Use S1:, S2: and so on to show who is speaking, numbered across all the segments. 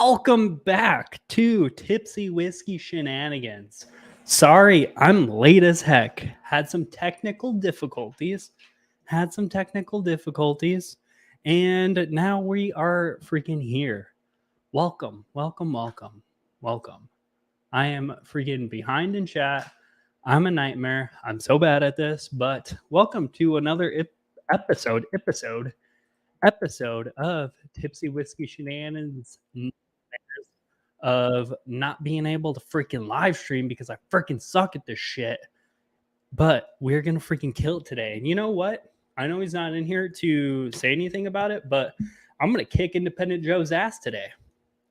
S1: Welcome back to Tipsy Whiskey Shenanigans. Sorry, I'm late as heck. Had some technical difficulties. And now we are freaking here. Welcome. I am freaking behind in chat. I'm a nightmare. I'm so bad at this, but welcome to another episode of Tipsy Whiskey Shenanigans, of not being able to freaking live stream because I freaking suck at this shit. But we're gonna freaking kill it today. And you know what? I know he's not in here to say anything about it, but I'm gonna kick Independent Joe's ass today.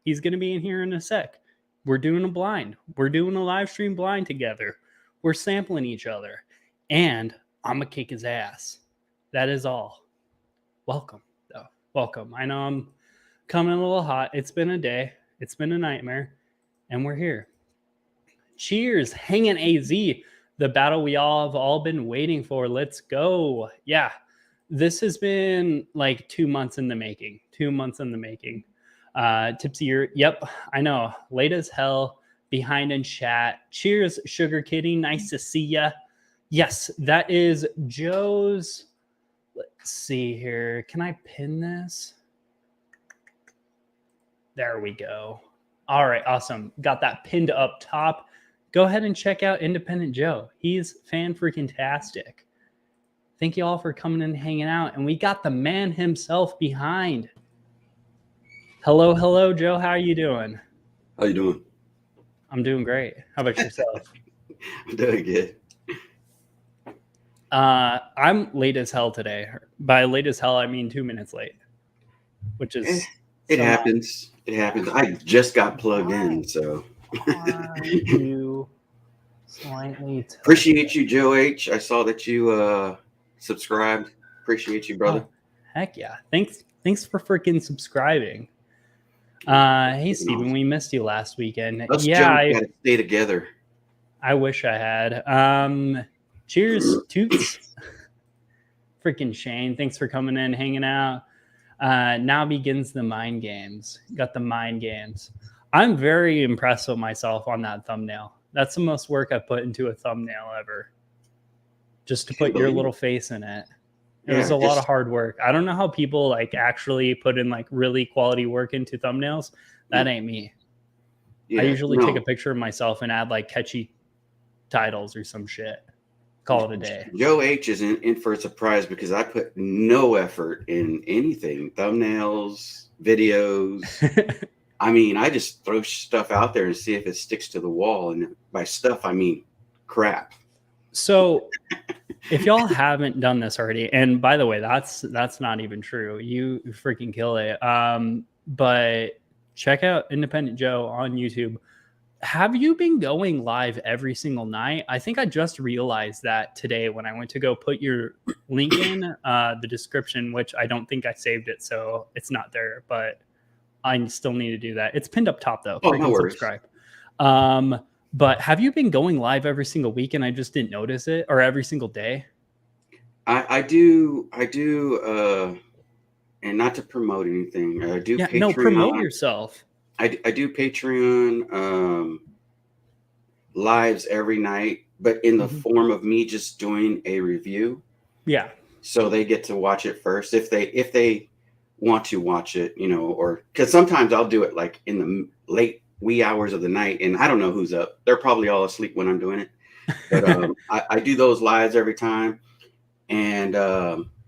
S1: He's gonna be in here in a sec. We're doing a blind. We're doing a live stream blind together. We're sampling each other. And I'm gonna kick his ass. That is all. Welcome, though. Welcome. I know I'm coming a little hot. It's been a day. It's been a nightmare. And we're here. Cheers. Hanging AZ. The battle we all have all been waiting for. Let's go. Yeah. This has been like 2 months in the making. 2 months in the making. Tipsy, yep, I know. Late as hell. Behind in chat. Cheers, Sugar Kitty. Nice to see ya. Yes, that is Joe's. Let's see here. Can I pin this? There we go. All right, awesome. Got that pinned up top. Go ahead and check out Independent Joe. He's fan-freaking-tastic. Thank you all for coming and hanging out. And we got the man himself behind. Hello, Joe. How are you doing?
S2: How you doing?
S1: I'm doing great. How about yourself?
S2: I'm doing good.
S1: I'm late as hell today. By late as hell, I mean 2 minutes late, which is...
S2: It happens. It happens. I just got plugged in, so...
S1: you slightly
S2: appreciate you, Joe H. I saw that you subscribed. Appreciate you, brother.
S1: Oh, heck yeah. Thanks for freaking subscribing. Hey, Steven, we missed you last weekend.
S2: Us gotta stay together.
S1: I wish I had. Cheers, Toots. Freaking Shane, thanks for coming in, hanging out. Now begins the mind games. Got the mind games. I'm very impressed with myself on that thumbnail. That's the most work I've put into a thumbnail ever. Just to put your little face in it. It was a lot of hard work. I don't know how people like actually put in like really quality work into thumbnails. That ain't me. I usually take a picture of myself and add like catchy titles or some shit. Call it a day.
S2: Joe H is in for a surprise because I put no effort in anything. Thumbnails, videos. I mean, I just throw stuff out there and see if it sticks to the wall. And by stuff, I mean crap. So
S1: if y'all haven't done this already, and by the way, that's not even true. You freaking kill it. But check out Independent Joe on YouTube. Have you been going live every single night? I think I just realized that today when I went to go put your link in the description, which I don't think I saved it, so it's not there, but I still need to do that. It's pinned up top though.
S2: Oh, no worries.
S1: Subscribe. But have you been going live every single week and I just didn't notice it, or every single day?
S2: I do. And not to promote anything. I do.
S1: Yeah, Patreon. No, promote yourself.
S2: I do Patreon lives every night, but in the form of me just doing a review.
S1: Yeah.
S2: So they get to watch it first if they want to watch it, you know, or because sometimes I'll do it like in the late wee hours of the night, and I don't know who's up. They're probably all asleep when I'm doing it. But I do those lives every time, and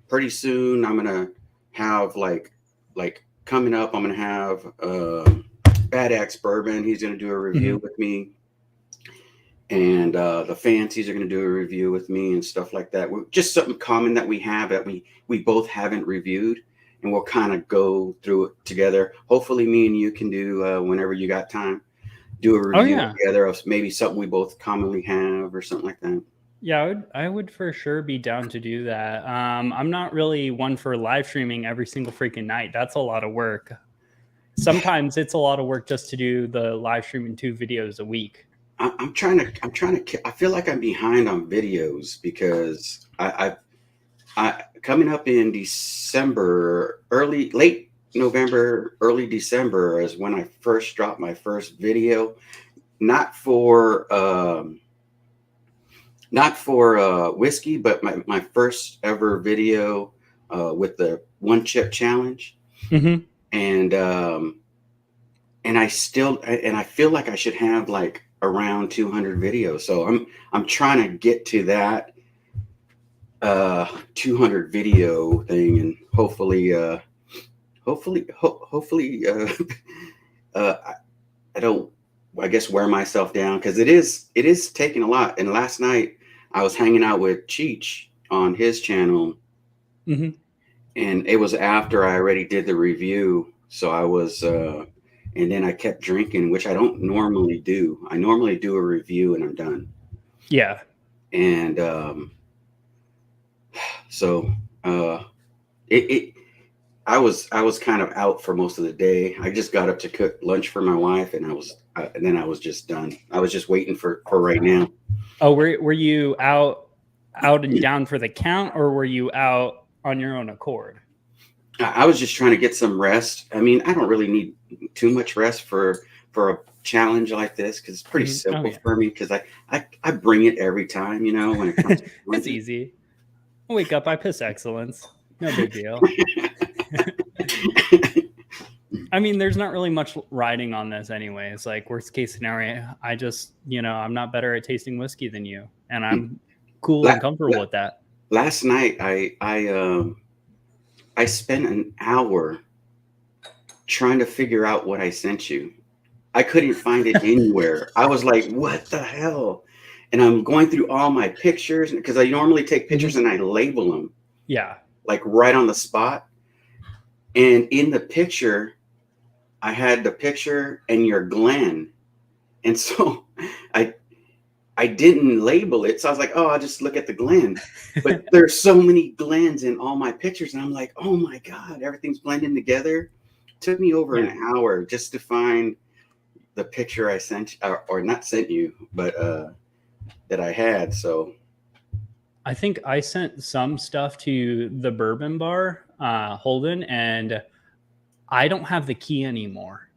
S2: pretty soon I'm gonna have like coming up. I'm gonna have Bad Axe Bourbon. He's gonna do a review with me, and the Fancies are gonna do a review with me and stuff like that. Just something common that we have that we both haven't reviewed. And we'll kind of go through it together. Hopefully me and you can do, whenever you got time, do a review together of maybe something we both commonly have or something like that.
S1: Yeah, I would for sure be down to do that. I'm not really one for live streaming every single freaking night. That's a lot of work. Sometimes it's a lot of work just to do the live streaming 2 videos a week.
S2: I'm trying to, I feel like I'm behind on videos because I coming up in December, late November, early December is when I first dropped my first video. Not for whiskey, but my first ever video with the one chip challenge.
S1: Mm-hmm.
S2: And I feel like I should have like around 200 videos. So I'm trying to get to that 200 video thing, and hopefully I don't, I guess, wear myself down, because it is taking a lot. And last night I was hanging out with Cheech on his channel,
S1: Mm-hmm.
S2: and it was after I already did the review. So I was, and then I kept drinking, which I don't normally do. I normally do a review and I'm done.
S1: Yeah.
S2: And so I was kind of out for most of the day. I just got up to cook lunch for my wife, and then I was just done. I was just waiting for right now.
S1: Oh, were you out and down for the count, or were you out on your own accord?
S2: I was just trying to get some rest. I mean, I don't really need too much rest for a challenge like this, because it's pretty simple for me, because I bring it every time, when it comes to
S1: it's easy. I wake up, I piss excellence. No big deal. I mean, there's not really much riding on this anyway. It's like, worst case scenario, I just, I'm not better at tasting whiskey than you, and I'm cool and comfortable with that.
S2: Last night, I spent an hour trying to figure out what I sent you. I couldn't find it anywhere. I was like, what the hell? And I'm going through all my pictures, because I normally take pictures and I label them.
S1: Yeah.
S2: Like right on the spot. And in the picture, I had the picture and your Glen. And so I didn't label it. So I was like, oh, I'll just look at the Glen. But there's so many Glens in all my pictures. And I'm like, oh my God, everything's blending together. It took me over an hour just to find the picture I sent, or not sent you, but that I had. So
S1: I think I sent some stuff to the bourbon bar, Holden, and I don't have the key anymore.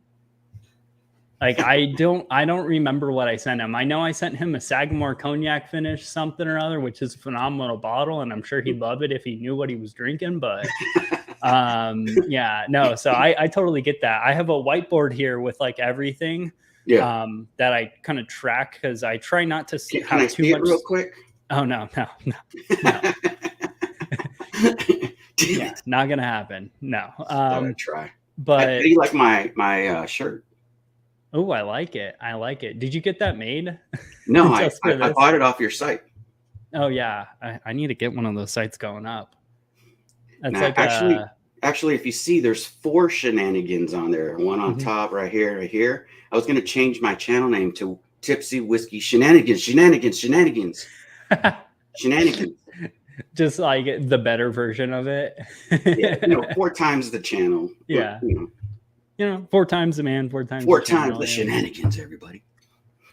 S1: Like, I don't remember what I sent him. I know I sent him a Sagamore cognac finish something or other, which is a phenomenal bottle, and I'm sure he'd love it if he knew what he was drinking. But so I totally get that. I have a whiteboard here with like everything that I kind of track, because I try not to see
S2: Can I see it real quick?
S1: Oh no. Yeah, not gonna happen. No.
S2: Try.
S1: But
S2: how do you like my shirt?
S1: Oh, I like it. Did you get that made?
S2: No, I bought it off your site.
S1: Oh yeah, I need to get one of those sites going up. That's
S2: now,
S1: like
S2: actually, if you see, there's 4 shenanigans on there. One on top, right here. I was gonna change my channel name to Tipsy Whiskey Shenanigans.
S1: Just like the better version of it.
S2: 4 times the channel.
S1: Yeah. 4 times the man, 4 times
S2: 4 times the shenanigans, everybody.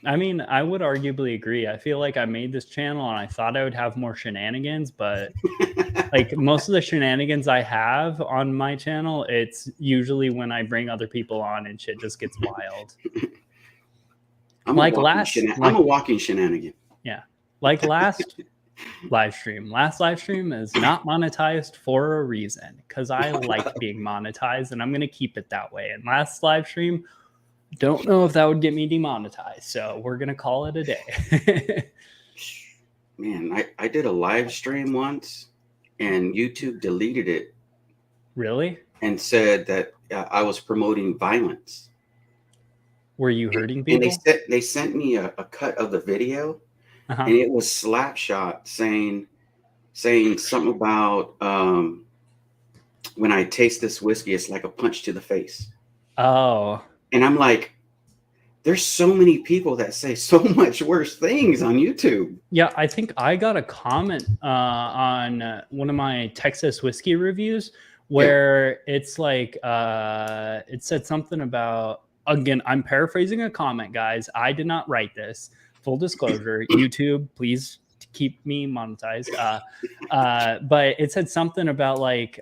S1: I mean, I would arguably agree. I feel like I made this channel and I thought I would have more shenanigans, but like most of the shenanigans I have on my channel, it's usually when I bring other people on and shit just gets wild.
S2: I'm a walking shenanigan.
S1: Yeah. Like last live stream is not monetized for a reason, because I like being monetized and I'm going to keep it that way. And last live stream, don't know if that would get me demonetized, so we're going to call it a day.
S2: Man, I did a live stream once and YouTube deleted it.
S1: Really?
S2: And said that I was promoting violence.
S1: Were you hurting people?
S2: And they sent me a cut of the video. And it was Slapshot saying something about when I taste this whiskey, it's like a punch to the face.
S1: Oh.
S2: And I'm like, there's so many people that say so much worse things on YouTube.
S1: Yeah, I think I got a comment on one of my Texas whiskey reviews where it's like, it said something about, again, I'm paraphrasing a comment, guys. I did not write this. Full disclosure, YouTube, please keep me monetized. But it said something about like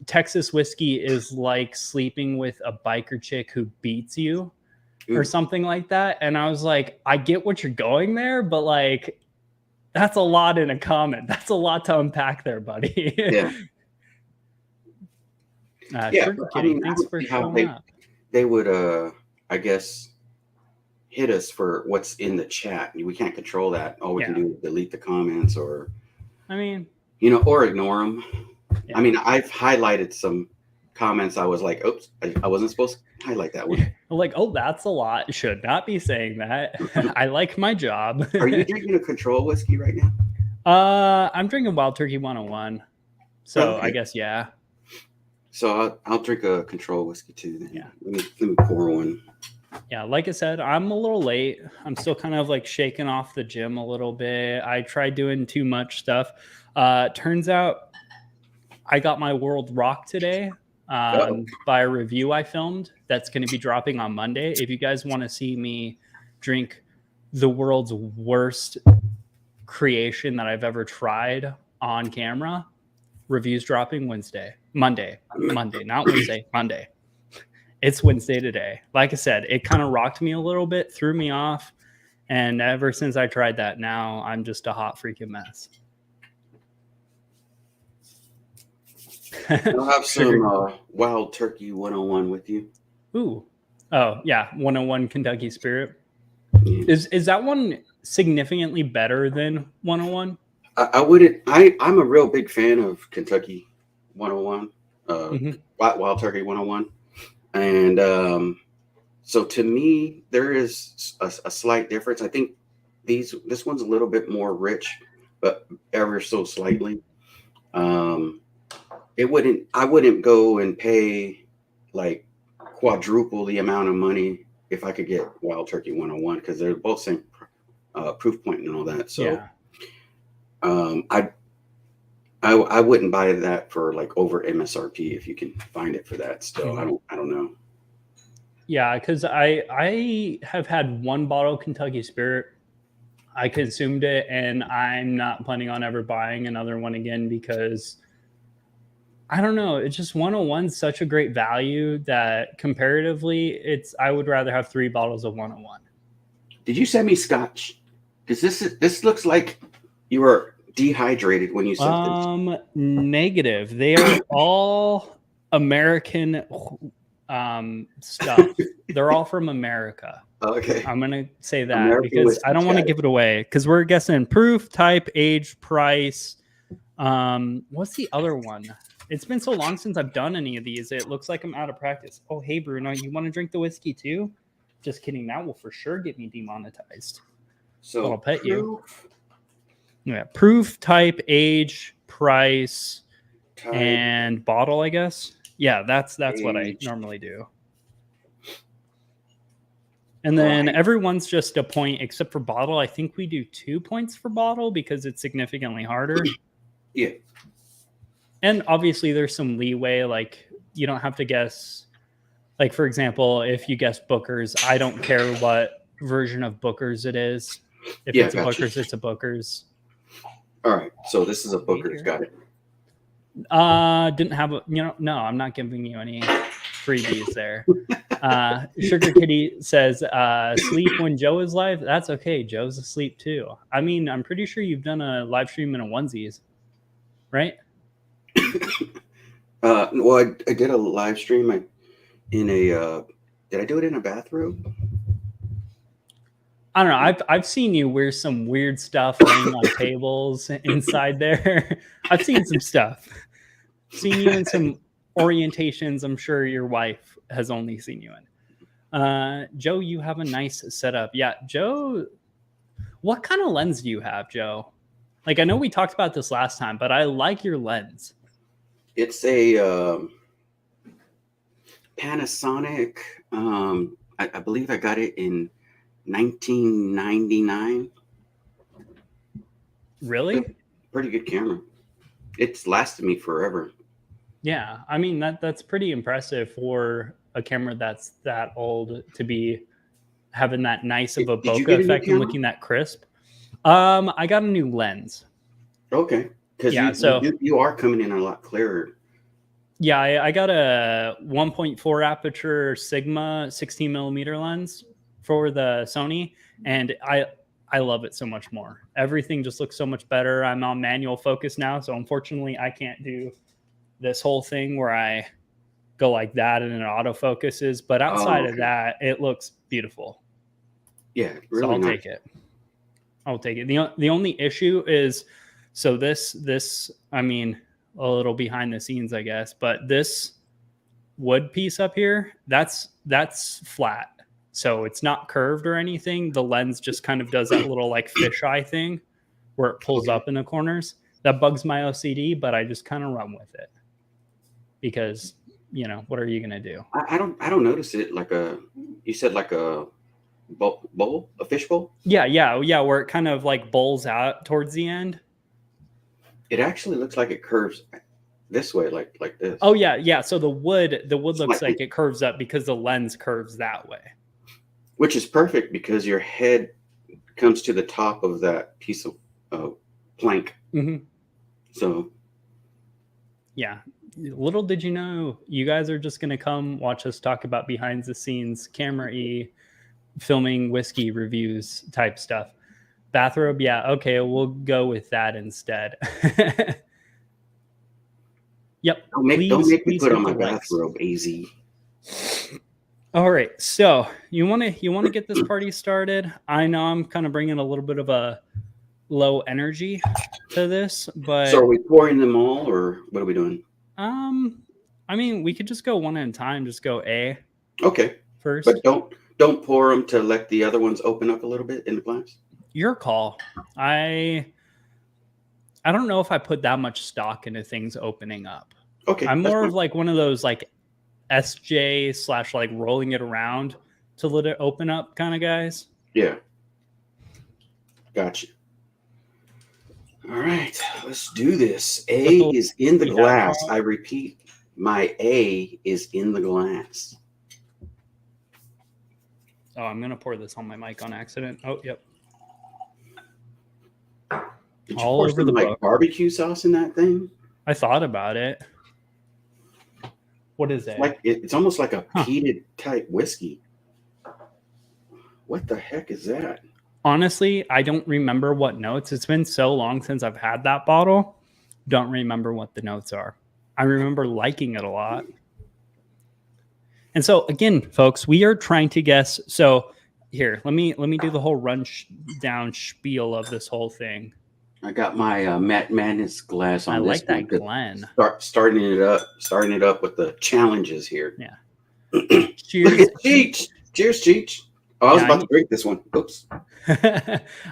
S1: Texas whiskey is like sleeping with a biker chick who beats you or something like that. And I was like, I get what you're going there, but like, that's a lot in a comment. That's a lot to unpack there, buddy.
S2: Yeah.
S1: Sugar Kitty, thanks for showing up.
S2: They would, I guess, hit us for what's in the chat. We can't control that. All we can do is delete the comments, or,
S1: I mean,
S2: you know, or ignore them. Yeah. I mean, I've highlighted some comments. I was like, oops, I wasn't supposed to highlight that one.
S1: Like, oh, that's a lot. Should not be saying that. I like my job.
S2: Are you drinking a control whiskey right now?
S1: I'm drinking Wild Turkey 101. So okay. I guess, yeah.
S2: So I'll drink a control whiskey too then.
S1: Yeah.
S2: Let me pour one.
S1: Yeah, like I said, I'm a little late. I'm still kind of like shaking off the gym a little bit. I tried doing too much stuff. Turns out I got my world rocked today by a review I filmed that's going to be dropping on Monday. If you guys want to see me drink the world's worst creation that I've ever tried on camera, reviews dropping Monday, not Wednesday, Monday. It's Wednesday today. Like I said, it kind of rocked me a little bit, threw me off. And ever since I tried that, now I'm just a hot freaking mess.
S2: I'll have some Wild Turkey 101 with you.
S1: Ooh. Oh, yeah. 101 Kentucky Spirit. Yeah. Is that one significantly better than 101?
S2: I wouldn't. I'm a real big fan of Kentucky 101, Wild Turkey 101. And so to me, there is a slight difference. I think this one's a little bit more rich, but ever so slightly. I wouldn't go and pay like quadruple the amount of money if I could get Wild Turkey 101, because they're both same proof point and all that. So yeah. I wouldn't buy that for like over MSRP if you can find it for that still. I don't know.
S1: Yeah, because I have had one bottle of Kentucky Spirit. I consumed it, and I'm not planning on ever buying another one again because I don't know. It's just 101's such a great value that comparatively, I would rather have 3 bottles of 101.
S2: Did you send me scotch? Because this looks like you were dehydrated when you sent this.
S1: Negative. They are all American stuff. They're all from America.
S2: Okay.
S1: I'm gonna say that American because I don't want to give it away because we're guessing proof, type, age, price. What's the other one? It's been so long since I've done any of these. It looks like I'm out of practice. Oh, hey Bruno, you want to drink the whiskey too? Just kidding. That will for sure get me demonetized.
S2: So
S1: I'll pet you. Yeah, proof, type, age, price, type, and bottle, I guess. Yeah, that's what I normally do. And then everyone's just a point except for bottle. I think we do 2 points for bottle because it's significantly harder.
S2: Yeah.
S1: And obviously there's some leeway. Like you don't have to guess. Like, for example, if you guess Booker's, I don't care what version of Booker's it is. If it's a Booker's, it's a Booker's.
S2: All right. So this is a Booker's. Got it.
S1: Didn't have no, I'm not giving you any freebies there. Sugar Kitty says, sleep when Joe is live. That's okay. Joe's asleep too. I mean, I'm pretty sure you've done a live stream in a onesies, right?
S2: Well, I did a live stream in a, did I do it in a bathrobe?
S1: I don't know. I've seen you wear some weird stuff laying on tables inside there. I've seen some stuff. Seen you in some orientations I'm sure your wife has only seen you in. Joe, you have a nice setup. Yeah, Joe, what kind of lens do you have, Joe? Like, I know we talked about this last time, but I like your lens.
S2: It's a Panasonic. I believe I got it in 1999.
S1: Really?
S2: Pretty good camera. It's lasted me forever.
S1: Yeah, I mean that's pretty impressive for a camera that's that old to be having that nice of a bokeh effect and looking that crisp. I got a new lens.
S2: Okay, because you are coming in a lot clearer.
S1: Yeah, I got a 1.4 aperture Sigma 16 millimeter lens for the Sony, and I love it so much more. Everything just looks so much better. I'm on manual focus now, so unfortunately I can't do this whole thing where I go like that and it autofocuses. But
S2: Oh,
S1: outside of
S2: okay.
S1: that, it looks beautiful.
S2: Yeah,
S1: So
S2: really
S1: I'll
S2: nice.
S1: take it. I'll take it. The only issue is, so this I mean, a little behind the scenes, I guess, but this wood piece up here, that's flat. So it's not curved or anything. The lens just kind of does that little like fisheye thing where it pulls
S2: Okay.
S1: up in the corners. That bugs my OCD, but I just kind of run with it because, what are you gonna do?
S2: I don't notice it like you said like a bowl, a fish bowl.
S1: Yeah, where it kind of like bowls out towards the end.
S2: It actually looks like it curves this way, like this.
S1: Oh yeah. So the wood looks like
S2: Slightly,
S1: it curves up because the lens curves that way.
S2: which is perfect because your head comes to the top of that piece of plank.
S1: Mm-hmm.
S2: So
S1: Yeah. Little did you know, you guys are just going to come watch us talk about behind the scenes, camera E, filming whiskey reviews type stuff. Bathrobe, yeah, okay, we'll go with that instead. Yep.
S2: don't make me
S1: Please
S2: put
S1: hit
S2: on
S1: the
S2: my
S1: likes.
S2: bathrobe, AZ.
S1: All right, so you want to get this party started. I know I'm kind of bringing a little bit of a low energy to this,
S2: So are
S1: but
S2: we pouring them all, or what are we doing?
S1: um, I mean, we could just go one at a time. Just go A
S2: Okay, but
S1: first.
S2: don't pour them to let the other ones open up a little bit in the glass.
S1: Your call. I don't know if I put that much stock into things opening up.
S2: Okay,
S1: I'm
S2: that's
S1: more
S2: fine.
S1: of like one of those like SJ / like rolling it around to let it open up kind of guys.
S2: Yeah, gotcha. All right, let's do this.
S1: Put
S2: A
S1: the
S2: is in the
S1: hat
S2: glass.
S1: on.
S2: I repeat, my A is in the glass.
S1: Oh, I'm gonna pour this on my mic on accident. Oh, yep.
S2: Did you
S1: All
S2: pour
S1: over
S2: some
S1: the
S2: like
S1: book.
S2: barbecue sauce in that thing?
S1: I thought about it. What is it?
S2: Like it's almost like a
S1: Huh.
S2: peated type whiskey. What the heck is that?
S1: Honestly, I don't remember what notes. It's been so long since I've had that bottle. Don't remember what the notes are. I remember liking it a lot. And so again, folks, we are trying to guess. So here, let me do the whole down spiel of this whole thing.
S2: I got my Matt Madness glass on
S1: I
S2: this
S1: like
S2: one.
S1: that Glen.
S2: Starting it up with the challenges here.
S1: Yeah.
S2: Look
S1: Cheers.
S2: at Cheech. Cheers, Cheech. Oh, I was
S1: Yeah,
S2: about to drink this one. Oops.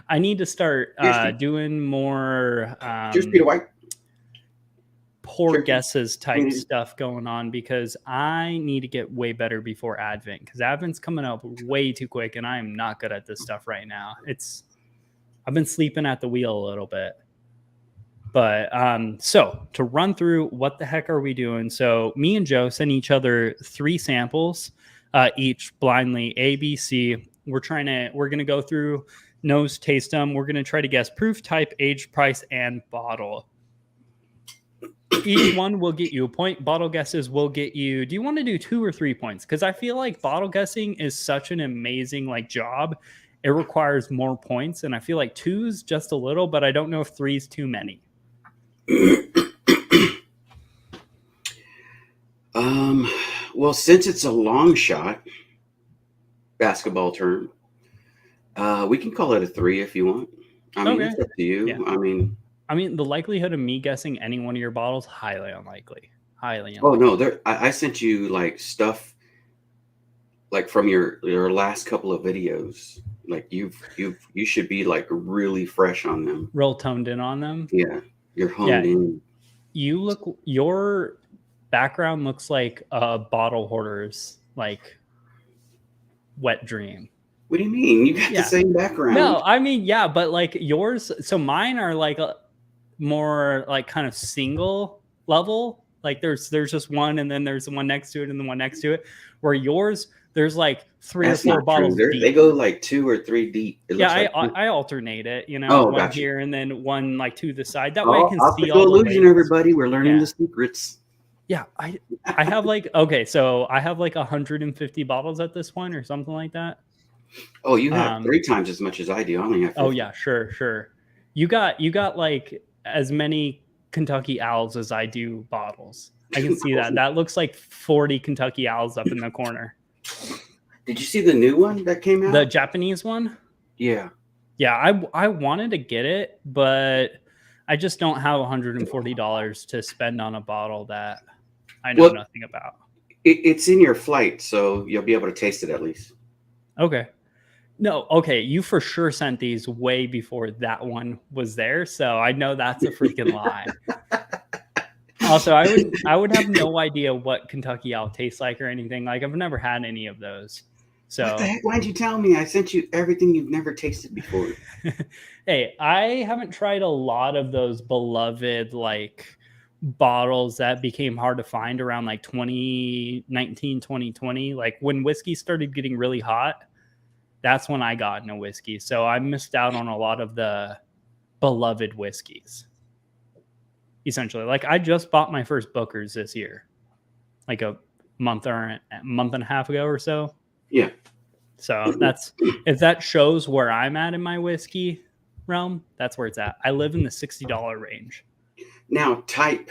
S1: I need to start
S2: Cheers,
S1: doing more
S2: Cheers, Peter White.
S1: poor
S2: Cheers.
S1: guesses type
S2: Mhm.
S1: stuff going on because I need to get way better before Advent because Advent's coming up way too quick and I am not good at this stuff right now. I've been sleeping at the wheel a little bit. But so to run through what the heck are we doing? So me and Joe sent each other 3 samples, each blindly A, B, C. We're going to go through, nose, taste them. We're going to try to guess proof, type, age, price, and bottle. Each one will get you a point. Bottle guesses will get you. Do you want to do 2 or 3 points? Because I feel like bottle guessing is such an amazing job. It requires more points, and I feel like 2's just a little, but I don't know if 3's too many.
S2: Well, since it's a long shot, basketball term, we can call it a 3 if you want. I mean,
S1: Okay.
S2: it's up to you.
S1: Yeah. I mean, the likelihood of me guessing any one of your bottles, highly unlikely. Highly unlikely.
S2: Oh no, I sent you like stuff like from your last couple of videos. Like you should be like really fresh on them.
S1: Real toned in on them.
S2: Yeah, you're honed in.
S1: Your background looks like a bottle hoarder's like wet dream.
S2: What do you mean? You got the same background.
S1: No, I mean, yeah, but like yours, so mine are like more like kind of single level. Like there's just one and then there's the one next to it and the one next to it. Where yours, there's like 3 or 4 bottles deep.
S2: They go like 2 or 3 deep.
S1: I alternate it, one
S2: gotcha.
S1: here and then one like to the side. That way I can see
S2: all the illusion, everybody. We're learning the secrets.
S1: Yeah, I have like, okay, so I have like 150 bottles at this point or something like that.
S2: Oh, you have
S1: Um,
S2: 3 times as much as I do. I only have
S1: oh
S2: 50.
S1: yeah, sure. You got like as many Kentucky Owls as I do bottles. I can see that. That looks like 40 Kentucky Owls up in the corner.
S2: Did you see the new one that came
S1: The
S2: out?
S1: Japanese one?
S2: Yeah.
S1: Yeah, I wanted to get it, but I just don't have $140 to spend on a bottle that I know
S2: Well,
S1: nothing about.
S2: it's in your flight, so you'll be able to taste it at least.
S1: Okay. No, okay, you for sure sent these way before that one was there, so I know that's a freaking lie. Also, I would have no idea what Kentucky Owl tastes like or anything. Like I've never had any of those.
S2: What the
S1: So,
S2: heck? Why'd you tell me? I sent you everything you've never tasted before.
S1: hey, I haven't tried a lot of those beloved like bottles that became hard to find around like 2019, 2020. Like when whiskey started getting really hot, that's when I got into whiskey. So I missed out on a lot of the beloved whiskeys. Essentially, like I just bought my first Booker's this year, like a month and a half ago or so.
S2: Yeah.
S1: So that's if that shows where I'm at in my whiskey realm, that's where it's at. I live in the $60 range.
S2: Now, type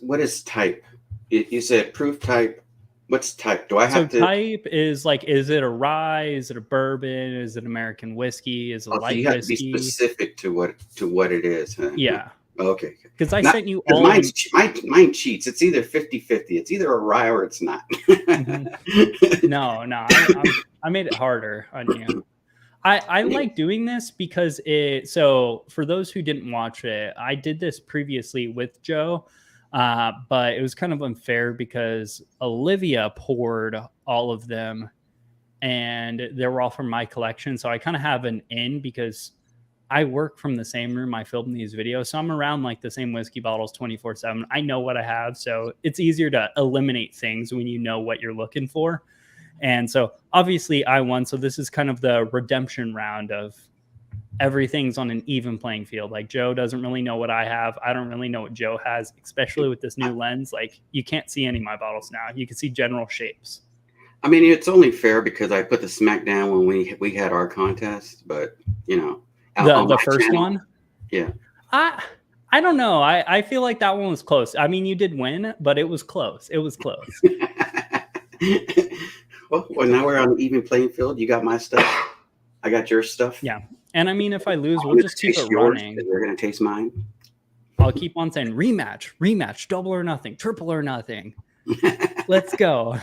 S2: what is type? You said proof type. What's type? Do I
S1: So
S2: have to?
S1: type is like, is it a rye? Is it a bourbon? Is it American whiskey? Is it
S2: Oh, so
S1: light
S2: you have to be
S1: whiskey?
S2: specific to what it is. Huh?
S1: Yeah,
S2: Okay.
S1: because I
S2: Not
S1: sent you
S2: because
S1: all of them.
S2: mine cheats. It's either 50-50. It's either a rye or it's not.
S1: Mhm. No, I made it harder on you. I like doing this because so for those who didn't watch it, I did this previously with Joe, but it was kind of unfair because Olivia poured all of them and they were all from my collection. So I kind of have an in because I work from the same room I filmed these videos. So I'm around like the same whiskey bottles 24/7. I know what I have. So it's easier to eliminate things when you know what you're looking for. And so obviously I won. So this is kind of the redemption round of everything's on an even playing field. Like Joe doesn't really know what I have. I don't really know what Joe has, especially with this new lens. Like you can't see any of my bottles now. You can see general shapes.
S2: I mean, it's only fair because I put the smackdown when we had our contest, but you know, on
S1: The
S2: my
S1: first
S2: channel,
S1: one,
S2: yeah.
S1: I don't know. I feel like that one was close. I mean, you did win, but it was close. It was close.
S2: Well, now we're on an even playing field. You got my stuff. I got your stuff.
S1: Yeah. And I mean, if I lose,
S2: I'm
S1: we'll
S2: gonna
S1: just keep it
S2: taste yours,
S1: running.
S2: and you're gonna taste mine.
S1: I'll keep on saying rematch, double or nothing, triple or nothing. Let's go.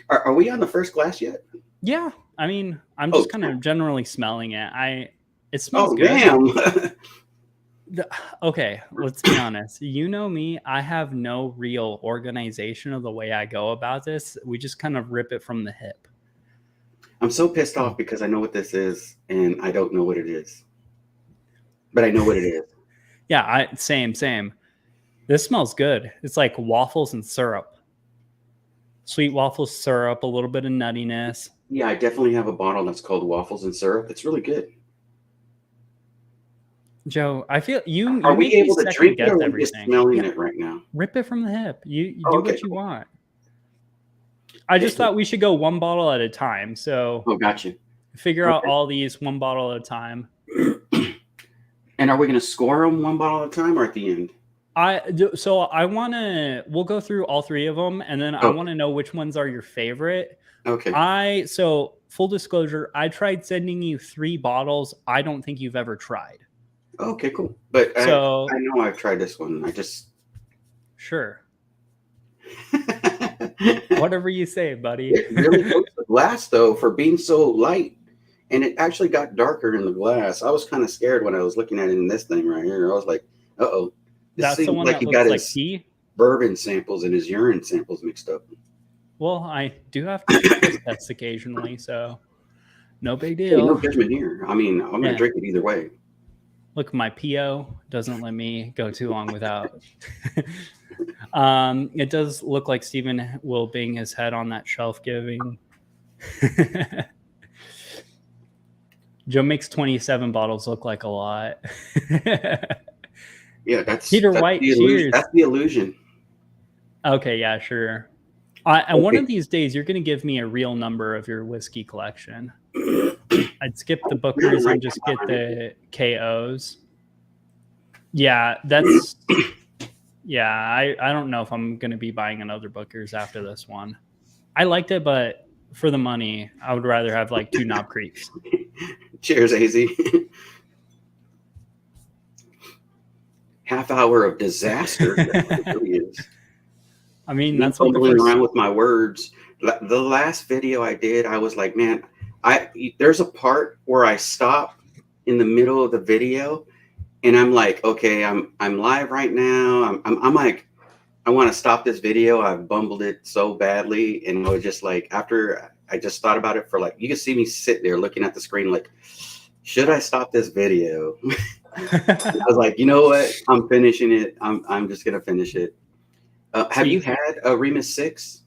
S2: Are we on the first glass yet?
S1: Yeah. I mean, I'm just kind of generally smelling it. It smells good.
S2: Damn.
S1: Okay, let's be honest. You know me, I have no real organization of the way I go about this. We just kind of rip it from the hip.
S2: I'm so pissed off because I know what this is and I don't know what it is. But I know what it is.
S1: Yeah, same. This smells good. It's like waffles and syrup. Sweet waffles, syrup, a little bit of nuttiness.
S2: Yeah, I definitely have a bottle that's called Waffles and Syrup. It's really good.
S1: Joe, I feel you
S2: Are we
S1: make me
S2: able to
S1: second
S2: drink it
S1: guess
S2: or are we just
S1: everything.
S2: smelling
S1: Yeah,
S2: it right now?
S1: rip it from the hip. You
S2: Oh,
S1: do
S2: okay,
S1: what you
S2: cool.
S1: want. I just thought we should go one bottle at a time. So
S2: Oh, gotcha.
S1: figure out
S2: Okay.
S1: all these one bottle at a time.
S2: And are we going to score them one bottle at a time or at the end?
S1: We'll go through all three of them and then I want to know which ones are your favorite.
S2: Okay.
S1: So full disclosure, I tried sending you 3 bottles. I don't think you've ever tried.
S2: Okay, cool. But
S1: So
S2: I know I've tried this one. I just
S1: sure. Whatever you say, buddy.
S2: It really coats the glass though for being so light. And it actually got darker in the glass. I was kind of scared when I was looking at it in this thing right here. I was like, uh-oh.
S1: That's the
S2: seems
S1: one
S2: like
S1: that
S2: he
S1: looks
S2: got
S1: like
S2: his
S1: tea.
S2: bourbon samples and his urine samples mixed up.
S1: Well, I do have to take this test occasionally, so no big
S2: Hey,
S1: deal.
S2: no judgment here. I mean, I'm going to drink it either way.
S1: Look, my PO doesn't let me go too long without. It does look like Steven will bang his head on that shelf giving. Joe makes 27 bottles look like a lot.
S2: Yeah, that's
S1: Peter
S2: that's
S1: White,
S2: the illusion.
S1: cheers.
S2: That's the illusion.
S1: Okay, yeah, sure. And one of these days, you're going to give me a real number of your whiskey collection. I'd skip the Bookers and just get the KOs. Yeah, that's... Yeah, I don't know if I'm going to be buying another Bookers after this one. I liked it, but for the money, I would rather have like 2 Knob Creeks.
S2: Cheers, AZ. Half hour of disaster. It really is.
S1: I mean,
S2: Me
S1: that's what the
S2: fumbling
S1: first...
S2: around with my words. The last video I did, I was like, man, there's a part where I stop in the middle of the video, and I'm like, okay, I'm live right now. I'm like, I want to stop this video. I've bumbled it so badly, and I was just like, after I just thought about it for like, you can see me sit there looking at the screen, like, should I stop this video? I was like, you know what? I'm finishing it. I'm just gonna finish it. Have you had a Remus 6?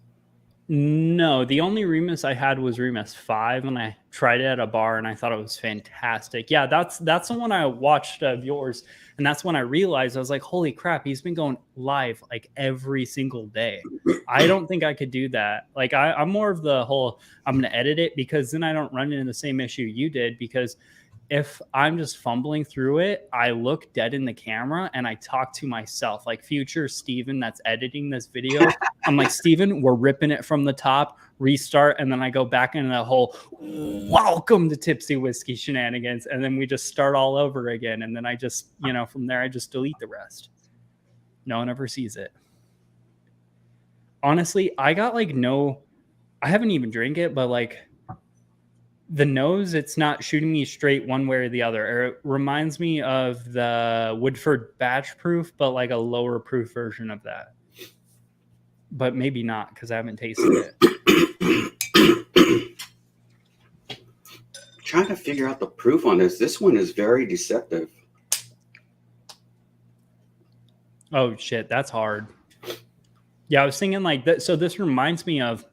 S1: No, the only Remus I had was Remus 5, and I tried it at a bar, and I thought it was fantastic. Yeah, that's the one I watched of yours, and that's when I realized, I was like, holy crap, he's been going live like every single day. I don't think I could do that. Like, I'm more of the whole, I'm going to edit it, because then I don't run into the same issue you did, because if I'm just fumbling through it, I look dead in the camera and I talk to myself, like future Steven that's editing this video. I'm like, Steven, we're ripping it from the top, restart. And then I go back into that whole welcome to Tipsy Whiskey shenanigans. And then we just start all over again. And then I just, from there, I just delete the rest. No one ever sees it. Honestly, I got like I haven't even drank it, but like, the nose, it's not shooting me straight one way or the other. It reminds me of the Woodford batch proof, but like a lower proof version of that. But maybe not, because I haven't tasted it.
S2: Trying to figure out the proof on this. This one is very deceptive.
S1: Oh shit, that's hard. Yeah, I was thinking like that. So this reminds me of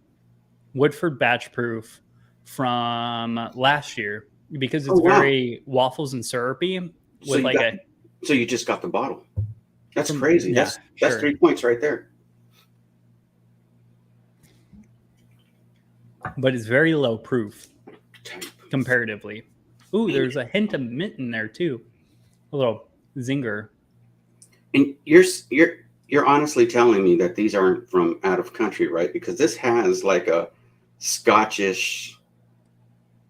S1: Woodford batch proof from last year, because it's very waffles and syrupy with
S2: so you just got the bottle. That's crazy. Yeah, that's 3 points right there.
S1: But it's very low proof comparatively. Ooh, there's a hint of mint in there too. A little zinger.
S2: And you're honestly telling me that these aren't from out of country, right? Because this has like a Scottish.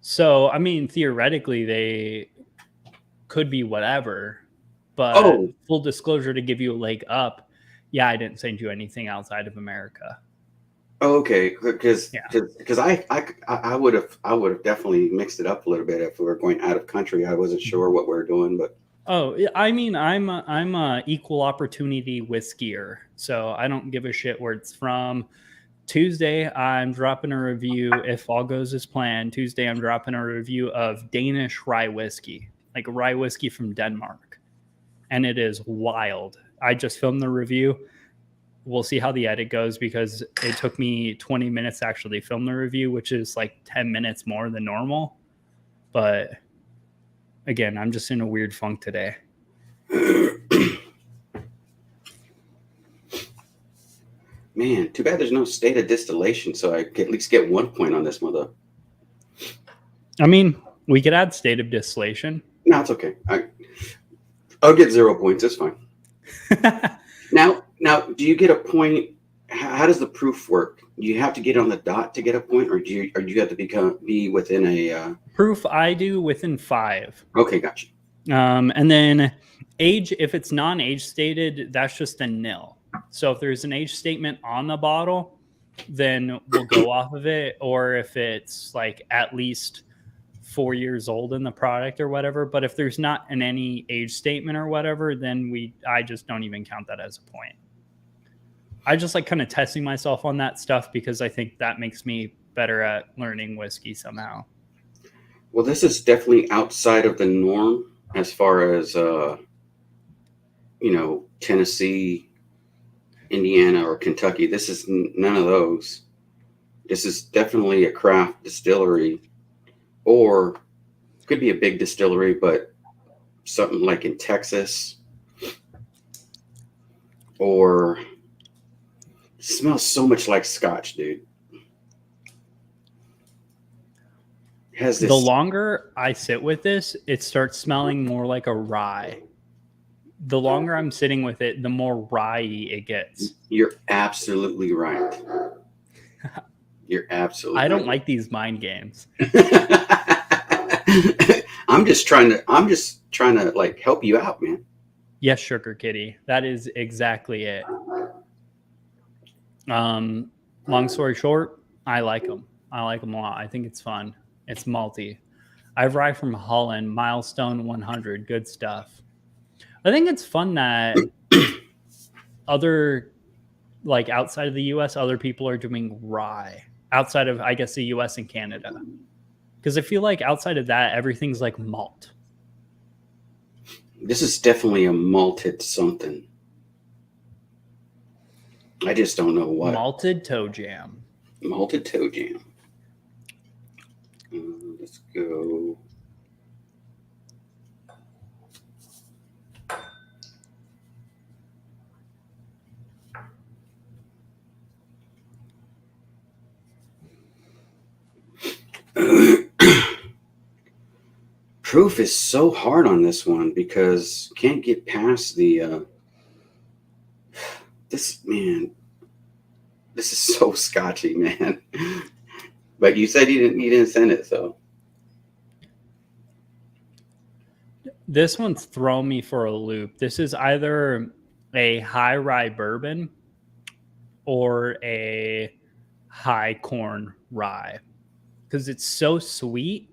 S1: So, I mean, theoretically, they could be whatever, but full disclosure, to give you a leg up, yeah, I didn't send you anything outside of America.
S2: Okay, because I would have definitely mixed it up a little bit if we were going out of country. I wasn't sure what we were doing, but
S1: I mean, I'm a equal opportunity whiskier, so I don't give a shit where it's from. Tuesday, I'm dropping a review, if all goes as planned. Tuesday, I'm dropping a review of Danish rye whiskey, like rye whiskey from Denmark. And it is wild. I just filmed the review. We'll see how the edit goes, because it took me 20 minutes to actually film the review, which is like 10 minutes more than normal. But again, I'm just in a weird funk today.
S2: Man, too bad there's no state of distillation, so I can at least get 1 point on this mother.
S1: I mean, we could add state of distillation.
S2: No, it's okay. I'll get 0 points. It's fine. Now, do you get a point? How does the proof work? Do you have to get on the dot to get a point, or do you have to be within a
S1: proof? I do within 5.
S2: Okay, gotcha.
S1: And then age, if it's non-age stated, that's just a nil. So if there's an age statement on the bottle, then we'll go off of it. Or if it's like at least 4 years old in the product or whatever. But if there's not any age statement or whatever, then I just don't even count that as a point. I just like kind of testing myself on that stuff, because I think that makes me better at learning whiskey somehow.
S2: Well, this is definitely outside of the norm as far as, Tennessee, Indiana, or Kentucky. This is none of those. This is definitely a craft distillery, or could be a big distillery, but something like in Texas or smells so much like Scotch, dude. It has this.
S1: The longer I sit with this, it starts smelling more like a rye. The longer I'm sitting with it, the more rye-y it gets.
S2: You're absolutely right. You're absolutely.
S1: I don't like these mind games.
S2: I'm just trying to like help you out, man.
S1: Yes, Sugar Kitty. That is exactly it. Long story short, I like them. I like them a lot. I think it's fun. It's malty. I rye from Holland, Milestone 100. Good stuff. I think it's fun that other, like outside of the US, other people are doing rye outside of, I guess, the US and Canada. Because I feel like outside of that, everything's like malt.
S2: This is definitely a malted something. I just don't know what.
S1: Malted toe jam.
S2: Malted toe jam. Let's go. Proof is so hard on this one because can't get past the this is so scotchy, man. But you said you didn't send it, so
S1: This one's thrown me for a loop. This is either a high rye bourbon or a high corn rye because it's so sweet.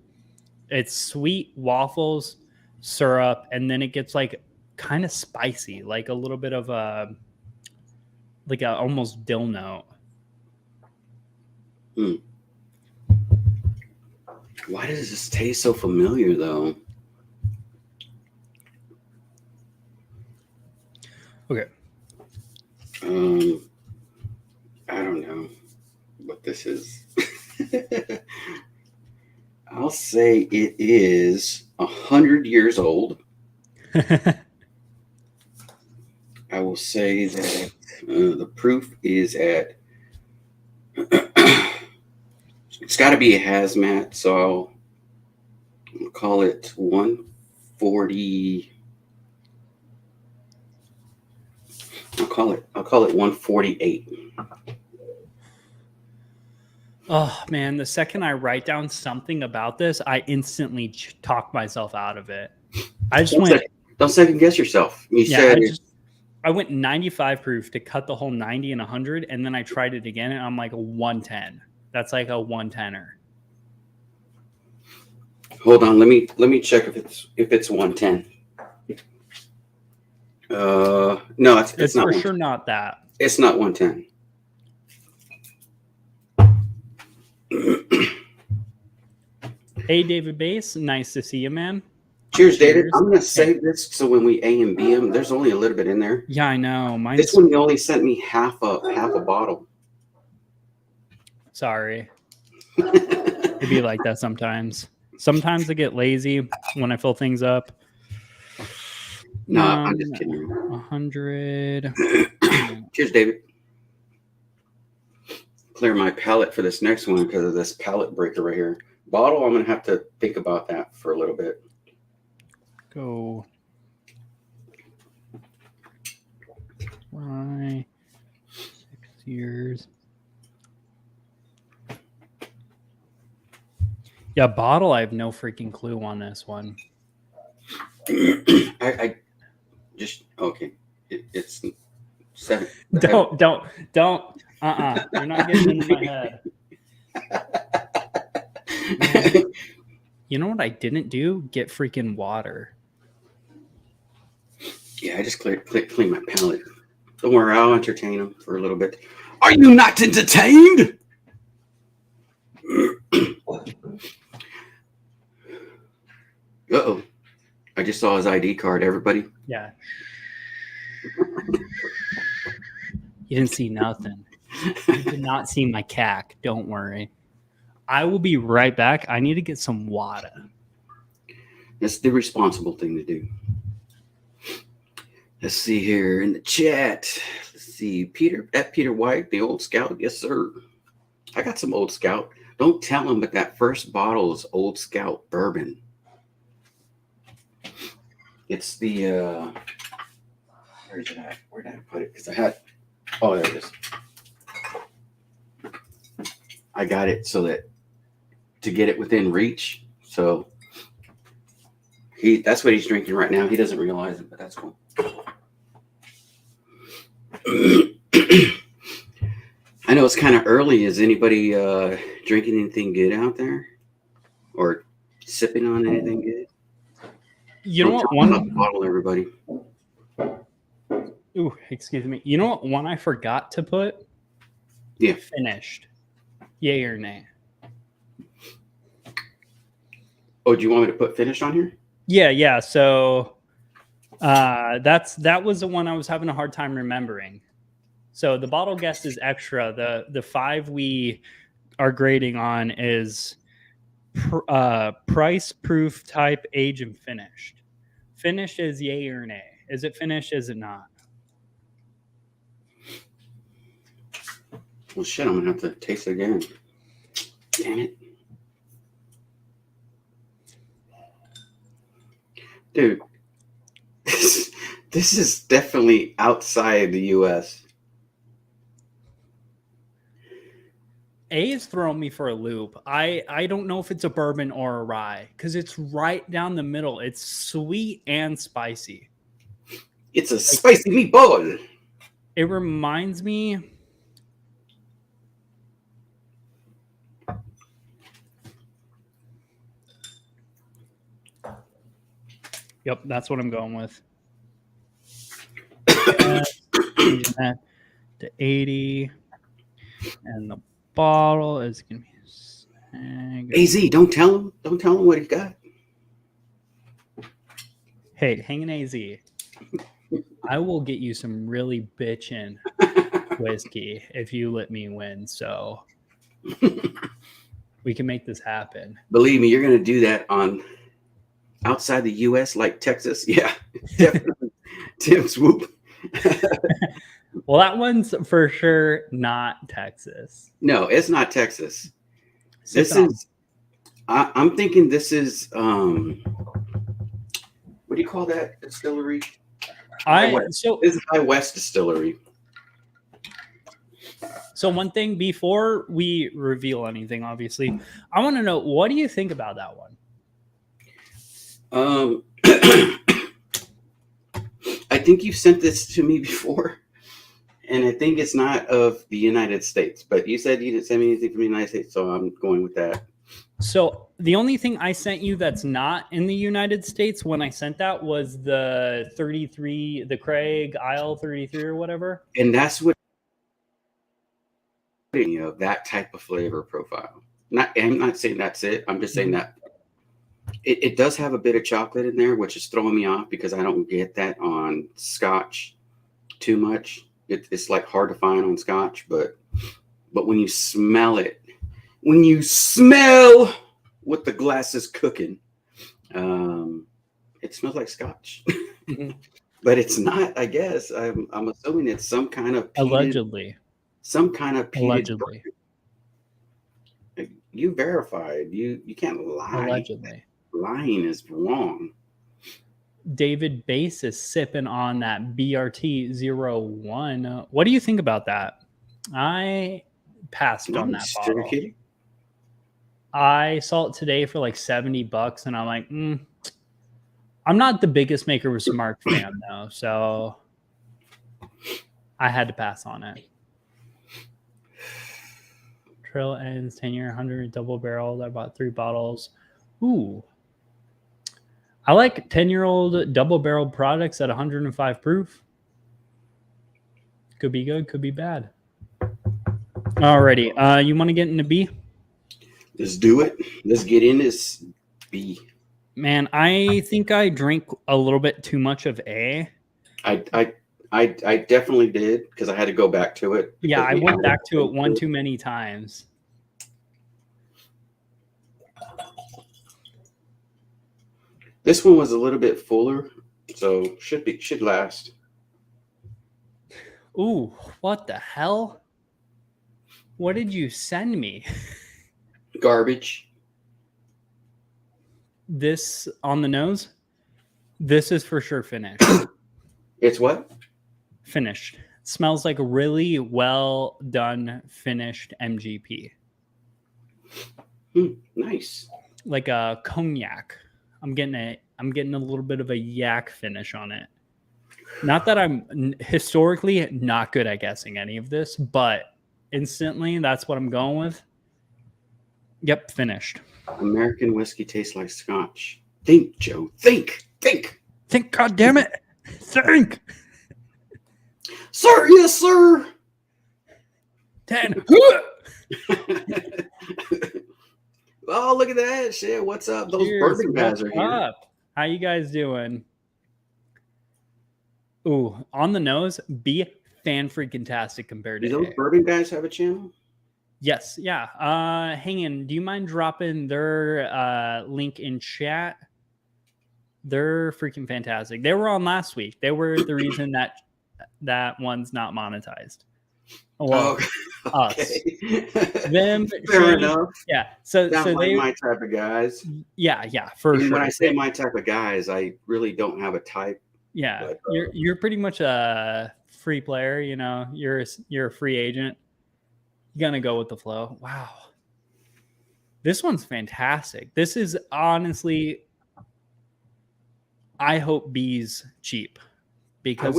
S1: It's sweet waffles, syrup, and then it gets like kind of spicy, like a little bit of a almost dill note.
S2: Why does this taste so familiar though?
S1: Okay.
S2: I don't know what this is. I'll say it is 100 years old. I will say that the proof is at. It's got to be a hazmat, so I'll call it 140. I'll call it 148.
S1: Oh man, the second I write down something about this, I instantly talk myself out of it. I just
S2: don't second guess yourself.
S1: I went 95 proof to cut the whole 90 and 100, and then I tried it again, and I'm like a 110. That's like a 110er.
S2: Hold on, let me check if it's 110. No, it's not.
S1: For sure not that.
S2: It's not 110.
S1: Hey, David Bass, nice to see you, man.
S2: Cheers, David. I'm gonna save this so when we A and B them, there's only a little bit in there.
S1: Yeah, I know.
S2: This one you only sent me half a bottle.
S1: Sorry. It'd be like that sometimes. Sometimes I get lazy when I fill things up.
S2: No, I'm just kidding.
S1: 100.
S2: Cheers, David. Clear my palate for this next one because of this palate breaker right here. Bottle, I'm going to have to think about that for a little bit.
S1: Go. Why? 6 years. Yeah, bottle, I have no freaking clue on this one.
S2: I just, okay. It's 7.
S1: Don't. You're not getting into my head. Man, you know what I didn't do? Get freaking water.
S2: Yeah, I just clean my palate. Don't worry, I'll entertain them for a little bit. Are you not entertained? Uh-oh. I just saw his ID card, everybody.
S1: Yeah. You didn't see nothing. You did not see my CAC. Don't worry. I will be right back. I need to get some water.
S2: That's the responsible thing to do. Let's see here in the chat. Let's see. Peter White, the Old Scout. Yes, sir. I got some Old Scout. Don't tell him, but that first bottle is Old Scout bourbon. It's the where is it at? Where did I put it? Because I had. Oh, there it is. I got it so that to get it within reach. So that's what he's drinking right now. He doesn't realize it, but that's cool. I know it's kind of early. Is anybody drinking anything good out there, or sipping on anything good?
S1: You know what?
S2: One bottle, everybody.
S1: Ooh, excuse me. You know what? One I forgot to put.
S2: Yeah.
S1: Finished. Yay or nay?
S2: Oh, do you want me to put finished on here?
S1: Yeah. So that was the one I was having a hard time remembering. So the bottle guest is extra. The 5 we are grading on is price, proof, type, age, and finished. Finished is yay or nay. Is it finished? Is it not?
S2: Well, shit, I'm gonna have to taste it again. Damn it. Dude, this is definitely outside the U.S.
S1: A is throwing me for a loop. I don't know if it's a bourbon or a rye because it's right down the middle. It's sweet and spicy.
S2: It's a spicy meatball.
S1: It reminds me. Yep, that's what I'm going with. Changing that to 80, and the bottle is gonna be
S2: AZ. Don't tell him what he got.
S1: Hey, hanging AZ. I will get you some really bitchin' whiskey if you let me win. So we can make this happen.
S2: Believe me, you're gonna do that on outside the U.S. like Texas. Yeah, definitely. Tim Swoop.
S1: Well, that one's for sure not Texas.
S2: No, it's not Texas. I'm thinking this is what do you call that distillery? This is High West Distillery.
S1: So one thing before we reveal anything, obviously, I want to know, what do you think about that one?
S2: I think you sent this to me before, and I think it's not of the United States, but you said you didn't send me anything from the United States, so I'm going with that.
S1: So the only thing I sent you that's not in the United States when I sent that was the 33, the Craig Isle 33 or whatever.
S2: And that's what, that type of flavor profile. I'm not saying that's it. I'm just saying that it does have a bit of chocolate in there, which is throwing me off because I don't get that on Scotch too much. It's like hard to find on Scotch, but when you smell it, when you smell what the glass is cooking, it smells like Scotch. Mm-hmm. But it's not, I guess. I'm assuming it's some kind of
S1: allegedly.
S2: Allegedly. You verified. You can't lie.
S1: Allegedly.
S2: Lying is wrong.
S1: David Bass is sipping on that BRT 01. What do you think about that? I passed on that bottle. I saw it today for like $70, and I'm like, I'm not the biggest Maker with Mark fan though, so I had to pass on it. Trail ends 10-year 100 double barreled. I bought 3 bottles. Ooh. I like 10-year-old double barreled products at 105 proof. Could be good, could be bad. Alrighty. You want to get into B?
S2: Let's do it. Let's get in this B.
S1: Man, I think I drank a little bit too much of A.
S2: I definitely did because I had to go back to it.
S1: Yeah, I went back to it one too many times.
S2: This one was a little bit fuller, so should last.
S1: Ooh, what the hell? What did you send me?
S2: Garbage.
S1: This on the nose? This is for sure finished.
S2: It's what?
S1: Finished. Smells like a really well done finished MGP.
S2: Nice.
S1: Like a cognac. I'm getting a little bit of a yak finish on it. Not that I'm historically not good at guessing any of this, but instantly that's what I'm going with. Yep, finished.
S2: American whiskey tastes like scotch. Think, Joe. Think.
S1: Think, God damn it. Think.
S2: Sir, yes, sir.
S1: 10.
S2: Oh, look at that shit. What's up? Those
S1: Cheers.
S2: bourbon guys are
S1: What's
S2: here.
S1: up? How you guys doing? Ooh, on the nose, be fan-freaking-tastic compared
S2: Do
S1: to
S2: those
S1: A.
S2: bourbon guys have a channel?
S1: Yes, yeah. Hang in. Do you mind dropping their link in chat? They're freaking fantastic. They were on last week. They were the reason that one's not monetized. Well, us, them,
S2: Fair
S1: Shane,
S2: enough.
S1: yeah. So
S2: Sounds like
S1: they,
S2: my type of guys.
S1: yeah, for
S2: And
S1: sure.
S2: when I say my type of guys, I really don't have a type.
S1: Yeah,
S2: but,
S1: you're pretty much a free player. You know, you're a free agent. You're gonna go with the flow. Wow, this one's fantastic. This is honestly, I hope B's cheap because
S2: I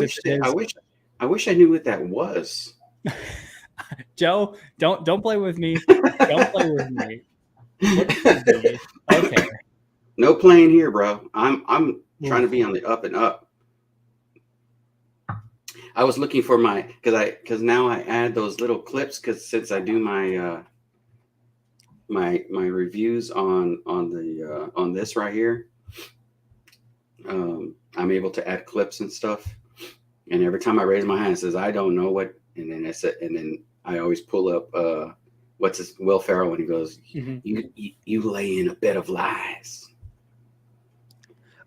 S2: wish I knew what that was.
S1: Joe, don't play with me. Don't play with me. Okay.
S2: No playing here, bro. I'm trying to be on the up and up. I was looking for because now I add those little clips because since I do my my reviews on this right here, I'm able to add clips and stuff. And every time I raise my hand, it says I don't know what, and then and then I always pull up what's his Will Ferrell when he goes, you lay in a bed of lies.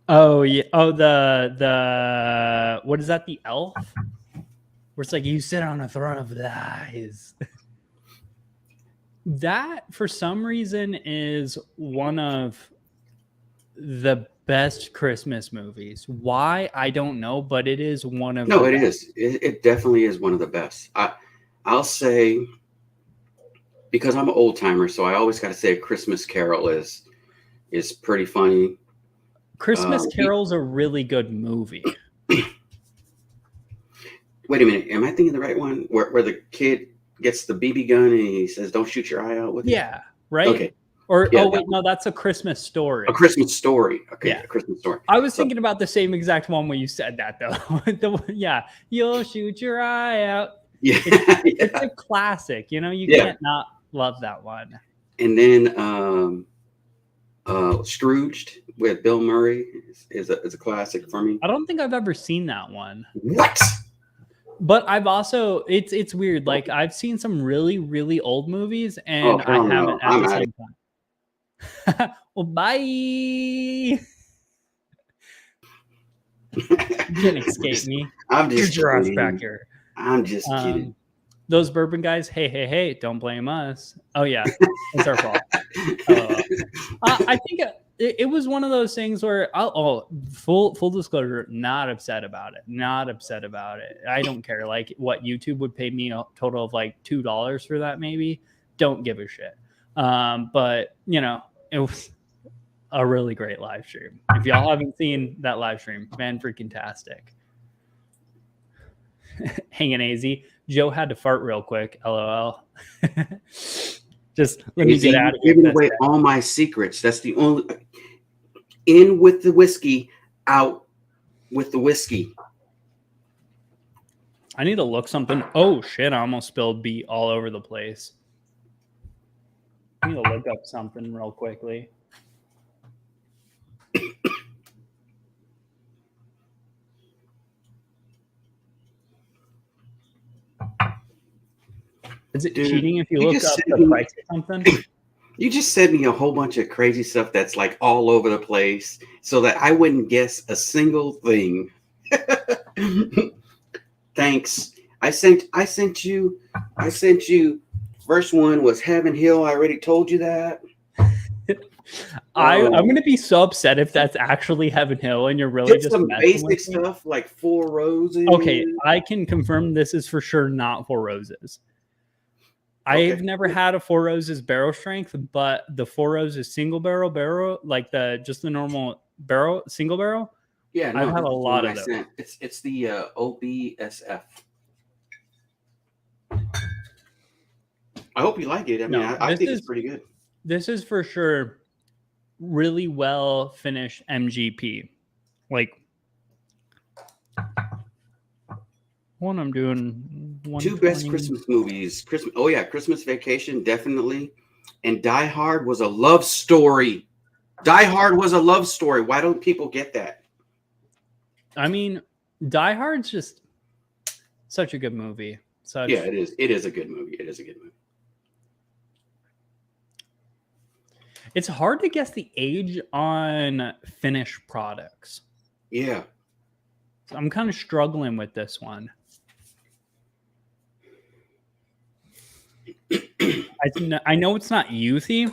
S1: Oh yeah. Oh the what is that? The elf? Where it's like you sit on a throne of lies. That for some reason is one of the best Christmas movies. Why? I don't know, but it is one of
S2: No, it is. It definitely is one of the best. I'll say, because I'm an old timer, so I always got to say A Christmas Carol is pretty funny.
S1: Christmas Carol's a really good movie.
S2: Wait a minute, am I thinking the right one? Where the kid gets the BB gun and he says, "Don't shoot your eye out with it."
S1: Yeah, right.
S2: Okay.
S1: Or
S2: yeah,
S1: no, that's A Christmas Story.
S2: A Christmas Story. Okay,
S1: yeah.
S2: A Christmas Story.
S1: I was thinking about the same exact one when you said that though. Yeah, you'll shoot your eye out.
S2: Yeah,
S1: it's a classic. You know, you can't not love that one.
S2: And then Scrooged with Bill Murray is a classic for me.
S1: I don't think I've ever seen that one.
S2: What?
S1: But I've also it's weird. Like I've seen some really, really old movies and I haven't at the same time. Well, bye. You can't escape me.
S2: I'm just
S1: kidding. Back here.
S2: I'm just kidding.
S1: Those bourbon guys, hey, don't blame us. Oh yeah, it's our fault. I think it was one of those things where full disclosure, not upset about it. I don't care. Like what YouTube would pay me a total of like $2 for that, maybe. Don't give a shit. But you know, it was a really great live stream. If y'all haven't seen that live stream, man, freaking tastic. Hanging AZ. Joe had to fart real quick. LOL. Just let me get out of here.
S2: Giving away all my secrets. That's the only. In with the whiskey, out with the whiskey.
S1: I need to look something. Oh shit! I almost spilled beet all over the place. I need to look up something real quickly. Is it cheating if you look up the price of something?
S2: You just sent me a whole bunch of crazy stuff that's like all over the place so that I wouldn't guess a single thing. Thanks. I sent you. First one was Heaven Hill. I already told you that.
S1: I'm gonna be so upset if that's actually Heaven Hill and you're really
S2: Did
S1: just
S2: some
S1: messing with
S2: basic
S1: me.
S2: stuff like Four Roses.
S1: Okay, I can confirm this is for sure not Four Roses.
S2: Okay.
S1: I've never had a Four Roses barrel strength, but the Four Roses single barrel, like just the normal barrel, single barrel.
S2: Yeah, no,
S1: I've had
S2: this
S1: a
S2: is the one
S1: lot
S2: I
S1: of those.
S2: sent. It's the OBSF. I hope you like it. I mean,
S1: No,
S2: I
S1: this
S2: think it's
S1: is
S2: pretty good.
S1: this is for sure really well finished MGP. Like one I'm doing
S2: 2 best
S1: 120.
S2: Christmas movies. Christmas. Oh yeah, Christmas Vacation definitely, and Die Hard was a love story. Die Hard was a love story. Why don't people get that?
S1: I mean, Die Hard's just such a good movie.
S2: Yeah, it is. It is a good movie. It is a good movie.
S1: It's hard to guess the age on finished products.
S2: Yeah.
S1: So I'm kind of struggling with this one. I know it's not youthy.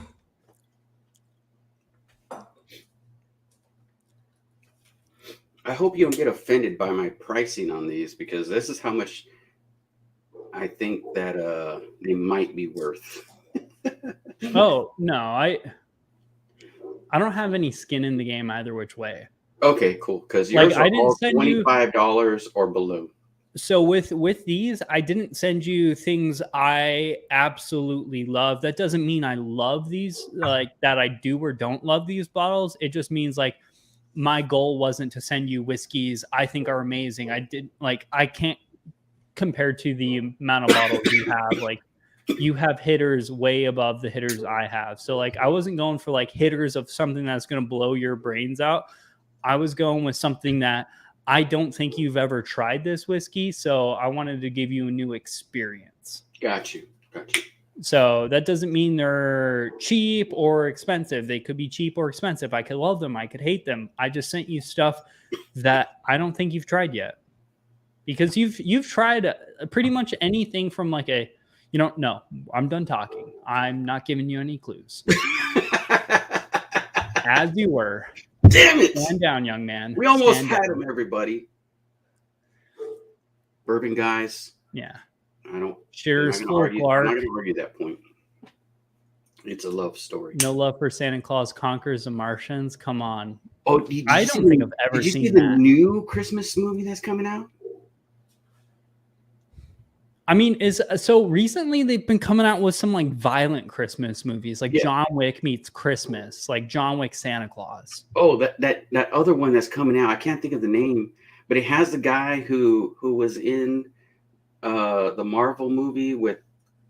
S2: I hope you don't get offended by my pricing on these because this is how much I think that they might be worth.
S1: Oh no, I don't have any skin in the game either which way.
S2: Okay, cool. Because yours
S1: Like
S2: are
S1: I didn't
S2: all
S1: send you.
S2: $25 or below.
S1: So with these, I didn't send you things I absolutely love. That doesn't mean I love these, like that I do or don't love these bottles. It just means like my goal wasn't to send you whiskeys I think are amazing. I can't compare to the amount of bottles you have. Like you have hitters way above the hitters I have. So like I wasn't going for like hitters of something that's going to blow your brains out. I was going with something that I don't think you've ever tried this whiskey, so I wanted to give you a new experience.
S2: Got you.
S1: So that doesn't mean they're cheap or expensive. They could be cheap or expensive. I could love them. I could hate them. I just sent you stuff that I don't think you've tried yet. Because you've tried pretty much anything from like a, no, I'm done talking. I'm not giving you any clues. As you were.
S2: Damn it!
S1: Stand down, young man.
S2: We almost had him, everybody. Bourbon guys.
S1: Yeah.
S2: I don't.
S1: Cheers,
S2: I'm
S1: Clark.
S2: not going to argue that point. It's a love story.
S1: No Love for Santa Claus Conquers the Martians. Come on.
S2: Oh,
S1: I don't think I've ever seen that. Did you see
S2: the new Christmas movie that's coming out?
S1: I mean, so recently they've been coming out with some like violent Christmas movies, like John Wick meets Christmas, like John Wick Santa Claus.
S2: Oh, that other one that's coming out. I can't think of the name, but it has the guy who was in the Marvel movie with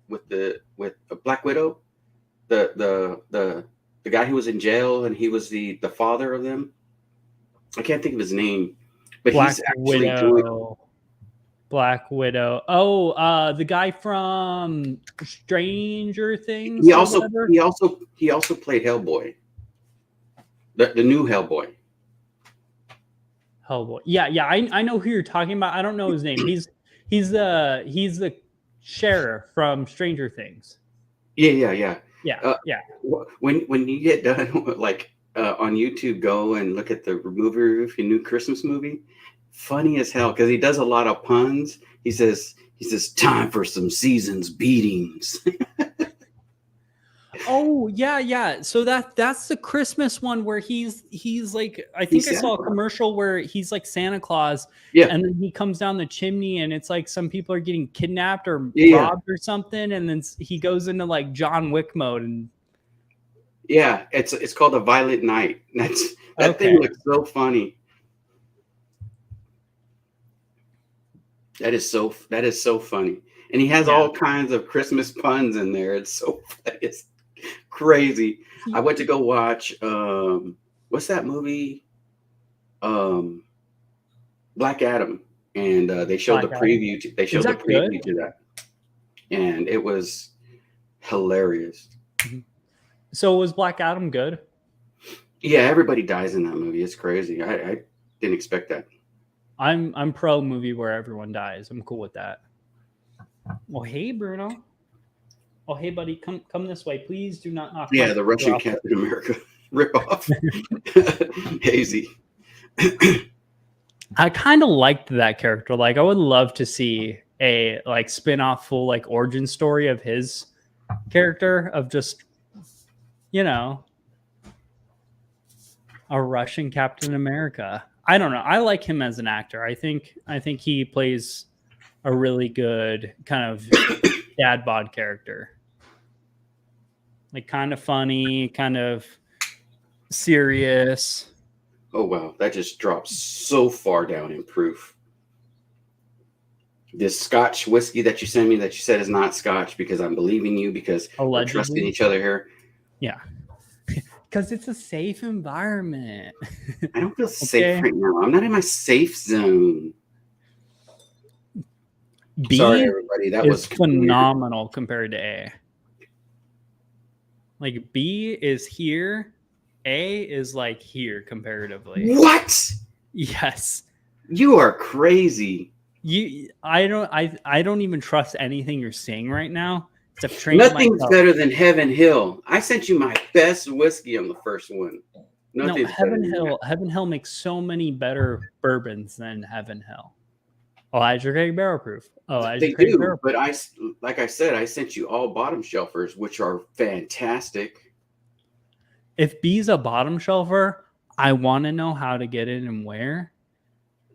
S2: Black Widow, the guy who was in jail and he was the father of them. I can't think of his name, but he's actually
S1: Black Widow. Oh, the guy from Stranger Things.
S2: He also played Hellboy. The new Hellboy.
S1: Hellboy. Yeah. I know who you're talking about. I don't know his name. He's the sheriff from Stranger Things.
S2: Yeah. When you get done, like on YouTube, go and look at the movie review for your new Christmas movie. Funny as hell because he does a lot of puns. He says time for some seasons beatings.
S1: Oh yeah. So that's the Christmas one where he's like, I think I saw a commercial where he's like Santa Claus, and then he comes down the chimney and it's like some people are getting kidnapped or robbed or something, and then he goes into like John Wick mode and
S2: it's called A Violent Night. That thing looks so funny. That is so funny, and he has all kinds of Christmas puns in there. It's crazy. I went to go watch what's that movie? Black Adam, and they showed the preview. They showed the preview to that, and it was hilarious.
S1: So was Black Adam good?
S2: Yeah, everybody dies in that movie. It's crazy. I didn't expect that.
S1: I'm pro movie where everyone dies. I'm cool with that. Well, hey, Bruno. Oh, hey, buddy, come this way. Please do not knock my
S2: Yeah, the Russian
S1: off.
S2: Captain America ripoff. Hazy.
S1: I kind of liked that character. Like, I would love to see a like spin-off full like origin story of his character of just, you know, a Russian Captain America. I don't know. I like him as an actor. I think he plays a really good kind of dad bod character. Like kind of funny, kind of serious.
S2: Oh wow, that just dropped so far down in proof. This Scotch whiskey that you sent me that you said is not Scotch, because I'm believing you, because we're trusting
S1: Allegedly.
S2: each other here.
S1: Yeah. Because it's a safe environment.
S2: I don't feel safe right now. I'm not in my safe zone.
S1: B
S2: Sorry, everybody. That was
S1: phenomenal weird compared to A. Like B is here, A is like here comparatively.
S2: What?
S1: Yes.
S2: You are crazy.
S1: I don't even trust anything you're saying right now.
S2: Nothing's better than Heaven Hill. I sent you my best whiskey on the first one.
S1: Nothing's Heaven Hill makes so many better bourbons than Heaven Hill. Elijah Craig Barrel Proof.
S2: They do, but like I said, I sent you all bottom shelfers, which are fantastic.
S1: If B's a bottom shelfer, I want to know how to get it and where,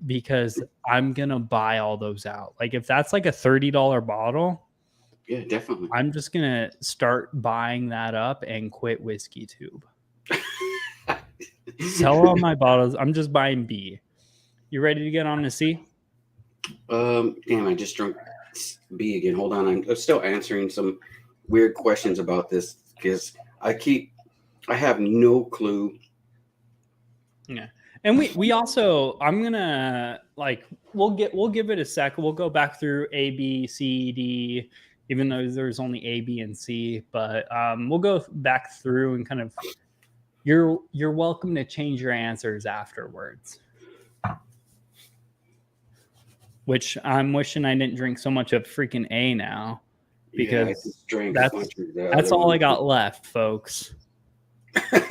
S1: because I'm gonna buy all those out. Like if that's like a $30 bottle,
S2: yeah, definitely.
S1: I'm just gonna start buying that up and quit Whiskey Tube. Sell all my bottles. I'm just buying B. You ready to get on to C?
S2: Damn, I just drank B again. Hold on, I'm still answering some weird questions about this because I have no clue.
S1: Yeah, and we also, I'm gonna like we'll give it a sec. We'll go back through A, B, C, D, even though there's only A, B, and C. But we'll go back through and kind of you're welcome to change your answers afterwards. Which I'm wishing I didn't drink so much of freaking A now, because that's all I got left, folks.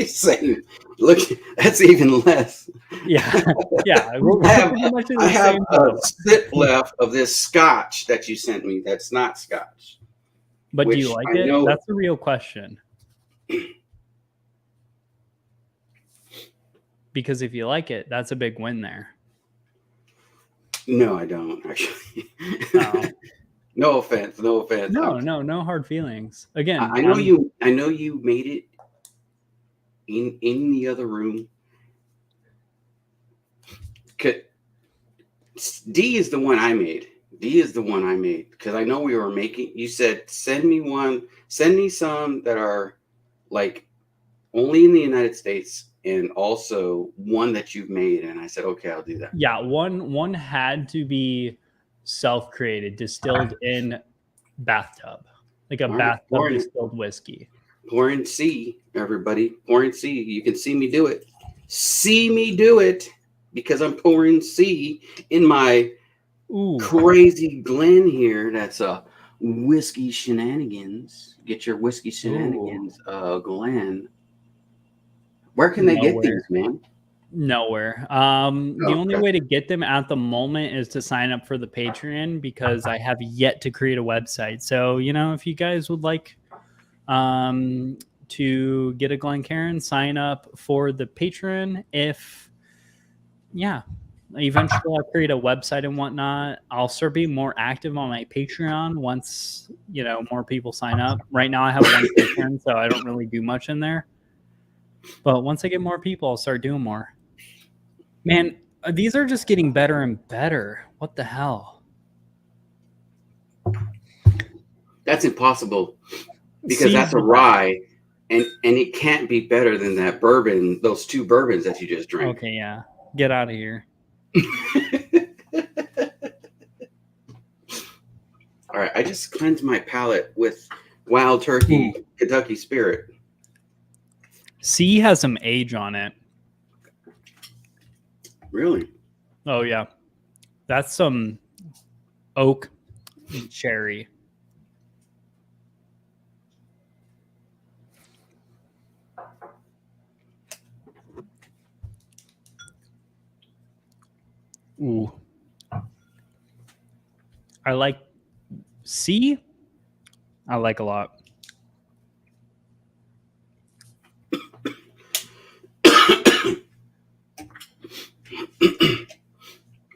S2: Same. Look, that's even less.
S1: Yeah, yeah.
S2: I have a sip left of this Scotch that you sent me. That's not Scotch.
S1: But do you like it? That's the real question. Because if you like it, that's a big win there.
S2: No, I don't actually. Oh. No offense.
S1: No hard feelings. Again,
S2: I know you made it in the other room. D is the one I made. Because I know we were making. You said send me some that are like only in the United States, and also one that you've made. And I said, okay, I'll do that.
S1: Yeah, one had to be self-created, distilled in bathtub, like a bathtub distilled whiskey.
S2: Pouring C, everybody. Pouring C. You can see me do it. See me do it, because I'm pouring C in my crazy Glen here. That's a whiskey shenanigans. Get your whiskey shenanigans, Glen. Where can they get these, man?
S1: Nowhere. The only way to get them at the moment is to sign up for the Patreon, because I have yet to create a website. So, if you guys would like to get a Glencairn, sign up for the Patreon. Eventually I'll create a website and whatnot. I'll start being more active on my Patreon once, more people sign up. Right now I have one Patreon, so I don't really do much in there. But once I get more people, I'll start doing more. Man, these are just getting better and better. What the hell?
S2: That's impossible, because that's a rye, and it can't be better than that bourbon, those two bourbons that you just drank.
S1: Okay, yeah. Get out of here.
S2: All right, I just cleansed my palate with Wild Turkey Kentucky Spirit.
S1: C has some age on it.
S2: Really?
S1: Oh, yeah. That's some oak cherry. Ooh. I like C. I like a lot.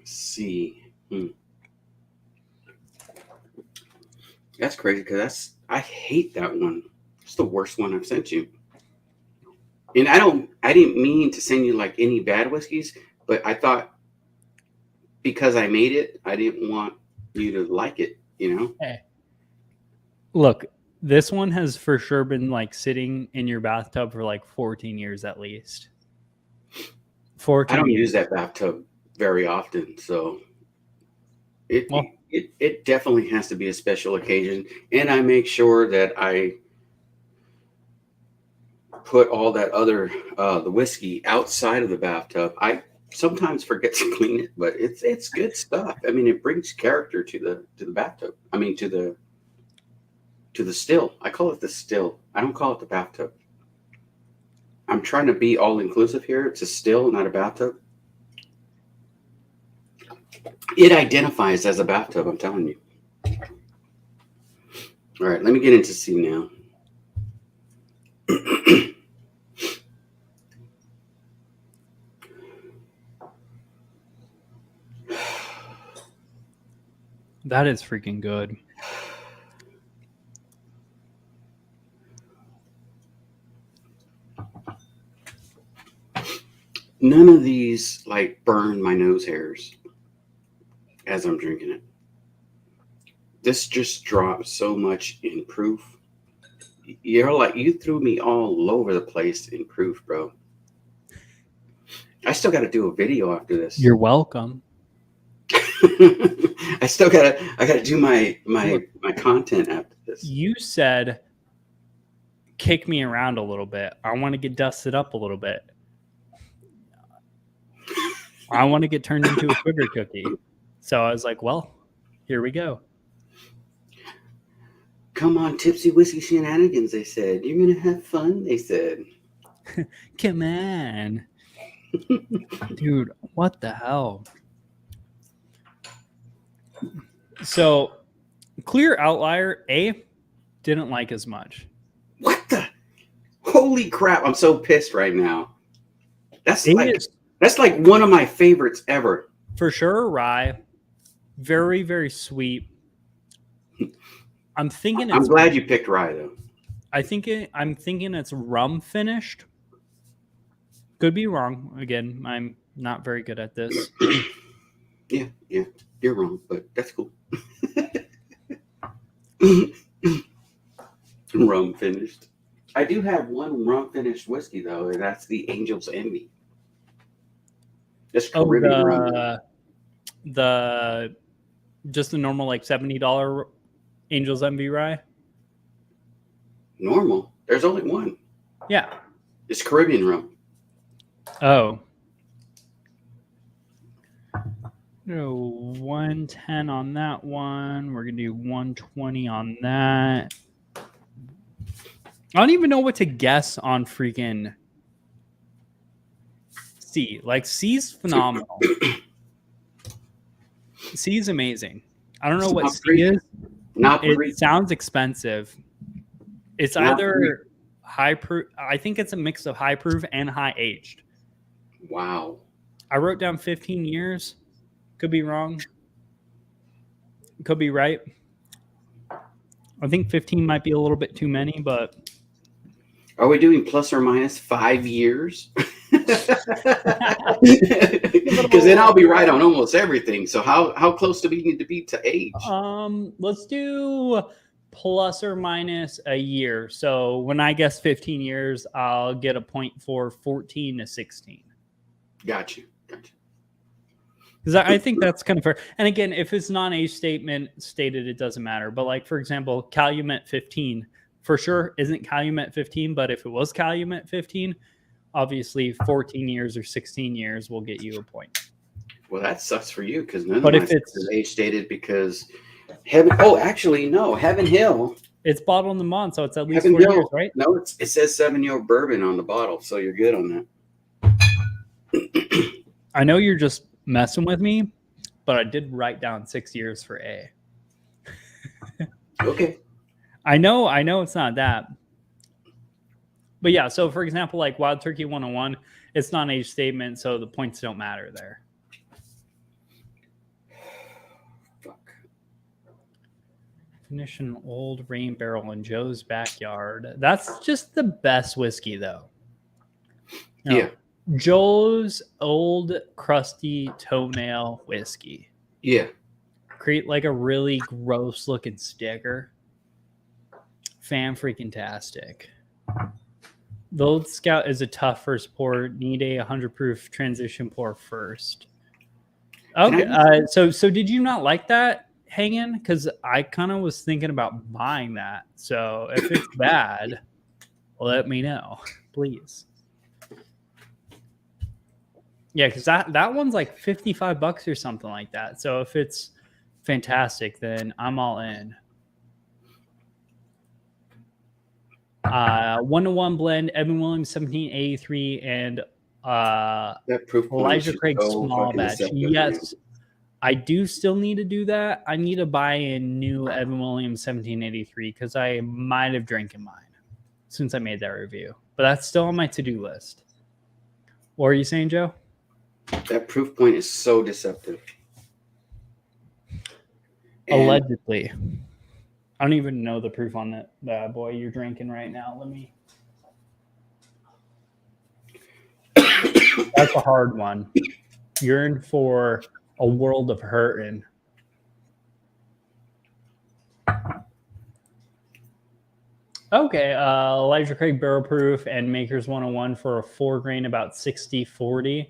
S2: C. That's crazy because I hate that one. It's the worst one I've sent you. And I didn't mean to send you like any bad whiskeys, but I thought because I made it, I didn't want you to like it, you know?
S1: Hey. Look, this one has for sure been like sitting in your bathtub for like 14 years at least. 14
S2: I don't
S1: years.
S2: use that bathtub very often, so it definitely has to be a special occasion. And I make sure that I put all that other the whiskey outside of the bathtub. I sometimes forget to clean it, but it's good stuff. I mean, it brings character to the bathtub. I mean, to the still. I call it the still. I don't call it the bathtub. I'm trying to be all inclusive here. It's a still, not a bathtub. It identifies as a bathtub, I'm telling you. All right, let me get into C now.
S1: That is freaking good.
S2: None of these like burn my nose hairs as I'm drinking it. This just drops so much in proof. You're like, you threw me all over the place in proof, bro. I still got to do a video after this.
S1: You're welcome.
S2: I gotta do my content after this.
S1: You said kick me around a little bit. I want to get dusted up a little bit. I want to get turned into a sugar cookie. So I was like, well, here we go.
S2: Come on, tipsy whiskey shenanigans, they said. You're gonna have fun, they said.
S1: Come on. Dude, what the hell? So, clear outlier, A, didn't like as much.
S2: What the? Holy crap, I'm so pissed right now. That's like one of my favorites ever.
S1: For sure, rye. Very, very sweet. I'm
S2: glad you picked rye, though.
S1: I'm thinking it's rum finished. Could be wrong. Again, I'm not very good at this.
S2: Yeah, you're wrong, but that's cool. Rum finished. I do have one rum finished whiskey though, and that's the Angel's Envy. That's Caribbean rum.
S1: The just the normal like $70 Angel's Envy rye.
S2: Normal. There's only one.
S1: Yeah.
S2: It's Caribbean rum.
S1: Oh. No, 110 on that one. We're going to do 120 on that. I don't even know what to guess on freaking C. Like, C's phenomenal. C's amazing. I don't know what C is. It sounds expensive. It's either high proof. I think it's a mix of high proof and high aged.
S2: Wow.
S1: I wrote down 15 years. Could be wrong. Could be right. I think 15 might be a little bit too many, but...
S2: Are we doing plus or minus 5 years? Because then I'll be right on almost everything. So how close do we need to be to age?
S1: Let's do plus or minus a year. So when I guess 15 years, I'll get a point for 14 to 16.
S2: Gotcha.
S1: Because I think that's kind of fair. And again, if it's non-age statement stated, it doesn't matter. But like, for example, Calumet 15 for sure isn't Calumet 15. But if it was Calumet 15, obviously 14 years or 16 years will get you a point.
S2: Well, that sucks for you because none of my is age stated because Heaven. Oh, actually, no. Heaven Hill.
S1: It's bottled in the Mont, so it's at least
S2: Heaven
S1: 4
S2: Hill.
S1: years, right?
S2: No, it says 7-year bourbon on the bottle, so you're good on that.
S1: I know you're just messing with me, but I did write down 6 years for A.
S2: Okay.
S1: I know it's not that. But yeah, so for example, like Wild Turkey 101, it's not an age statement, so the points don't matter there.
S2: Fuck.
S1: Finish an old rain barrel in Joe's backyard. That's just the best whiskey, though. No,
S2: Yeah.
S1: Joe's old crusty toenail whiskey.
S2: Yeah.
S1: Create like a really gross looking sticker. Fan freaking tastic. The Old Scout is a tough first pour. Need a 100 proof transition pour first. Okay, so did you not like that hanging? Because I kind of was thinking about buying that. So if it's bad, let me know, please. Yeah, because that one's like $55 or something like that. So if it's fantastic, then I'm all in. 1-to-1 blend, Evan Williams 1783, and
S2: that proof
S1: Elijah Craig
S2: so
S1: small batch. Yes, I do still need to do that. I need to buy a new Evan Williams 1783 because I might have drank in mine since I made that review. But that's still on my to-do list. What are you saying, Joe?
S2: That proof point is so deceptive.
S1: Allegedly. I don't even know the proof on that bad boy you're drinking right now. Let me. That's a hard one. You're in for a world of hurting. Okay, Elijah Craig barrel proof and Maker's 101 for a 4 grain, about 60-40.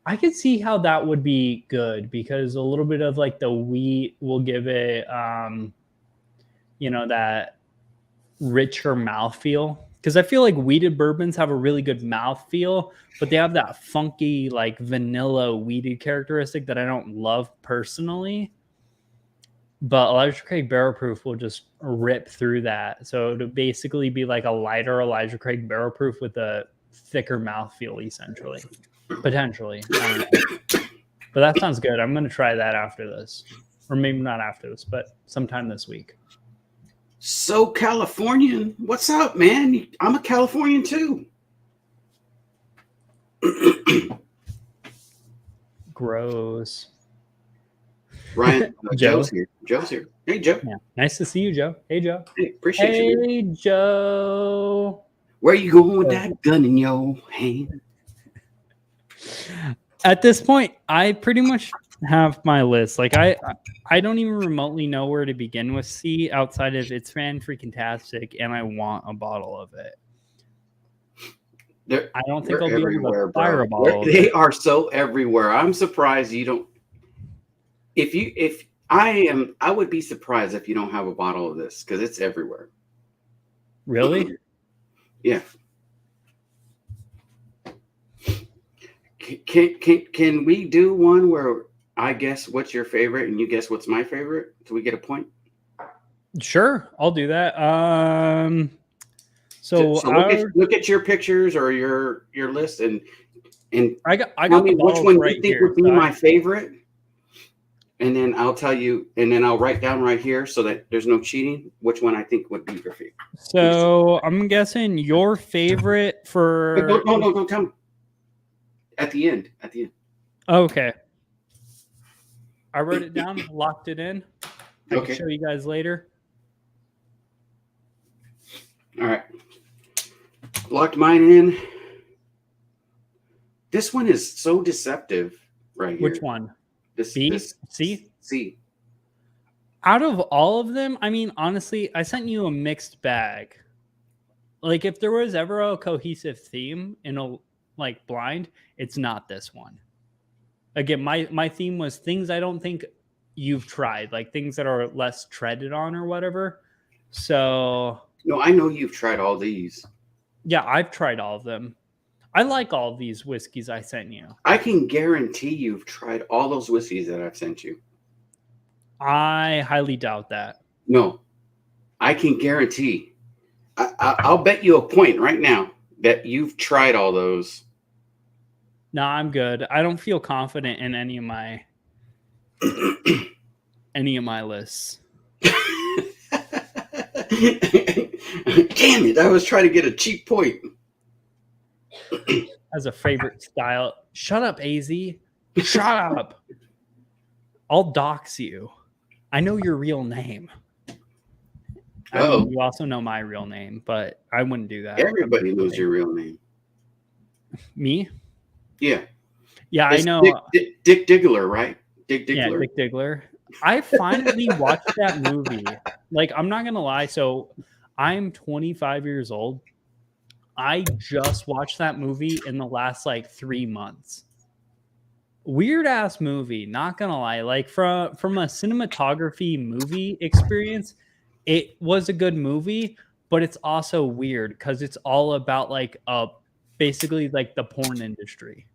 S1: I could see how that would be good because a little bit of like the wheat will give it, that richer mouthfeel. Because I feel like wheated bourbons have a really good mouthfeel, but they have that funky like vanilla wheated characteristic that I don't love personally. But Elijah Craig barrel proof will just rip through that. So it'll basically be like a lighter Elijah Craig barrel proof with a thicker mouthfeel, essentially. Potentially. I don't know. But that sounds good. I'm going to try that after this. Or maybe not after this, but sometime this week.
S2: So Californian, what's up, man? I'm a Californian too.
S1: Gross.
S2: Ryan, Joe's here. Joe's here. Hey, Joe.
S1: Yeah. Nice to see you, Joe. Hey, Joe.
S2: Hey, appreciate you.
S1: Hey, Joe.
S2: Where you going with that gun in your hand?
S1: At this point, I pretty much have my list. Like I don't even remotely know where to begin with C outside of it's fan-freaking-tastic and I want a bottle of it. I don't think I'll be able to fire a bottle.
S2: They are so everywhere. I'm surprised you don't. I would be surprised if you don't have a bottle of this because it's everywhere.
S1: Really?
S2: Yeah. Can we do one where I guess what's your favorite and you guess what's my favorite? Do we get a point?
S1: Sure, I'll do that. So
S2: look at your pictures or your list and
S1: I got
S2: me which one you think would be my favorite, and then I'll tell you, and then I'll write down right here so that there's no cheating which one I think would be your favorite.
S1: So I'm guessing your favorite for.
S2: Don't tell me. At the end.
S1: Okay. I wrote it down, locked it in. I
S2: can
S1: show you guys later.
S2: All right. Locked mine in. This one is so deceptive right here.
S1: Which one? C?
S2: C.
S1: Out of all of them, I mean, honestly, I sent you a mixed bag. Like, if there was ever a cohesive theme in a blind, it's not this one. Again, my theme was things I don't think you've tried, like things that are less treaded on or whatever. So
S2: no, I know you've tried all these.
S1: Yeah, I've tried all of them. I like all of these whiskeys I sent you.
S2: I can guarantee you've tried all those whiskeys that I've sent you.
S1: I highly doubt that.
S2: No, I can guarantee. I'll bet you a point right now that you've tried all those.
S1: No, I'm good. I don't feel confident in any of my lists.
S2: Damn it! I was trying to get a cheap point.
S1: As a favorite style. Shut up, AZ. Shut up. I'll dox you. I know your real name. I mean, you also know my real name, but I wouldn't do that.
S2: Everybody knows your real name.
S1: Me?
S2: Yeah.
S1: Yeah,
S2: it's
S1: I know.
S2: Dick Diggler, right? Dick Diggler.
S1: Yeah, Dick Diggler. I finally watched that movie. Like, I'm not going to lie. So I'm 25 years old. I just watched that movie in the last like 3 months. Weird ass movie, not gonna lie. Like from a cinematography movie experience, it was a good movie, but it's also weird because it's all about like basically like the porn industry.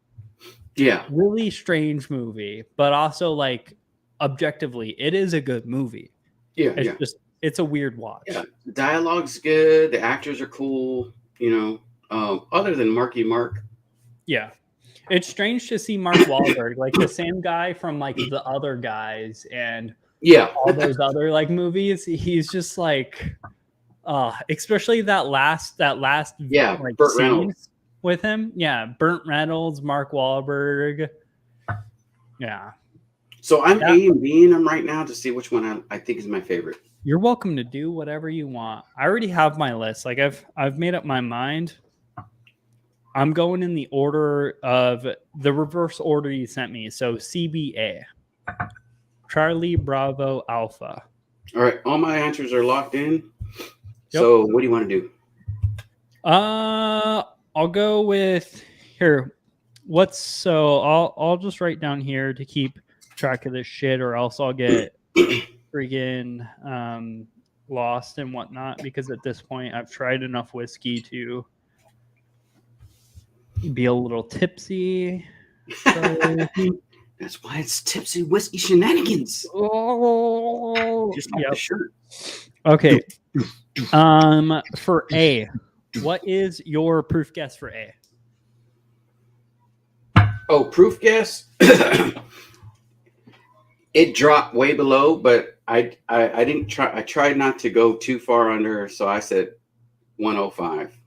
S2: Yeah.
S1: Really strange movie, but also like objectively, it is a good movie.
S2: Yeah.
S1: It's just it's a weird watch.
S2: Yeah. The dialogue's good, the actors are cool, other than Marky Mark.
S1: Yeah. It's strange to see Mark Wahlberg, like the same guy from like The Other Guys and all those other like movies. He's just like, especially that last like
S2: Burt
S1: scenes
S2: Reynolds
S1: with him. Yeah, Burt Reynolds, Mark Wahlberg. Yeah.
S2: So I'm A and Bing them right now to see which one I think is my favorite.
S1: You're welcome to do whatever you want. I already have my list. Like I've made up my mind. I'm going in the order of the reverse order you sent me. So CBA, Charlie Bravo Alpha.
S2: All right, all my answers are locked in. Yep. So what do you want to do?
S1: I'll go with here. I'll just write down here to keep track of this shit, or else I'll get freaking lost and whatnot. Because at this point, I've tried enough whiskey to be a little tipsy.
S2: That's why it's tipsy whiskey shenanigans.
S1: Oh,
S2: just like the shirt.
S1: Okay. For A, what is your proof guess for A?
S2: Oh, proof guess. It dropped way below, but I didn't try. I tried not to go too far under, so I said 105.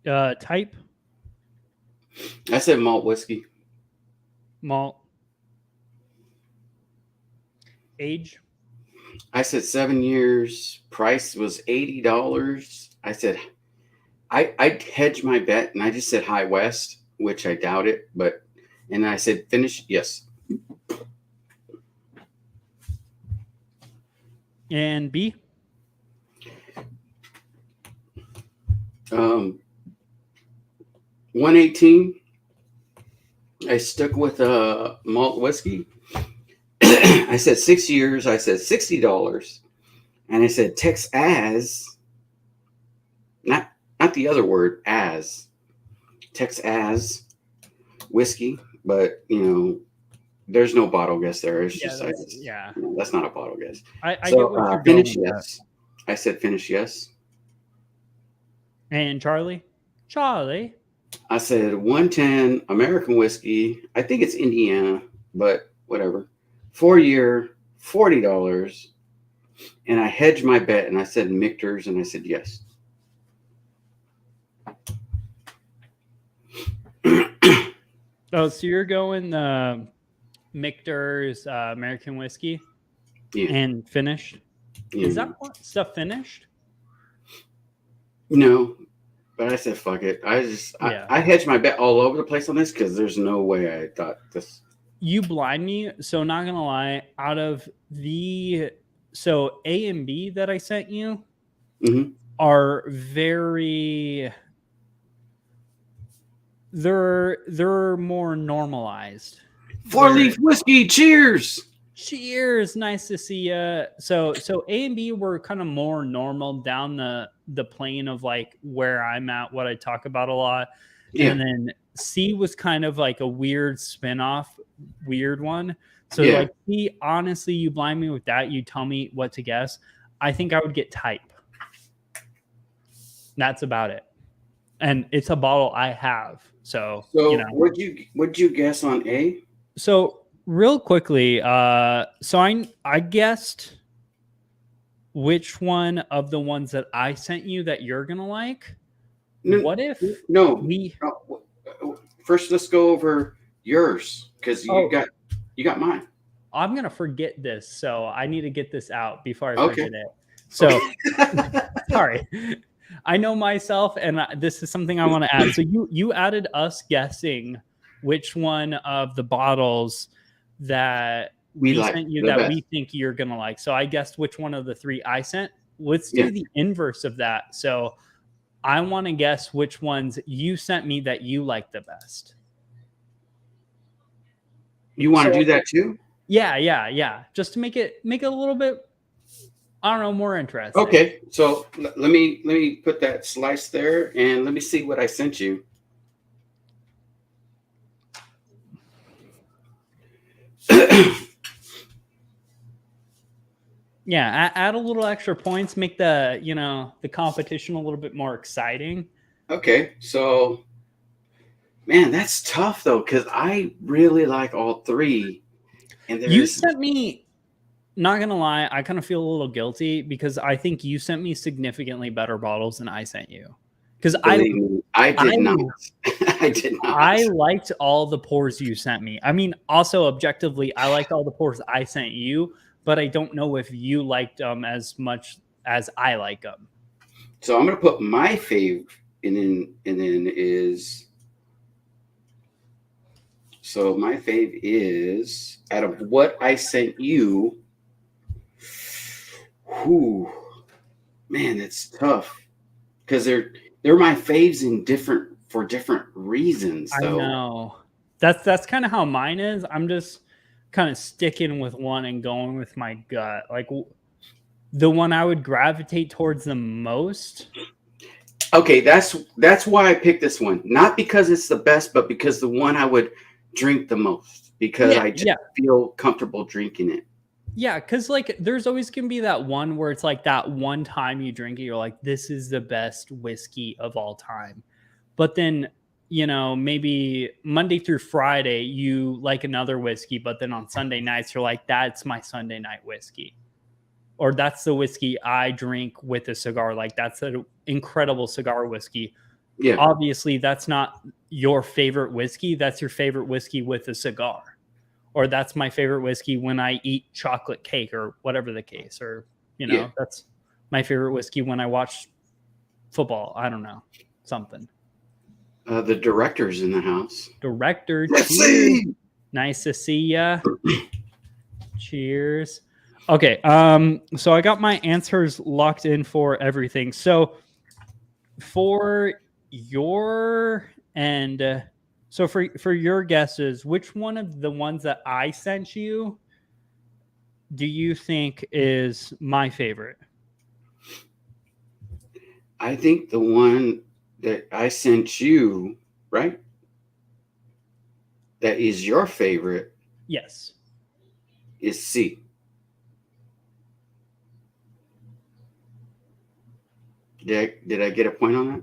S1: Type?
S2: I said malt whiskey.
S1: Malt. Age?
S2: I said 7 years. Price was $80. I said I hedged my bet and I just said High West, which I doubt it, and I said finish. Yes.
S1: And B?
S2: 118. I stuck with malt whiskey. I said 6 years. I said $60, and I said Texas, not the other word, as Texas whiskey, but there's no bottle guess there. It's just that's not a bottle guess.
S1: I get what you're
S2: finish yes. I said finish yes.
S1: And Charlie?
S2: I said 110 American whiskey. I think it's Indiana, but whatever. 4 year, $40. And I hedged my bet and I said Michter's and I said yes.
S1: Oh, so you're going Michter's American whiskey and finished? Yeah. Is that stuff finished?
S2: No. But I said, fuck it. I hedged my bet all over the place on this because there's no way I thought this.
S1: You blind me. So not going to lie, out of so A and B that I sent you are very, they're more normalized.
S2: 4-leaf whiskey. Cheers.
S1: Cheers. Nice to see you. So A and B were kind of more normal down the plane of like where I'm at, what I talk about a lot. Yeah. And then C was kind of like a weird spinoff, weird one. So like, see, honestly, you blind me with that. You tell me what to guess. I think I would get type. That's about it. And it's a bottle I have. So
S2: would you guess on A?
S1: So real quickly, so I guessed which one of the ones that I sent you that you're gonna like. What if we
S2: first let's go over yours because you got mine.
S1: I'm gonna forget this, so I need to get this out before I forget it. So sorry. I know myself, and this is something I want to add. So you added us guessing which one of the bottles that we sent you that we think you're gonna like. So I guessed which one of the 3 I sent. Let's do the inverse of that. So I want to guess which ones you sent me that you like the best.
S2: You want to do that too?
S1: Yeah. Just to make it a little bit, I don't know, more interesting.
S2: Okay, so let me put that slice there, and let me see what I sent you.
S1: Yeah, add a little extra points, make the the competition a little bit more exciting.
S2: Okay, so man, that's tough though, because I really like all 3. And
S1: you sent me, not gonna lie, I kind of feel a little guilty because I think you sent me significantly better bottles than I sent you. Because I did not. I did not. I liked all the pours you sent me. I mean, also objectively, I liked all the pours I sent you, but I don't know if you liked them as much as I like them.
S2: So I'm gonna put my fave, and then is. So my fave is out of what I sent you. Whew, man, it's tough because they're my faves for different reasons. So.
S1: I know that's kind of how mine is. I'm just kind of sticking with one and going with my gut, like the one I would gravitate towards the most.
S2: Okay, that's why I picked this one, not because it's the best, but because the one I would drink the most, because I just feel comfortable drinking it.
S1: Yeah, because like there's always gonna be that one where it's like that one time you drink it, you're like, this is the best whiskey of all time. But then, maybe Monday through Friday, you like another whiskey, but then on Sunday nights, you're like, that's my Sunday night whiskey. Or that's the whiskey I drink with a cigar. Like that's an incredible cigar whiskey. Yeah. Obviously, that's not your favorite whiskey. That's your favorite whiskey with a cigar. Or that's my favorite whiskey when I eat chocolate cake or whatever the case. Or, that's my favorite whiskey when I watch football. I don't know. Something.
S2: The director's in the house.
S1: Director. Cheers. Nice to see ya. Cheers. Okay. So I got my answers locked in for everything. So for your and so for your guesses, which one of the ones that I sent you do you think is my favorite?
S2: I think the one that I sent you, right? That is your favorite.
S1: Yes.
S2: Is C. Did I get a point on that?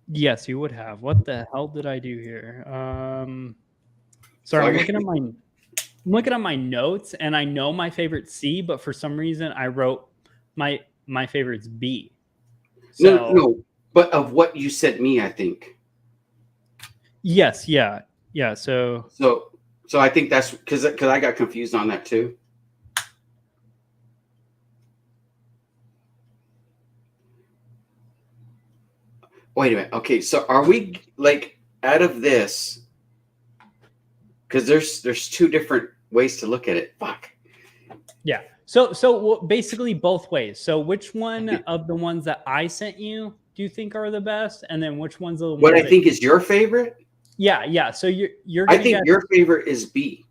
S1: Yes, you would have. What the hell did I do here? Sorry, I'm looking at my notes, and I know my favorite C, but for some reason I wrote my favorite's B.
S2: So, no, but of what you sent me, I think.
S1: Yes, yeah. So
S2: I think that's because I got confused on that too. Wait a minute. Okay, so are we like out of this? Because there's 2 different ways to look at it. Fuck.
S1: Yeah. So basically both ways. So which one of the ones that I sent you do you think are the best, and then which ones are the ones
S2: what I think is your favorite?
S1: Yeah. So you're.
S2: I think your favorite is B.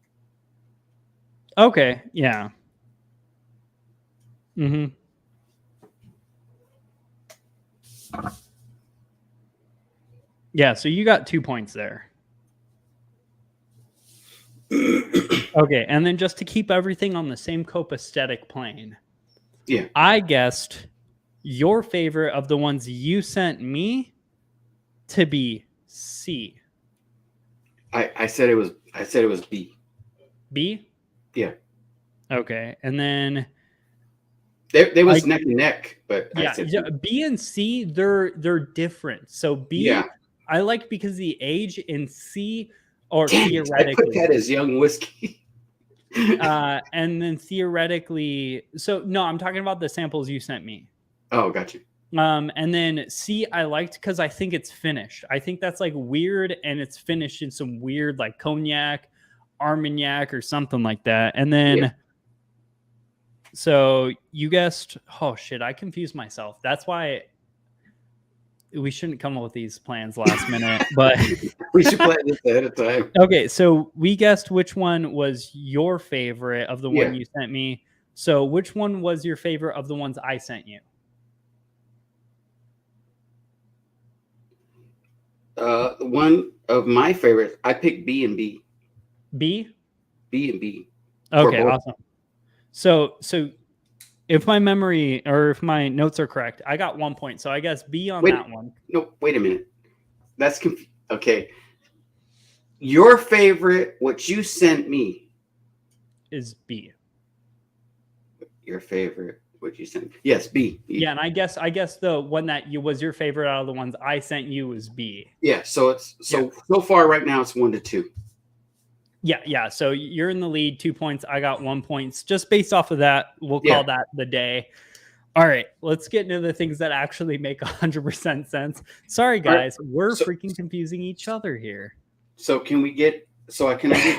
S1: Okay. Yeah. Mm-hmm. Yeah, so you got 2 points there. Okay, and then just to keep everything on the same copacetic plane.
S2: Yeah.
S1: I guessed your favorite of the ones you sent me to be C.
S2: I said it was B.
S1: B?
S2: Yeah.
S1: Okay. And then
S2: They was neck and neck, but I said B.
S1: B and C, they're different. So B,
S2: Yeah.
S1: I liked because the age, in C, or
S2: Damn it, I put
S1: theoretically,
S2: that as young whiskey.
S1: and then theoretically, so no, I'm talking about the samples you sent me.
S2: Oh, gotcha.
S1: And then C, I liked because I think it's finished. I think that's like weird, and it's finished in some weird like cognac, Armagnac, or something like that. And then,
S2: Yeah.
S1: so you guessed. Oh shit, I confused myself. That's why we shouldn't come up with these plans last minute. But
S2: We should plan this ahead of time.
S1: okay, so we guessed which one was your favorite of the one
S2: Yeah.
S1: you sent me. So which one was your favorite of the ones I sent you?
S2: One of my favorites, I picked B and B.
S1: B?
S2: B and B.
S1: Okay, awesome. So if my memory or if my notes are correct, I got 1 point. So I guess B on that one.
S2: No, wait a minute. That's okay. Your favorite, what you sent me,
S1: Is B.
S2: Your favorite, what you sent me. Yes, B.
S1: Yeah, and I guess the one that was your favorite out of the ones I sent you was B.
S2: Yeah, so it's so far right now it's 1-2.
S1: Yeah. So you're in the lead, 2 points. I got 1 point. Just based off of that, we'll call that the day. All right, let's get into the things that actually make 100% sense. Sorry, guys, we're freaking confusing each other here.
S2: So can I get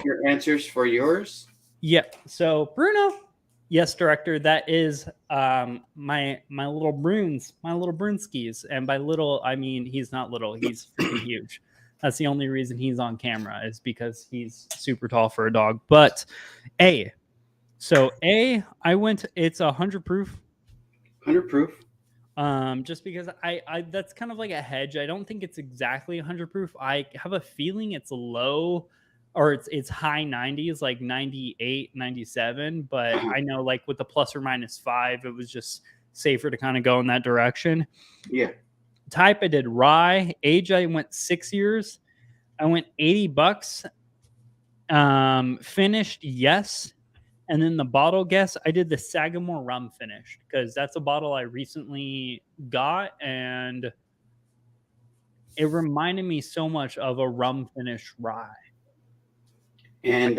S2: your answers for yours?
S1: Yeah. So Bruno, yes, director, that is my little Brunskis, and by little I mean he's not little, he's freaking huge. That's the only reason he's on camera, is because he's super tall for a dog. But A, I went. It's 100 proof.
S2: 100 proof.
S1: Just because I that's kind of like a hedge. I don't think it's exactly 100 proof. I have a feeling it's low, or it's high 90s, like 98, 97. But I know, like, with the plus or minus 5, it was just safer to kind of go in that direction.
S2: Yeah.
S1: Type, I did rye. Age, I went 6 years. I went $80. Finished, yes. And then the bottle guess, I did the Sagamore rum finished, because that's a bottle I recently got, and it reminded me so much of a rum finished rye.
S2: And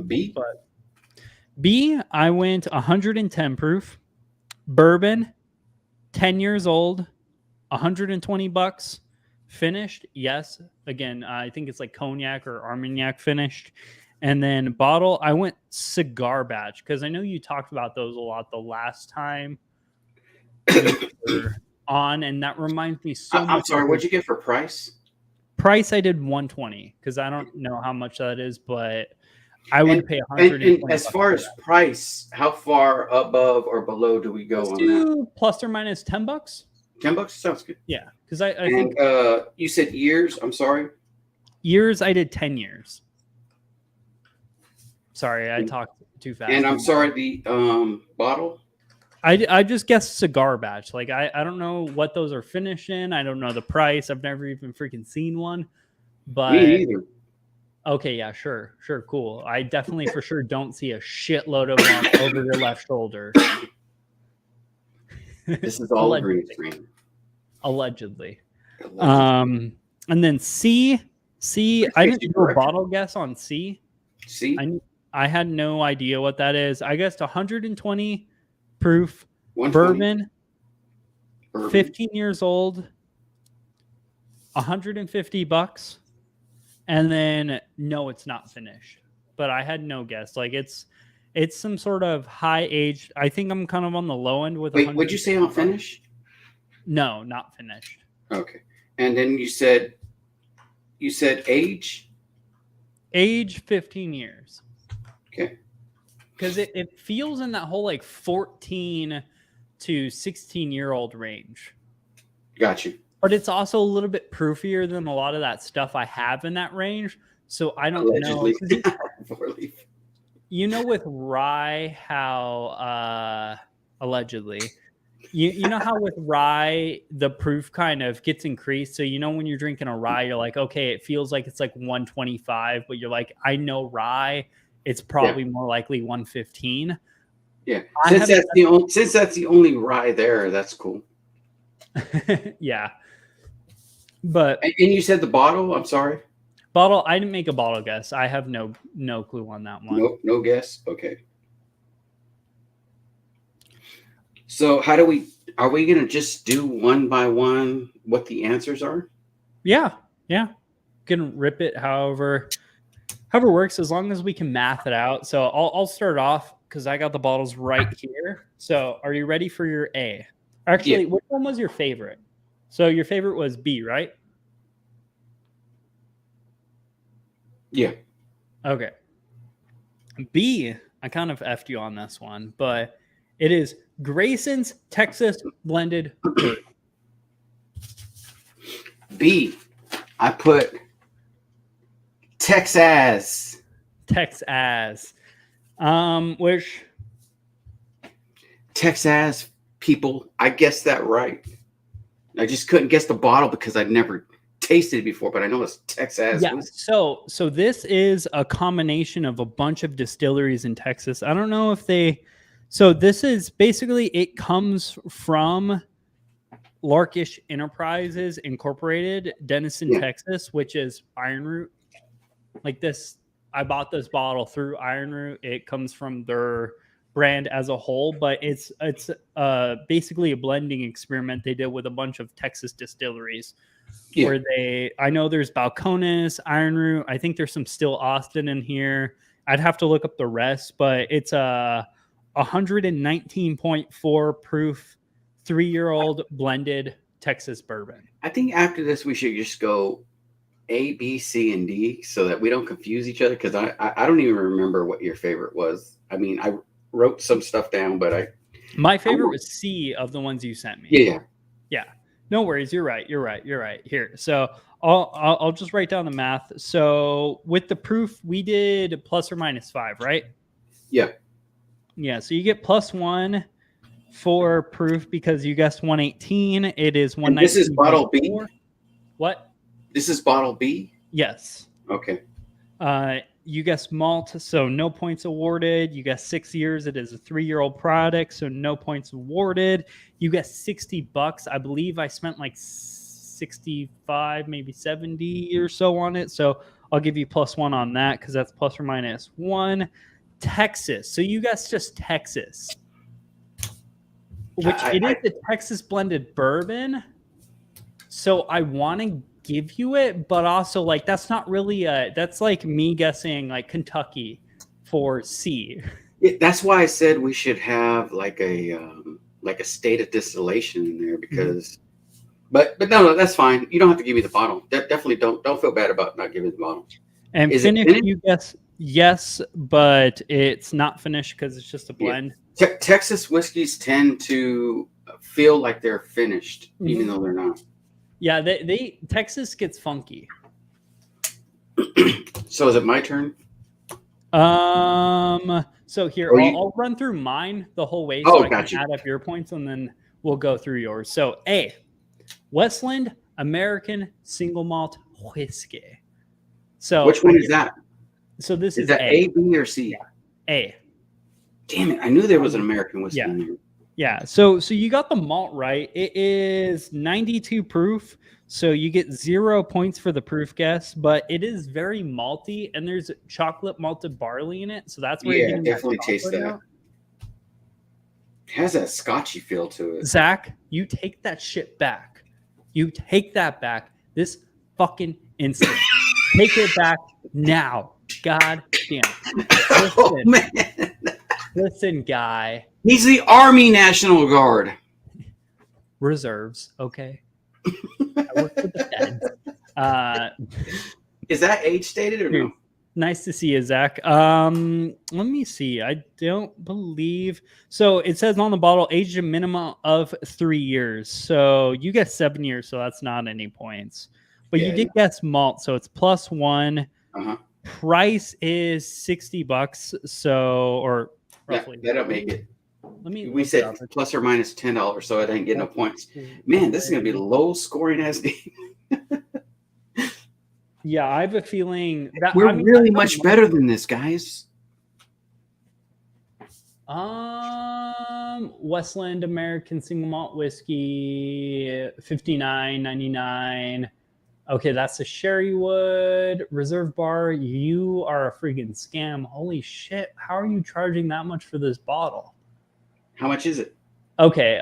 S2: B?
S1: But B, I went 110 proof, bourbon, 10 years old, $120, finished, yes. Again, I think it's like cognac or Armagnac finished. And then bottle, I went cigar batch, because I know you talked about those a lot the last time we were on, and that reminds me so much.
S2: I'm sorry, what'd you get for price?
S1: Price, I did 120, because I don't know how much that is, but I would pay 120.
S2: And as far as price, how far above or below do we go on that?
S1: Plus or minus $10.
S2: $10 sounds good.
S1: Yeah, because I think
S2: you said years. I'm sorry.
S1: Years, I did 10 years. Sorry, I talked too fast.
S2: And I'm sorry, the bottle?
S1: I just guessed cigar batch. Like, I don't know what those are finished in. I don't know the price. I've never even freaking seen one. But
S2: me either.
S1: Okay, yeah, sure, cool. I definitely for sure don't see a shitload of them over your left shoulder.
S2: This is all a green screen.
S1: Allegedly. And then C, I didn't do a bottle guess on C.
S2: C?
S1: I had no idea what that is. I guessed 120 proof bourbon, 15 years old, $150. And then no, it's not finished. But I had no guess. Like, it's some sort of high age. I think I'm kind of on the low end with.
S2: Wait, would you say unfinished?
S1: No, not finished.
S2: Okay. And then you said age?
S1: Age 15 years.
S2: Okay.
S1: Because it feels in that whole like 14 to 16-year-old range.
S2: Got you.
S1: but it's also a little bit proofier than a lot of that stuff I have in that range. So I don't
S2: Allegedly.
S1: know.
S2: 4-leaf.
S1: You know, with rye, how allegedly, you know how with rye the proof kind of gets increased. So you know when you're drinking a rye, you're like, okay, it feels like it's like 125, but you're like, I know rye, it's probably more likely 115.
S2: Yeah, since that's the only rye there, that's cool.
S1: Yeah, but
S2: And you said the bottle. I'm sorry.
S1: bottle. I didn't make a bottle guess. I have no clue on that one.
S2: Nope, no guess. Okay. So how do we? Are we gonna just do one by one what the answers are?
S1: Yeah. Can rip it however works, as long as we can math it out. So I'll start off because I got the bottles right here. So are you ready for your A? Actually, which one was your favorite? So your favorite was B, right?
S2: Yeah.
S1: Okay. B, I kind of effed you on this one, but it is Grayson's Texas Blended Bourbon.
S2: B, I put Texas.
S1: Which
S2: Texas people. I guessed that right. I just couldn't guess the bottle because I'd never tasted it before, but I know it's Texas.
S1: Yeah. So this is a combination of a bunch of distilleries in Texas. I don't know if they. So this is basically, it comes from Larkish Enterprises Incorporated, Denison, Texas, which is Iron Root. Like this, I bought this bottle through Iron Root. It comes from their brand as a whole, but it's basically a blending experiment they did with a bunch of Texas distilleries. Where I know there's Balcones, Iron Root. I think there's some Still Austin in here. I'd have to look up the rest, but it's a 119.4 proof 3-year-old blended Texas bourbon.
S2: I think after this we should just go A, B, C, and D so that we don't confuse each other, because I don't even remember what your favorite was. I mean, I wrote some stuff down, but
S1: my favorite was C of the ones you sent me. Yeah. No worries. You're right. Here. So I'll just write down the math. So with the proof, we did plus or minus 5, right?
S2: Yeah.
S1: So you get +1 for proof because you guessed 118. It is 119.
S2: This is bottle B?
S1: What?
S2: This is bottle B?
S1: Yes.
S2: Okay.
S1: You guessed malt, so no points awarded. You guessed 6 years. It is a 3-year-old product, so no points awarded. You guessed $60. I believe I spent like 65, maybe 70 or so on it. So I'll give you +1 on that because that's plus or minus 1. Texas. So you guessed just Texas, which it is the Texas blended bourbon. So I want to give you it, but also like that's not really that's like me guessing like Kentucky for C.
S2: That's why I said we should have like a state of distillation in there because but no, that's fine. You don't have to give me the bottle. Definitely don't feel bad about not giving the bottle.
S1: And finish, you guess yes, but it's not finished because it's just a blend.
S2: Texas whiskeys tend to feel like they're finished even though they're not.
S1: Yeah, they Texas gets funky.
S2: So is it my turn?
S1: So here I'll run through mine the whole way so I can add up your points and then we'll go through yours. So A, Westland American Single Malt Whiskey. So
S2: which one is that?
S1: So this is
S2: that A, B, or C?
S1: Yeah. A.
S2: Damn it! I knew there was an American whiskey in there.
S1: Yeah, so you got the malt right. It is 92 proof, so you get 0 points for the proof guess, but it is very malty, and there's chocolate malted barley in it, so that's where
S2: you're definitely taste that. It has that scotchy feel to it.
S1: Zach, you take that shit back. You take that back this fucking instant. Take it back now. God damn. Listen,
S2: oh, man.
S1: Listen, guy.
S2: He's the Army National Guard.
S1: Reserves, okay. I work for the feds.
S2: Is that age stated or no?
S1: Nice to see you, Zach. Let me see. I don't believe so. It says on the bottle, aged a minimum of 3 years. So you get 7 years, so that's not any points. But you did guess malt, so it's +1.
S2: Uh-huh.
S1: Price is $60, so or roughly.
S2: That'll make it.
S1: Let me.
S2: We said plus or minus $10, so it ain't getting no points. Man, this is gonna be a low scoring ass game.
S1: Yeah, I have a feeling that
S2: we're really much better than this, guys.
S1: Westland American Single Malt Whiskey, $59.99. Okay, that's a Sherrywood Reserve Bar. You are a freaking scam. Holy shit! How are you charging that much for this bottle?
S2: How much is it?
S1: Okay,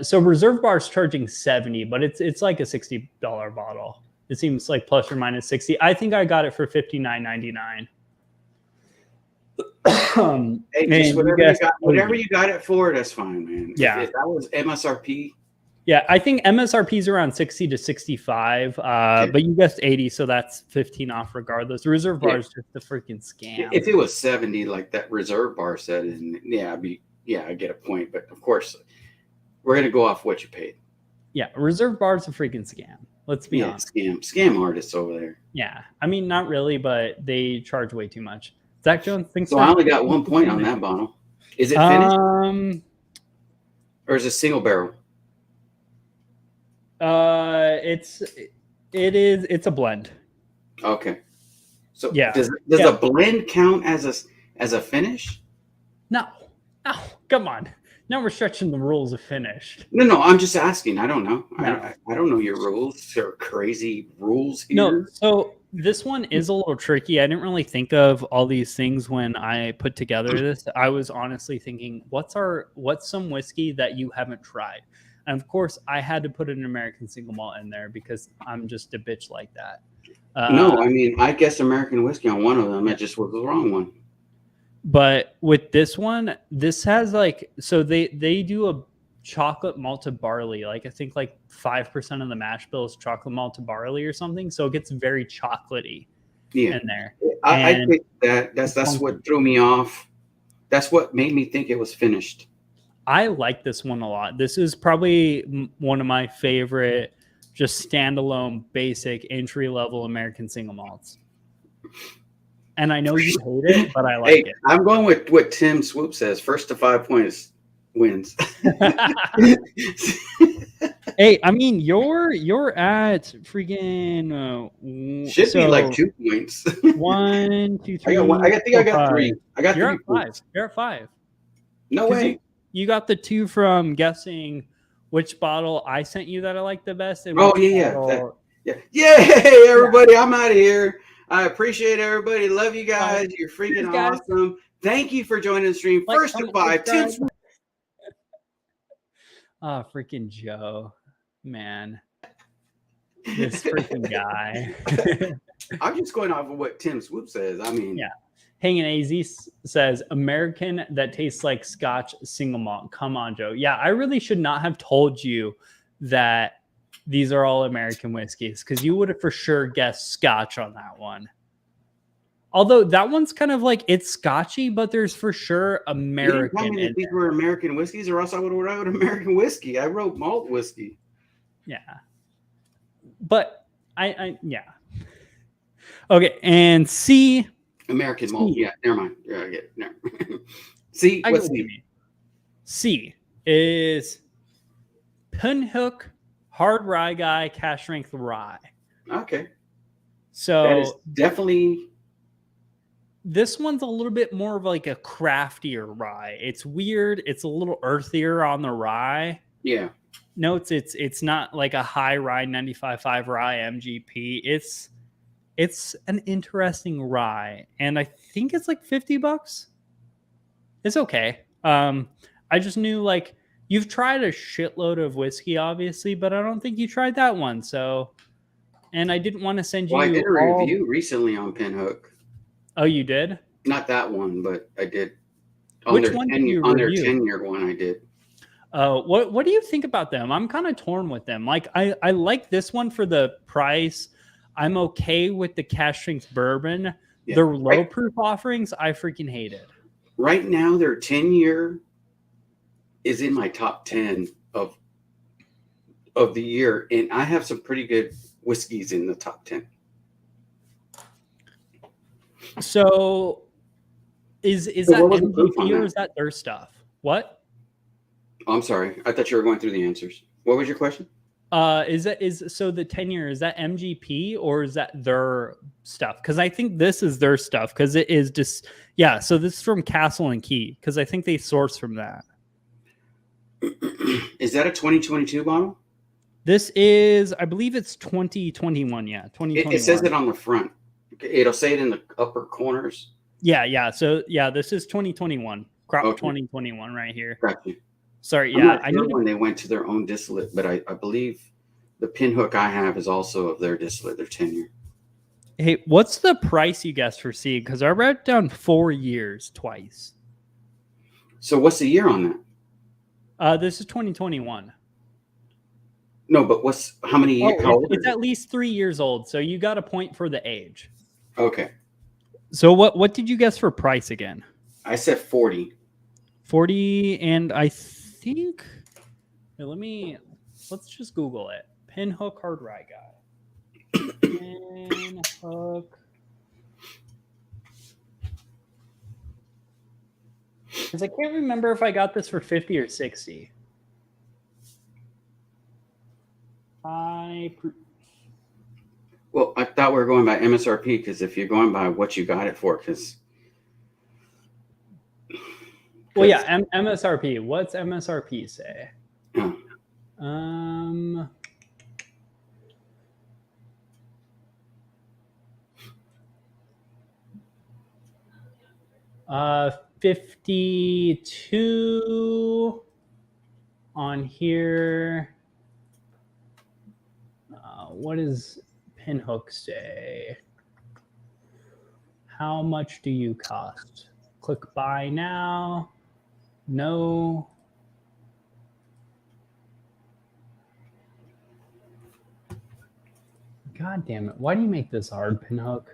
S1: so Reserve Bar is charging $70, but it's like a $60 bottle. It seems like plus or minus 60. I think I got it for $59.99.
S2: Hey, just whatever you got it for, that's fine, man.
S1: Yeah.
S2: If that was MSRP.
S1: Yeah, I think MSRP is around 60 to 65, but you guessed 80, so that's 15 off regardless. Reserve Bar is just a freaking scam.
S2: If it was 70, like that Reserve Bar said, and I get a point. But of course, we're gonna go off what you paid.
S1: Yeah, Reserve Bar is a freaking scam. Let's be honest.
S2: Scam artists over there.
S1: Yeah, I mean, not really, but they charge way too much. Zach Jones thinks
S2: so. I only got 1 point on that bottle. Is it finished? Or is it single barrel?
S1: It's a blend.
S2: Okay. So
S1: yeah,
S2: does a blend count as a finish?
S1: No, come on. Now we're stretching the rules of finished.
S2: No, I'm just asking. I don't know.
S1: No.
S2: I don't know your rules. There are crazy rules here.
S1: No, so this one is a little tricky. I didn't really think of all these things when I put together this. I was honestly thinking, what's some whiskey that you haven't tried? And of course, I had to put an American single malt in there because I'm just a bitch like that.
S2: No, I mean, I guessed American whiskey on one of them. It just was the wrong one.
S1: But with this one, this has so they do a chocolate malted barley. Like I think 5% of the mash bill is chocolate malted barley or something. So it gets very chocolatey in there.
S2: I think that's what threw me off. That's what made me think it was finished.
S1: I like this one a lot. This is probably one of my favorite just standalone basic entry level American single malts. And I know you hate it, but I like it.
S2: I'm going with what Tim Swoop says. First to 5 points wins.
S1: Hey, I mean, you're at freaking
S2: should be like 2 points.
S1: 1, 2, 3.
S2: I think I got 3. I got
S1: you're
S2: 3
S1: at
S2: points.
S1: 5. You're at 5.
S2: No way.
S1: You got the 2 from guessing which bottle I sent you that I like the best. And
S2: Yay, everybody! I'm out of here. I appreciate everybody. Love you guys. You're freaking awesome. Thank you for joining the stream. First to 5.
S1: Oh, freaking Joe, man, this freaking guy.
S2: I'm just going off of what Tim Swoop says. I mean,
S1: yeah. Hanging AZ says American that tastes like Scotch single malt. Come on, Joe. Yeah, I really should not have told you that these are all American whiskeys because you would have for sure guessed Scotch on that one. Although that one's kind of it's Scotchy, but there's for sure American.
S2: You didn't tell me that these were American whiskeys, or else I would have wrote American whiskey. I wrote malt whiskey.
S1: Yeah, but I yeah. Okay, and C.
S2: American malt. Yeah, never mind. Yeah, I get it. Never. C. What's C?
S1: C is Pinhook Hard Rye Guy Cash Strength Rye.
S2: Okay.
S1: So
S2: that is definitely.
S1: This one's a little bit more of a craftier rye. It's weird. It's a little earthier on the rye.
S2: Yeah.
S1: Notes it's not like a high rye 95.5 rye MGP. It's an interesting rye, and I think it's $50. It's okay. I just knew you've tried a shitload of whiskey, obviously, but I don't think you tried that one. So, and I didn't want to send you.
S2: Well, I did a review recently on Pinhook.
S1: Oh, you did?
S2: Not that one, but I did.
S1: Which one did you review?
S2: On their 10-year one, I did.
S1: What do you think about them? I'm kind of torn with them. I like this one for the price. I'm okay with the Cash Strength bourbon,
S2: Yeah.
S1: Their low proof offerings, I freaking hated.
S2: Right now, their 10-year is in my top 10 of the year, and I have some pretty good whiskeys in the top 10.
S1: So is
S2: So
S1: that
S2: what was the proof on
S1: MGP or
S2: that?
S1: is that their stuff? What?
S2: Oh, I'm sorry. I thought you were going through the answers. What was your question?
S1: Is so the 10-year, is that MGP or is that their stuff? Because I think this is their stuff because it is just so this is from Castle and Key because I think they source from that.
S2: Is that a 2022 bottle?
S1: This is, I believe it's 2021. Yeah, 2021.
S2: It says it on the front. It'll say it in the upper corners.
S1: Yeah. So this is 2021. Crop
S2: Okay.
S1: 2021 right here.
S2: Gotcha.
S1: Sorry,
S2: I'm
S1: yeah.
S2: not sure when they went to their own distillate, but I believe the pinhook I have is also of their distillate, their 10-year.
S1: Hey, what's the price you guess for Seed? Because I wrote down 4 years twice.
S2: So what's the year on
S1: that? This is 2021.
S2: No, but how many years?
S1: It's at least 3 years old, so you got a point for the age.
S2: Okay.
S1: So what did you guess for price again?
S2: I said 40.
S1: 40, and I think let's just Google it. Pinhook hard rye guy. Pinhook. Because I can't remember if I got this for 50 or 60.
S2: Well, I thought we were going by MSRP because if you're going by what you got it for,
S1: well, yeah, MSRP. What's MSRP say?
S2: Yeah.
S1: 52 on here. What does Pinhook say? How much do you cost? Click buy now. No. God damn it. Why do you make this hard, Pinhook?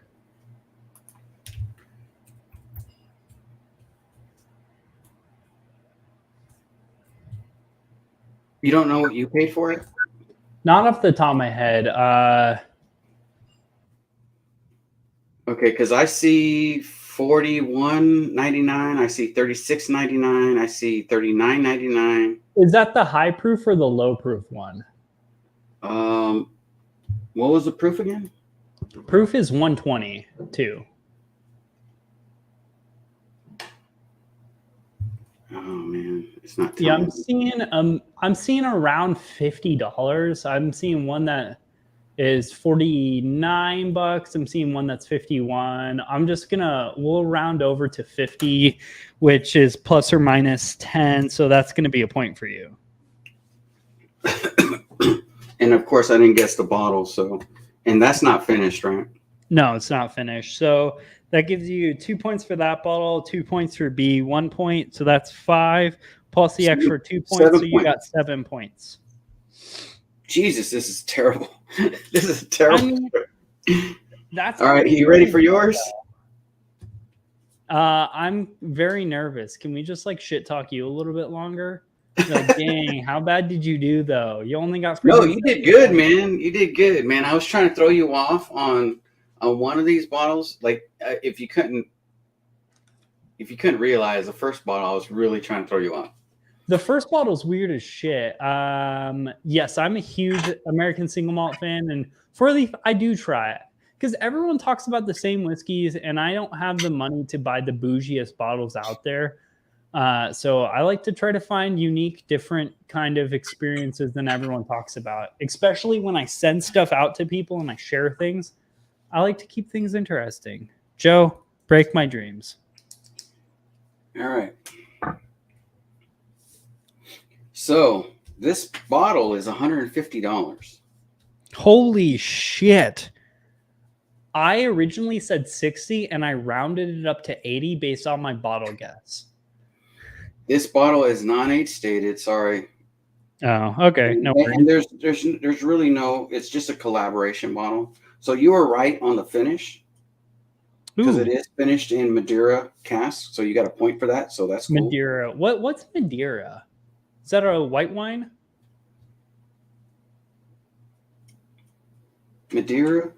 S2: You don't know what you paid for it?
S1: Not off the top of my head.
S2: Okay, because I see $41.99. I see $36.99. I see $39.99.
S1: Is that the high proof or the low proof one?
S2: What was the proof again?
S1: Proof is 122.
S2: Oh man, it's not.
S1: Yeah, I'm seeing around $50. I'm seeing one that is $49. I'm seeing one that's 51. We'll round over to 50, which is plus or minus 10. So that's gonna be a point for you.
S2: And of course, I didn't guess the bottle, and that's not finished, right?
S1: No, it's not finished. So that gives you 2 points for that bottle, 2 points for B, 1 point. So that's 5 plus the extra 2 points. So you got 7 points.
S2: Jesus, this is terrible. This is terrible.
S1: That's
S2: all right. You ready for yours?
S1: I'm very nervous. Can we just shit talk you a little bit longer? Dang, how bad did you do though? You only got.
S2: No, you did good, man. You did good, man. I was trying to throw you off on one of these bottles. If you couldn't realize the first bottle, I was really trying to throw you off.
S1: The first bottle's weird as shit. Yes, I'm a huge American single malt fan, and Four Leaf, I do try it because everyone talks about the same whiskeys, and I don't have the money to buy the bougiest bottles out there. So I like to try to find unique, different kind of experiences than everyone talks about, especially when I send stuff out to people and I share things. I like to keep things interesting. Joe, break my dreams.
S2: All right. So this bottle is $150.
S1: Holy shit. I originally said 60 and I rounded it up to 80 based on my bottle guess.
S2: This bottle is non-age stated. Sorry.
S1: Oh, okay. No worries.
S2: And there's really no. It's just a collaboration bottle. So you were right on the finish. because it
S1: Ooh,
S2: is finished in Madeira cask. So you got a point for that. So that's cool.
S1: Madeira. What's Madeira? Is that a white wine?
S2: Madeira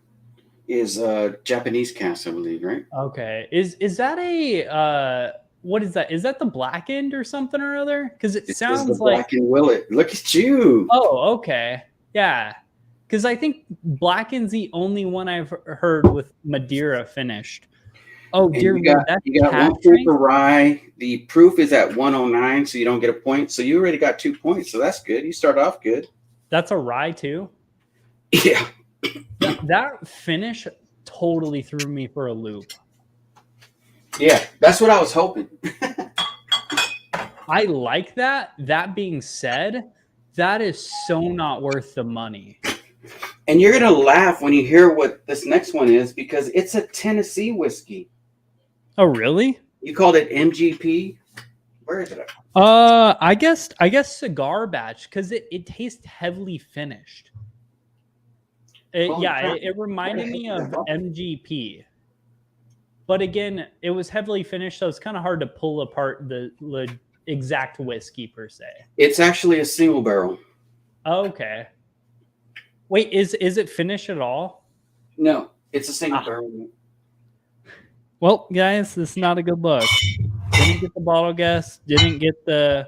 S2: is Japanese cask, I believe, right?
S1: Okay. Is that a what is that? Is that the blackened or something or other? Because it
S2: It is the
S1: sounds like,
S2: Black and Willet. Look at you.
S1: oh, okay. Yeah. Because I think blackened's the only one I've heard with Madeira finished. Oh
S2: And
S1: dear Lord, that's
S2: you got
S1: cask
S2: 1 point
S1: strength.
S2: for rye. The proof is at 109, so you don't get a point. So you already got 2 points. So that's good. You start off good.
S1: That's a rye too.
S2: Yeah.
S1: That finish totally threw me for a loop.
S2: Yeah. That's what I was hoping.
S1: I like that. That being said, that is so not worth the money.
S2: And you're going to laugh when you hear what this next one is because it's a Tennessee whiskey.
S1: Oh, really?
S2: You called it MGP. Where is it?
S1: I guess cigar batch because it tastes heavily finished. It reminded me of MGP. But again, it was heavily finished, so it's kind of hard to pull apart the exact whiskey per se.
S2: It's actually a single barrel.
S1: Okay. Wait, is it finished at all?
S2: No, it's a single barrel.
S1: Well, guys, this is not a good look. Didn't get the bottle guess. Didn't get the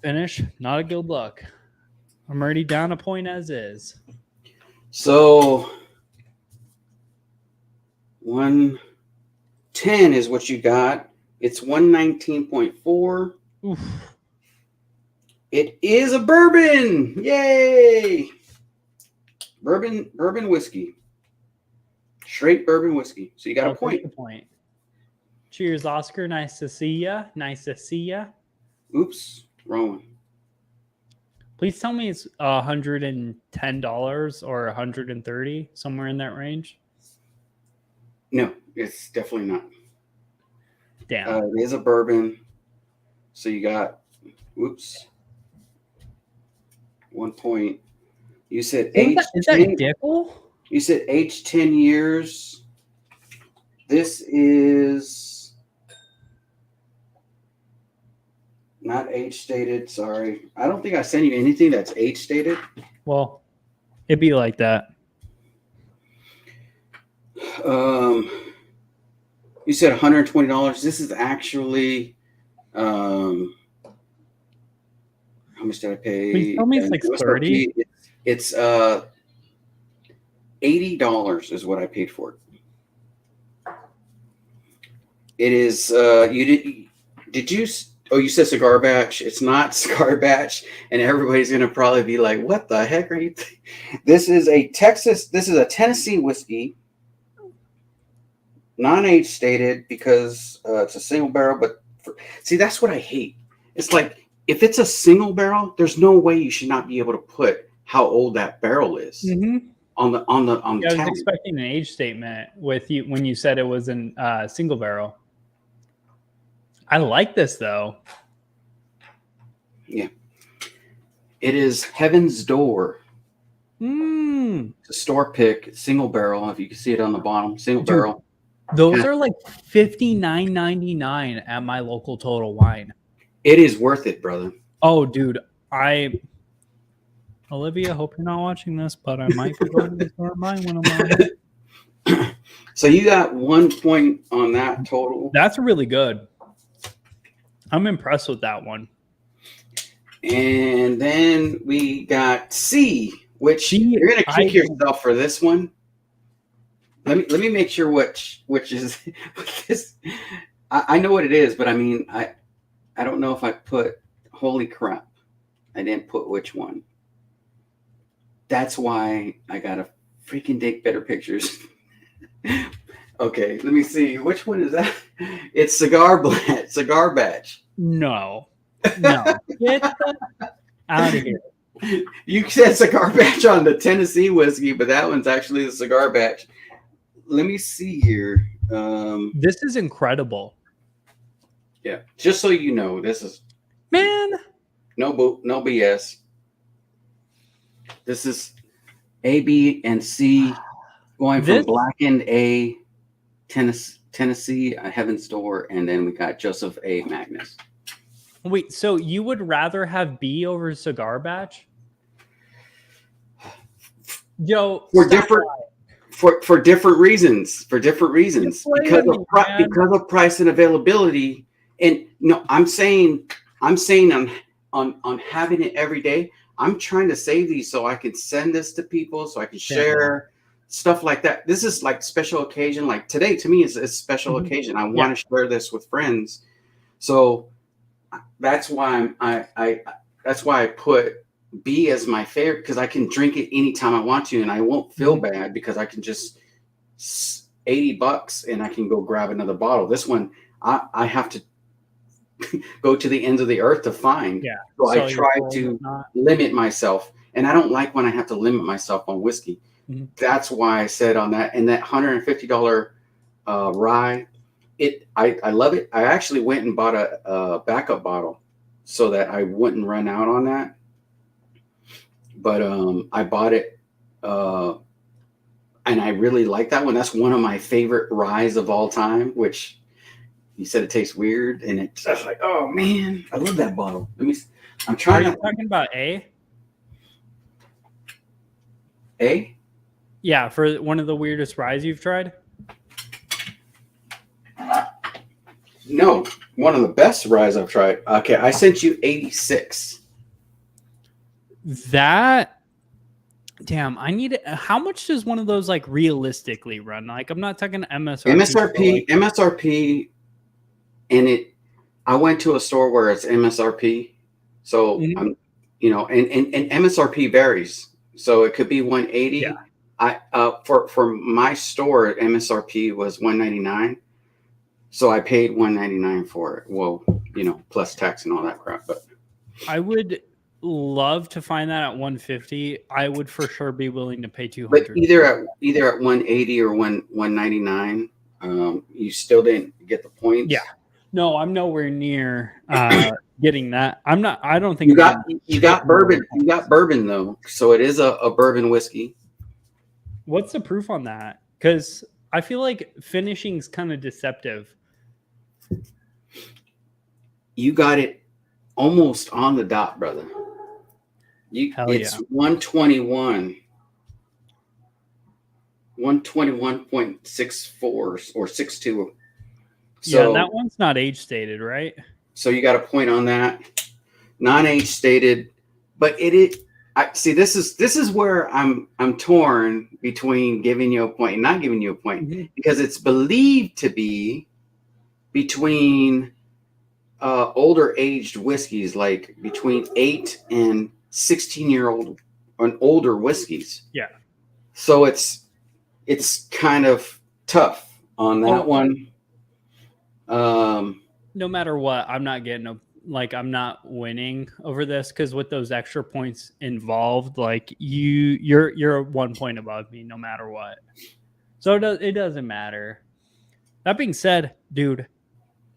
S1: finish. Not a good look. I'm already down a point as is.
S2: So 110 is what you got. It's 119.4.
S1: Oof.
S2: It is a bourbon. Yay! Bourbon whiskey. Straight bourbon whiskey. So you got a point.
S1: Cheers, Oscar. Nice to see ya. Nice to see ya.
S2: Oops, wrong one.
S1: Please tell me it's $110 or $130, somewhere in that range.
S2: No, it's definitely not.
S1: Damn.
S2: It is a bourbon. So you got, whoops, 1 point. You said age.
S1: Is that Dickel?
S2: You said age 10 years. This is not age stated. Sorry. I don't think I sent you anything that's age stated.
S1: Well, it'd be like that.
S2: You said $120. This is actually, how much did I pay?
S1: Please tell me it's like 30.
S2: It's $80 is what I paid for it. It is did you you said cigar batch. It's not cigar batch, and everybody's gonna probably be like, what the heck are you this is a Tennessee whiskey, non-age stated because it's a single barrel, but see, that's what I hate. It's like if it's a single barrel, there's no way you should not be able to put how old that barrel is.
S1: Mm-hmm.
S2: On the
S1: I was expecting an age statement with you when you said it was in single barrel. I like this though.
S2: Yeah, it is Heaven's Door.
S1: It's
S2: a store pick, single barrel. If you can see it on the bottom, single barrel.
S1: Those are like $59.99 at my local Total Wine.
S2: It is worth it, brother.
S1: Oh, dude, Olivia, hope you're not watching this, but I might be going to the store and buying one of mine.
S2: So you got 1 point on that total.
S1: That's really good. I'm impressed with that one.
S2: And then we got C, which you're gonna kick yourself for this one. Let me make sure which is this. I know what it is, but I mean I don't know if I put. Holy crap! I didn't put which one. That's why I gotta freaking take better pictures. Okay, let me see. Which one is that? It's cigar batch.
S1: No. Get the out of here.
S2: You said cigar batch on the Tennessee whiskey, but that one's actually the cigar batch. Let me see here.
S1: This is incredible.
S2: Yeah, just so you know, this is no BS. This is A, B, and C going from blackened A Tennessee, Heaven's Door, and then we got Joseph A. Magnus.
S1: Wait, so you would rather have B over Cigar Batch? Yo,
S2: for different for different reasons. Because of price and availability. And no, I'm saying on having it every day. I'm trying to save these so I can send this to people, so I can share stuff like that. This is like special occasion. Like today, to me, is a special occasion. I want to share this with friends, so that's why that's why I put B as my favorite, because I can drink it anytime I want to, and I won't feel bad because I can just $80 and I can go grab another bottle. This one, I have to go to the ends of the earth to find.
S1: Yeah.
S2: So I try to limit myself, and I don't like when I have to limit myself on whiskey. That's why I said on that, and that $150 rye, I love it. I actually went and bought a backup bottle so that I wouldn't run out on that. But I bought it, and I really like that one. That's one of my favorite ryes of all time, which you said it tastes weird, and it's like, oh man, I love that bottle. I'm trying.
S1: Are you talking about A?
S2: A?
S1: Yeah, for one of the weirdest ryes you've tried?
S2: No, one of the best ryes I've tried. Okay, I sent you 86.
S1: That, damn, I need it. How much does one of those like realistically run? Like, I'm not talking MSRP.
S2: MSRP, and I went to a store where it's MSRP, so I'm, and MSRP varies. So it could be 180.
S1: Yeah.
S2: For my store, MSRP was 199. So I paid $199 for it. Well, plus tax and all that crap. But
S1: I would love to find that at 150. I would for sure be willing to pay 200.
S2: But either at 180 or 199, you still didn't get the points.
S1: Yeah. No, I'm nowhere near getting that. I'm not. I don't think
S2: you got bourbon. You got bourbon though, so it is a bourbon whiskey.
S1: What's the proof on that? Because I feel like finishing's kind of deceptive.
S2: You got it almost on the dot, brother. It's 121. 121.64 or 62. So,
S1: yeah, that one's not age stated, right?
S2: So you got a point on that. Non-age stated, but I see this is where I'm torn between giving you a point and not giving you a point, because it's believed to be between older aged whiskeys, like between 8 and 16-year-old and older whiskeys.
S1: Yeah.
S2: So it's kind of tough on that one.
S1: No matter what, I'm not getting I'm not winning over this, because with those extra points involved, like you're 1 point above me no matter what. So it doesn't matter. That being said, dude,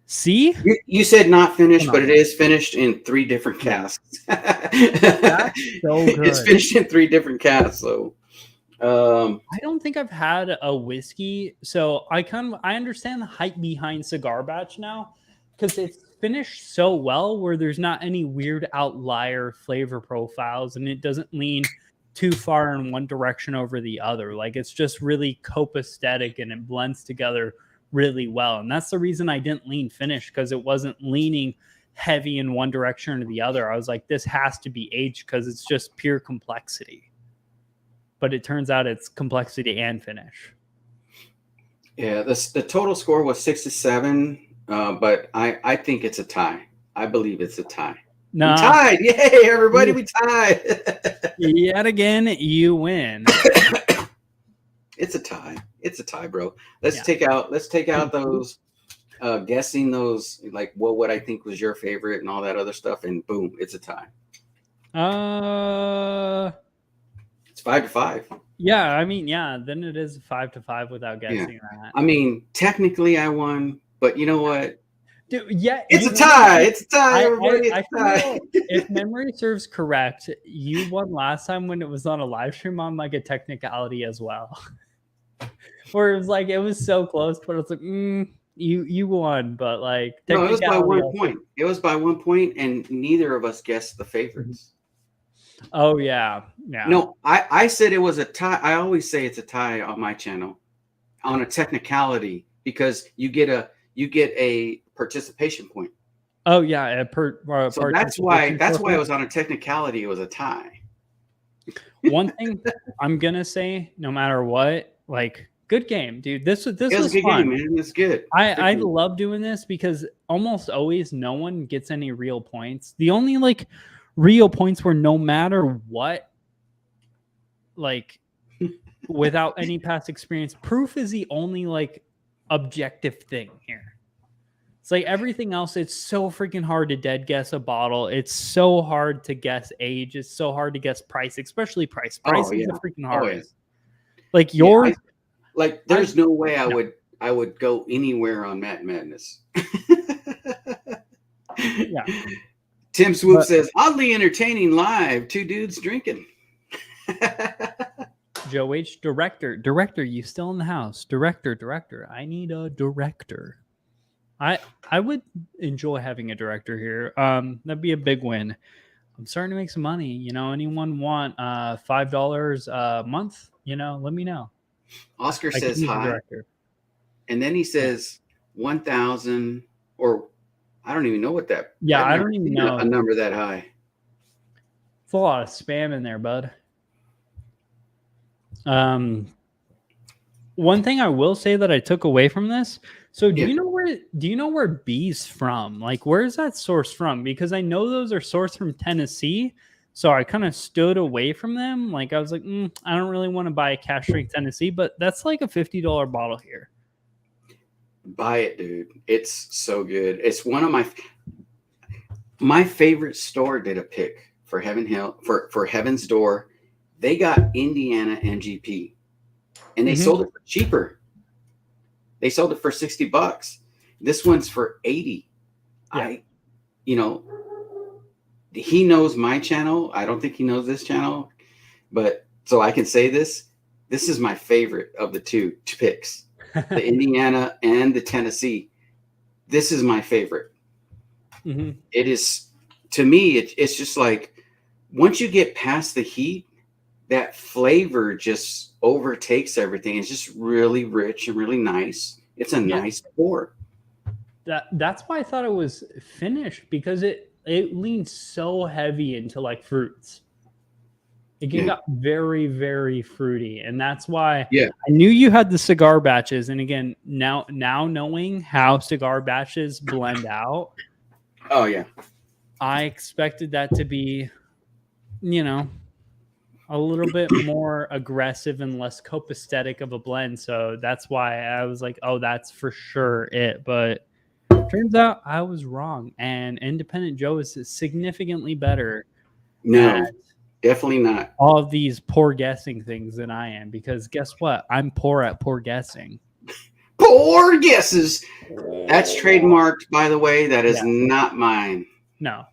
S1: see?
S2: You said not finished, but it is finished in 3 different casks.
S1: That's so good.
S2: It's finished in 3 different casks, so
S1: I don't think I've had a whiskey, so I understand the hype behind Cigar Batch now, because it's finished so well where there's not any weird outlier flavor profiles, and it doesn't lean too far in one direction over the other. Like, it's just really copacetic and it blends together really well. And that's the reason I didn't lean finish, because it wasn't leaning heavy in one direction or the other. I was like, this has to be aged because it's just pure complexity. But it turns out it's complexity and finish.
S2: Yeah, the total score was 67, but I think it's a tie. I believe it's a tie.
S1: No,
S2: we tied! Yay, everybody, we tied!
S1: Yet again, you win.
S2: It's a tie. It's a tie, bro. Let's take out those guessing those, like what would I think was your favorite and all that other stuff, and boom, it's a tie. It's 5-5.
S1: Yeah, I mean, yeah, then it is 5-5 without guessing that.
S2: I mean, technically I won, but you know what?
S1: Dude, yeah,
S2: it's a tie. It's a tie, everybody.
S1: I feel if memory serves correct, you won last time when it was on a live stream on like a technicality as well. Where it was like it was so close, but it's like you won, but like
S2: No, it was by
S1: technicality.
S2: 1 point. It was by 1 point, and neither of us guessed the favorites.
S1: Oh yeah.
S2: No, I said it was a tie. I always say it's a tie on my channel on a technicality because you get a participation point.
S1: Oh yeah,
S2: So that's why it was on a technicality. It was a tie.
S1: One thing I'm gonna say, no matter what, like good game, dude. This was
S2: a good
S1: fun.
S2: game, man. It's good.
S1: I love doing this because almost always no one gets any real points. The only like real points were no matter what, like without any past experience. Proof is the only like objective thing here. It's like everything else, it's so freaking hard to dead guess a bottle. It's so hard to guess age. It's so hard to guess price, especially price. Price is the freaking hardest. Like yours,
S2: there's no way I would go anywhere on Matt Madness.
S1: Yeah.
S2: Tim Swoop says, oddly entertaining live, 2 dudes drinking.
S1: Joe H, director, you still in the house? Director, I need a director. I would enjoy having a director here. That'd be a big win. I'm starting to make some money. You know, anyone want $5 a month? You know, let me know.
S2: Oscar says hi, and then he says 1,000, or I don't even know what that.
S1: Yeah, I don't even know
S2: a number that high.
S1: It's a lot of spam in there, bud. One thing I will say that I took away from this. So do you know where B's from? Like, where is that source from? Because I know those are sourced from Tennessee. So I kind of stood away from them. Like I was like, I don't really want to buy a cash drink Tennessee, but that's like a $50 bottle here.
S2: Buy it, dude. It's so good. It's one of my favorite store did a pick for for Heaven's Door. They got Indiana MGP, and they sold it for cheaper. They sold it for $60. This one's for $80. Yeah. He knows my channel. I don't think he knows this channel, but so I can say this. This is my favorite of the two picks, the Indiana and the Tennessee. This is my favorite. Mm-hmm. It is, to me, it's just like once you get past the heat, that flavor just overtakes everything. It's just really rich and really nice. It's a nice pour.
S1: That's why I thought it was finished, because it leans so heavy into like fruits. It got very, very fruity, and that's why I knew you had the cigar batches. And again, now knowing how cigar batches blend out, I expected that to be, a little bit more aggressive and less copacetic of a blend. So that's why I was like, oh, that's for sure it. But turns out I was wrong, and Independent Joe is significantly better.
S2: No, definitely not.
S1: All of these poor guessing things than I am, because guess what? I'm poor at poor guessing.
S2: Poor guesses. That's trademarked, by the way. That is not mine.
S1: No.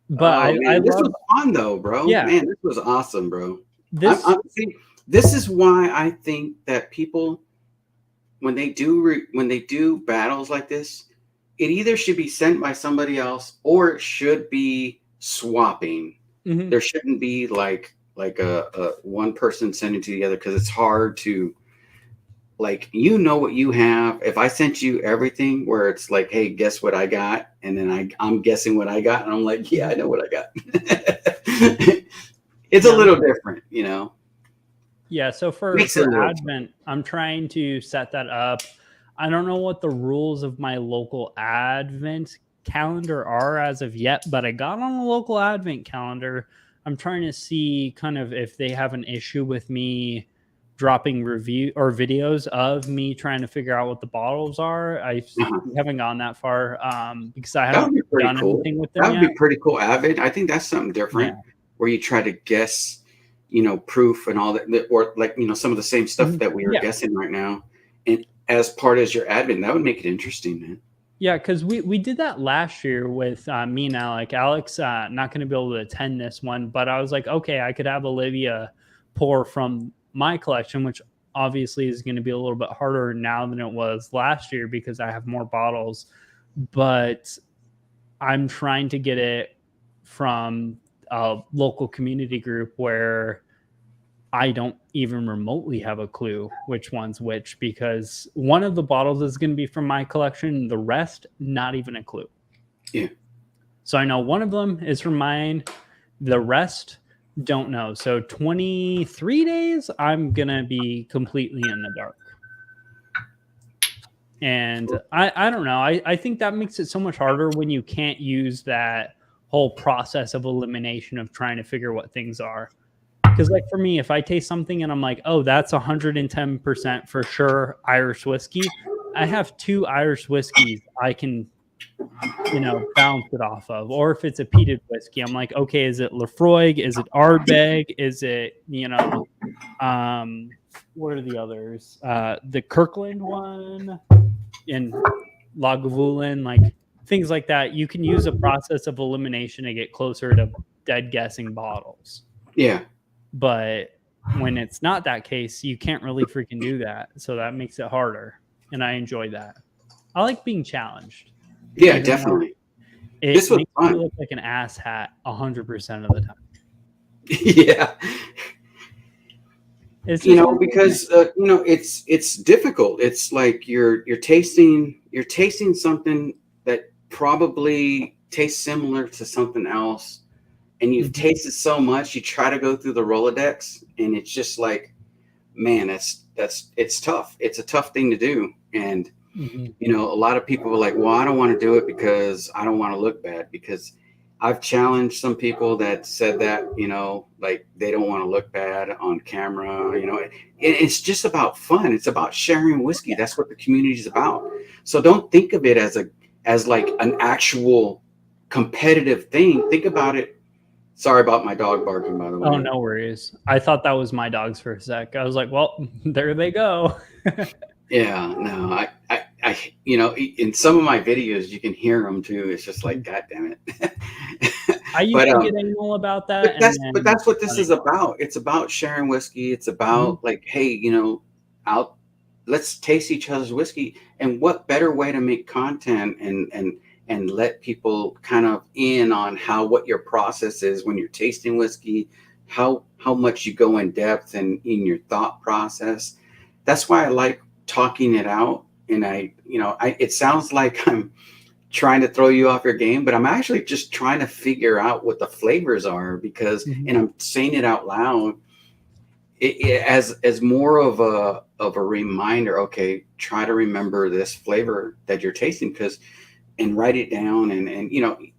S1: But
S2: this was fun though, bro.
S1: Yeah,
S2: man, this was awesome, bro. This is why I think that people, when they do battles like this, it either should be sent by somebody else or it should be swapping. Mm-hmm. There shouldn't be like a one person sending to the other, because it's hard to, like, what you have. If I sent you everything where it's like, hey, guess what I got, and then I'm guessing what I got, and I'm like, yeah, I know what I got. It's a little different,
S1: Yeah, so for Advent, I'm trying to set that up. I don't know what the rules of my local Advent calendar are as of yet, but I got on a local Advent calendar. I'm trying to see kind of if they have an issue with me dropping review or videos of me trying to figure out what the bottles are. I haven't gone that far because I haven't done anything with them.
S2: That would be pretty cool, Avid. I think that's something different where you try to guess, proof and all that, or like, some of the same stuff that we are guessing right now. And as part of your Advent, that would make it interesting, man.
S1: Yeah, because we did that last year with me and Alec. Alex not going to be able to attend this one, but I was like, okay, I could have Olivia pour from my collection, which obviously is going to be a little bit harder now than it was last year because I have more bottles. But I'm trying to get it from a local community group where I don't even remotely have a clue which one's which, because one of the bottles is going to be from my collection. The rest, not even a clue.
S2: Yeah.
S1: So I know one of them is from mine. The rest, don't know. So 23 days, I'm going to be completely in the dark. And I don't know. I think that makes it so much harder when you can't use that whole process of elimination of trying to figure what things are. Because, like, for me, if I taste something and I'm like, oh, that's 110% for sure Irish whiskey, I have 2 Irish whiskeys I can, bounce it off of. Or if it's a peated whiskey, I'm like, okay, is it Lafroig? Is it Ardbeg? Is it, what are the others? The Kirkland one and Lagavulin, like things like that. You can use a process of elimination to get closer to dead guessing bottles.
S2: Yeah.
S1: But when it's not that case, you can't really freaking do that. So that makes it harder. And I enjoy that. I like being challenged.
S2: Yeah, definitely.
S1: This makes me look like an ass hat 100% of the time.
S2: Yeah. It's because it's difficult. It's like you're tasting something that probably tastes similar to something else, and you've tasted so much, you try to go through the Rolodex, and it's just like, man, it's tough. It's a tough thing to do. And, a lot of people are like, well, I don't want to do it because I don't want to look bad, because I've challenged some people that said that, like they don't want to look bad on camera, it's just about fun. It's about sharing whiskey. That's what the community is about. So don't think of it as like an actual competitive thing. Think about it. Sorry about my dog barking, by the way.
S1: Oh, no worries. I thought that was my dogs for a sec. I was like, well, there they go.
S2: Yeah, no, I in some of my videos, you can hear them too. It's just like, God damn it.
S1: I used to get anal about that.
S2: But that's what this is about. It's about sharing whiskey. It's about like, hey, let's taste each other's whiskey. And what better way to make content and let people kind of in on what your process is when you're tasting whiskey, how much you go in depth and in your thought process. That's why I like talking it out. And it sounds like I'm trying to throw you off your game, but I'm actually just trying to figure out what the flavors are, because, and I'm saying it out loud as more of a reminder. Okay, try to remember this flavor that you're tasting, and write it down. And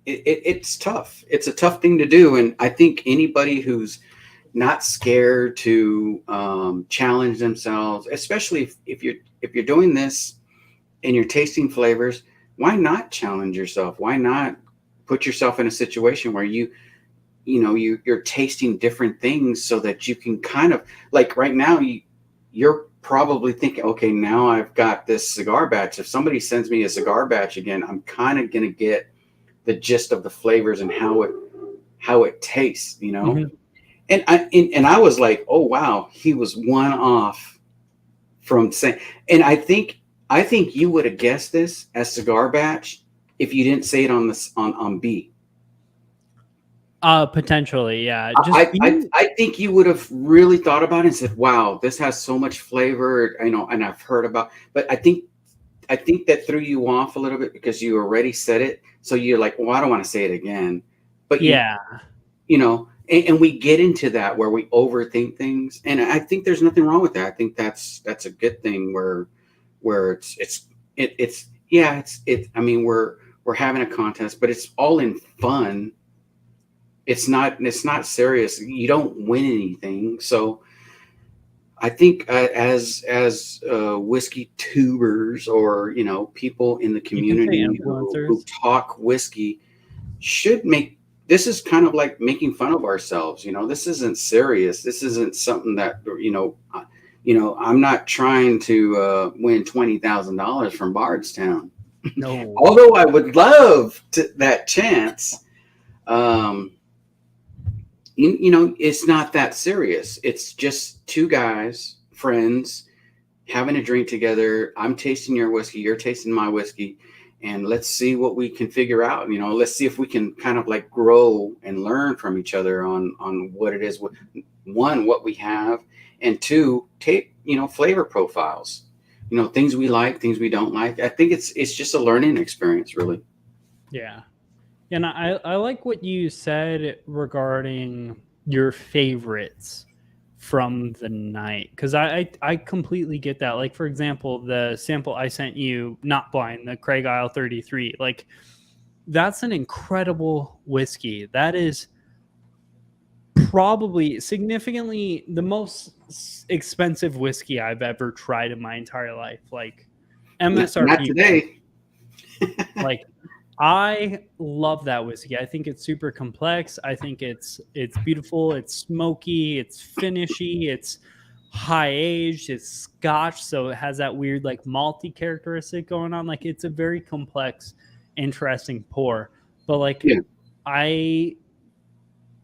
S2: it's tough. It's a tough thing to do. And I think anybody who's not scared to challenge themselves, especially if you're doing this and you're tasting flavors, why not challenge yourself? Why not put yourself in a situation where you're tasting different things, so that you can kind of, like, right now you're probably thinking, okay, now I've got this cigar batch. If somebody sends me a cigar batch again, I'm kind of going to get the gist of the flavors and how it tastes, And I was like, oh wow, he was one off from saying. And I think you would have guessed this as cigar batch if you didn't say it on B.
S1: Potentially, yeah.
S2: I think you would have really thought about it and said, wow, this has so much flavor, and I've heard about. But I think that threw you off a little bit because you already said it, so you're like, well, I don't want to say it again. But
S1: yeah,
S2: and we get into that where we overthink things, and I think there's nothing wrong with that. I think that's a good thing where it's I mean, we're having a contest, but it's all in fun. It's not serious. You don't win anything. So I think as whiskey tubers, or people in the community who talk whiskey, should make. This is kind of like making fun of ourselves. This isn't serious. This isn't something that, I'm not trying to win $20,000 from Bardstown.
S1: No.
S2: Although I would love that chance. you know, it's not that serious. It's just two guys, friends, having a drink together. I'm tasting your whiskey, you're tasting my whiskey, and let's see what we can figure out. You know, let's see if we can kind of like grow and learn from each other on what it is. One, what we have, and two, take, you know, flavor profiles. You know, things we like, things we don't like. I think it's just a learning experience, really.
S1: Yeah. And I like what you said regarding your favorites from the night, because I completely get that. Like, for example, the sample I sent you, Not Blind, the Craig Isle 33, like, that's an incredible whiskey. That is probably significantly the most expensive whiskey I've ever tried in my entire life. Like, MSRP.
S2: Not today.
S1: Like, I love that whiskey. I think it's super complex. I think it's beautiful. It's smoky. It's finishy. It's high aged. It's Scotch, so it has that weird like malty characteristic going on. Like, it's a very complex, interesting pour. But like,
S2: Yeah.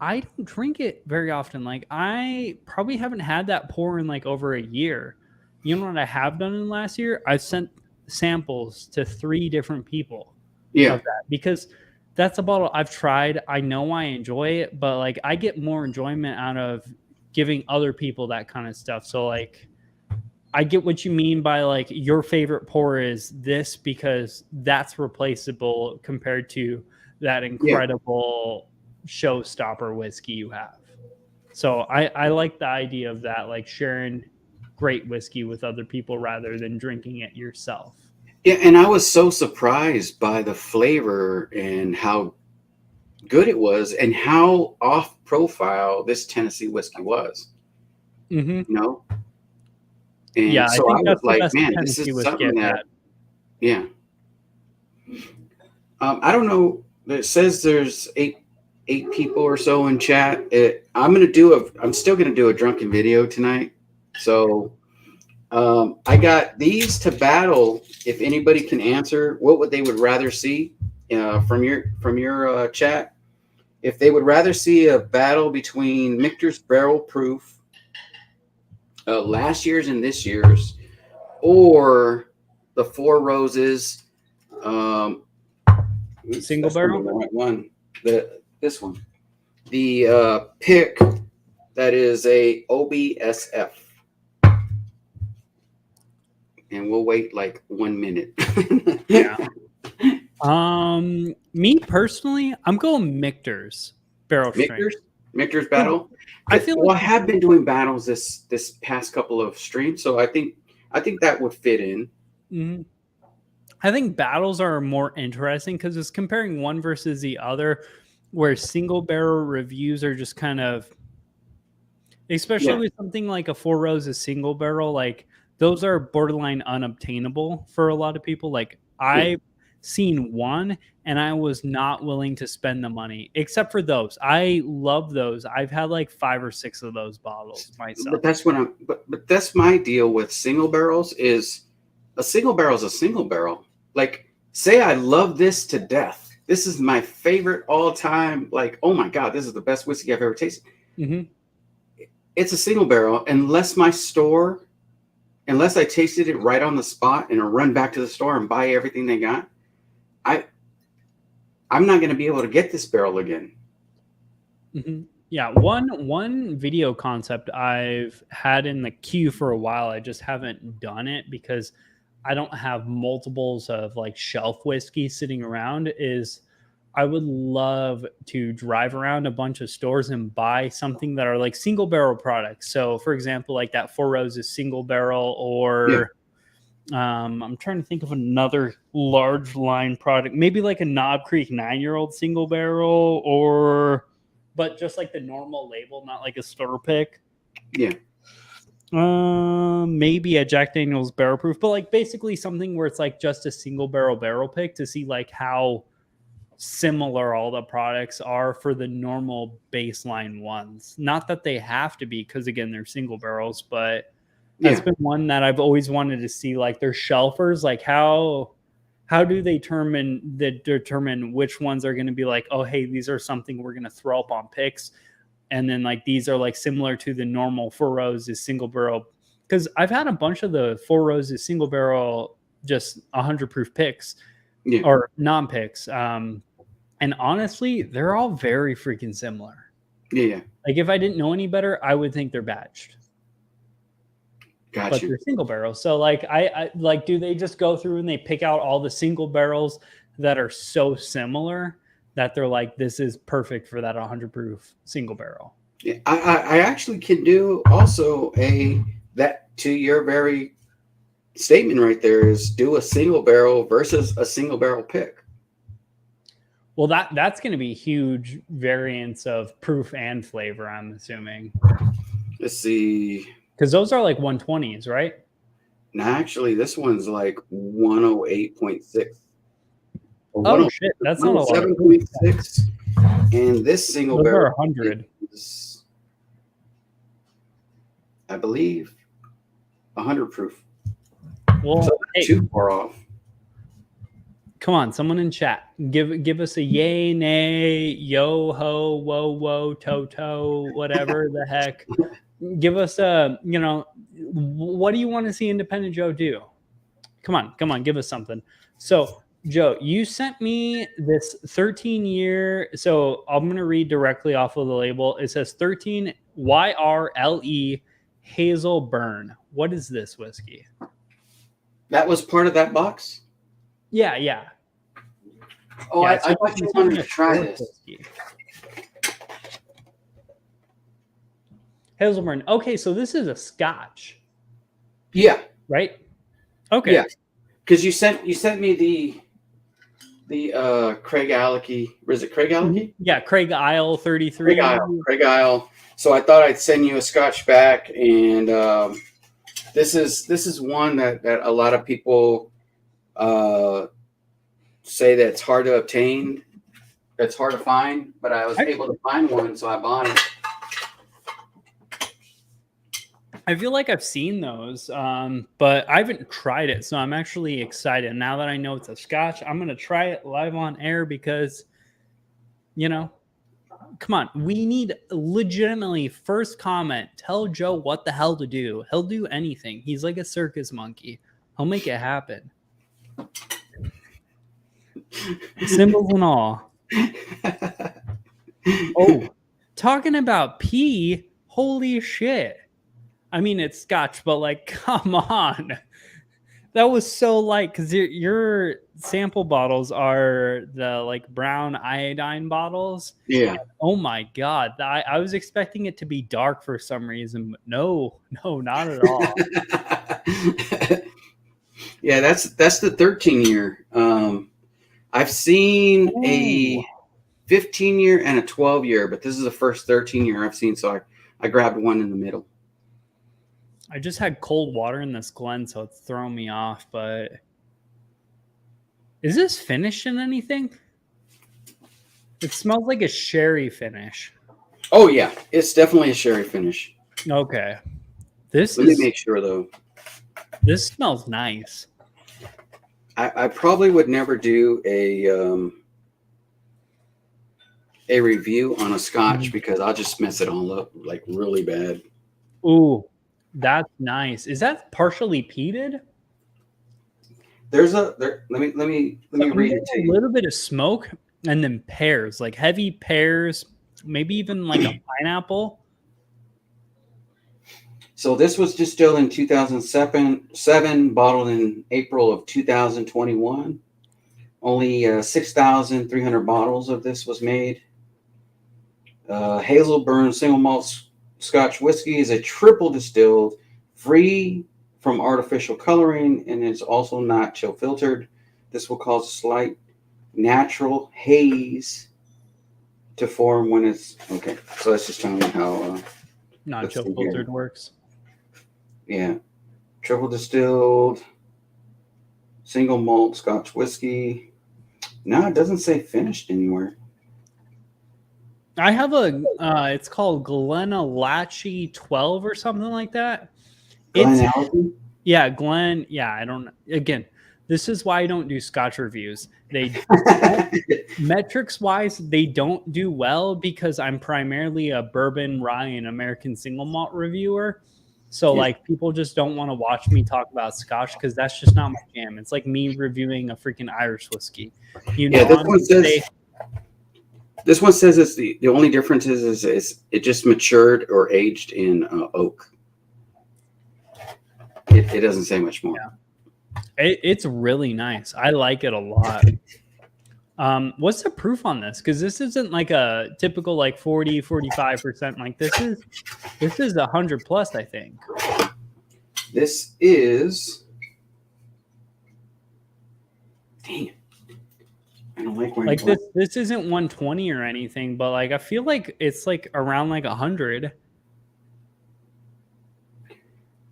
S1: I don't drink it very often. Like, I probably haven't had that pour in like over a year. You know what I have done in the last year? I've sent samples to 3 different people
S2: Yeah.
S1: of that, because that's a bottle I've tried. I know I enjoy it, but like, I get more enjoyment out of giving other people that kind of stuff. So like, I get what you mean by like your favorite pour is this, because that's replaceable compared to that incredible showstopper whiskey you have. So I like the idea of that, like sharing great whiskey with other people rather than drinking it yourself.
S2: Yeah, and I was so surprised by the flavor and how good it was and how off profile this Tennessee whiskey was.
S1: Mm-hmm.
S2: You know? And
S1: Yeah, I
S2: so I
S1: think
S2: was
S1: that's the
S2: like,
S1: best
S2: man, this
S1: Tennessee
S2: is
S1: whiskey
S2: something
S1: I've
S2: that,
S1: had.
S2: yeah. I don't know. It says there's eight people or so in chat. I'm still gonna do a drunken video tonight. So I got these to battle. If anybody can answer, what would they would rather see from your chat? If they would rather see a battle between Michter's Barrel Proof, last year's and this year's, or the Four Roses.
S1: Single
S2: That's not
S1: barrel?
S2: the right one. This one. The pick that is a OBSF. And we'll wait like 1 minute.
S1: Yeah. Me personally, I'm going Michter's barrel strength.
S2: Michter's battle.
S1: I feel
S2: Well, I
S1: like
S2: have been doing battles this past couple of streams, so I think that would fit in.
S1: Mhm. I think battles are more interesting because it's comparing one versus the other, where single barrel reviews are just kind of, especially with something like a Four Roses single barrel, like those are borderline unobtainable for a lot of people. Like, I've seen one and I was not willing to spend the money, except for those. I love those. I've had like 5 or 6 of those bottles myself.
S2: But that's what but that's my deal with single barrels is a single barrel is a single barrel. Like, say I love this to death. This is my favorite all time. Like, oh my God, this is the best whiskey I've ever tasted.
S1: Mm-hmm.
S2: It's a single barrel unless I tasted it right on the spot and I run back to the store and buy everything they got. I'm not going to be able to get this barrel again.
S1: Mm-hmm. Yeah, one video concept I've had in the queue for a while. I just haven't done it because I don't have multiples of like shelf whiskey sitting around. Is I would love to drive around a bunch of stores and buy something that are like single barrel products. So, for example, like that Four Roses single barrel, or I'm trying to think of another large line product, maybe like a Knob Creek 9-year-old single barrel, but just like the normal label, not like a store pick.
S2: Yeah.
S1: Maybe a Jack Daniel's barrel proof, but like basically something where it's like just a single barrel pick to see like how similar all the products are for the normal baseline ones. Not that they have to be, because again, they're single barrels, but that's been one that I've always wanted to see, like their shelfers, like how do they determine which ones are going to be like, oh, hey, these are something we're going to throw up on picks, and then like these are like similar to the normal Four Roses single barrel. Because I've had a bunch of the Four Roses single barrel, just 100 proof picks or non picks. And honestly, they're all very freaking similar.
S2: Yeah.
S1: Like if I didn't know any better, I would think they're batched.
S2: Gotcha.
S1: But they're single barrels. So like I like, do they just go through and they pick out all the single barrels that are so similar that they're like, this is perfect for that 100 proof single barrel?
S2: Yeah, I actually can do also that to your very statement right there is do a single barrel versus a single barrel pick.
S1: Well, that's going to be huge variance of proof and flavor, I'm assuming.
S2: Let's see.
S1: Because those are like 120s, right?
S2: No, actually, this one's like 108.6.
S1: Oh, shit. That's not a lot.
S2: 7.6. And this single
S1: those
S2: barrel
S1: are 100.
S2: is, I believe, 100 proof.
S1: Well,
S2: so not too far off.
S1: Come on, someone in chat. Give us a yay, nay, yo, ho, whoa, whoa, toto, whatever the heck. Give us a, what do you want to see Independent Joe do? Come on, give us something. So, Joe, you sent me this 13-year. So I'm going to read directly off of the label. It says 13 YRLE Hazel Burn. What is this whiskey?
S2: That was part of that box?
S1: Yeah.
S2: Oh, yeah, I thought you wanted to try this. Whiskey.
S1: Hazelburn. Okay, so this is a Scotch.
S2: Yeah.
S1: Right? Okay. Yeah.
S2: Because you sent me the Craig Alecky. Was it Craig Alecky?
S1: Yeah, Craig Isle 33.
S2: Craig Isle. So I thought I'd send you a Scotch back, and this is one that a lot of people say that it's hard to obtain. That's hard to find, but I was able to find one, so I bought it.
S1: I feel like I've seen those, but I haven't tried it, so I'm actually excited. Now that I know it's a Scotch, I'm going to try it live on air because, come on. We need legitimately first comment. Tell Joe what the hell to do. He'll do anything. He's like a circus monkey. He'll make it happen. Symbols and all. Oh, talking about pee. Holy shit. I mean, it's Scotch, but like, come on. That was so light because your sample bottles are the like brown iodine bottles.
S2: Yeah.
S1: Oh my God. I was expecting it to be dark for some reason, but no, not at all.
S2: Yeah, that's the 13-year. I've seen a 15-year and a 12-year, but this is the first 13-year I've seen, so I grabbed one in the middle.
S1: I just had cold water in this Glen, so it's throwing me off, but is this finished in anything? It smells like a sherry finish.
S2: Oh, yeah. It's definitely a sherry finish.
S1: Okay.
S2: Let me make sure, though.
S1: This smells nice.
S2: I probably would never do a review on a Scotch because I'll just mess it all up like really bad.
S1: Ooh. That's nice. Is that partially peated?
S2: Let me read it to you.
S1: A little bit of smoke and then pears, like heavy pears, maybe even like a pineapple. So
S2: this was distilled in 2007, bottled in April of 2021. Only 6,300 bottles of this was made. Hazelburn single malt Scotch whiskey is a triple distilled, free from artificial coloring, and is also not chill filtered. This will cause a slight natural haze to form when it's okay. So that's just telling me how
S1: not chill filtered works.
S2: Yeah, triple distilled, single malt Scotch whiskey. No, it doesn't say finished anywhere.
S1: I have it's called Glenallachie 12 or something like that.
S2: Glenallachie?
S1: Yeah, Glen. Yeah, I don't know. Again, This is why I don't do Scotch reviews. They metrics wise, they don't do well because I'm primarily a bourbon, rye, and American single malt reviewer. So like people just don't want to watch me talk about Scotch because that's just not my jam. It's like me reviewing a freaking Irish whiskey. You know,
S2: this one says it's the only difference is it just matured or aged in oak. It doesn't say much more.
S1: Yeah. It's really nice. I like it a lot. What's the proof on this? Because this isn't like a typical like 40-45%. Like this is 100 plus, I think.
S2: This is, dang it. I don't like
S1: like this isn't 120 or anything, but like I feel like it's like around like 100.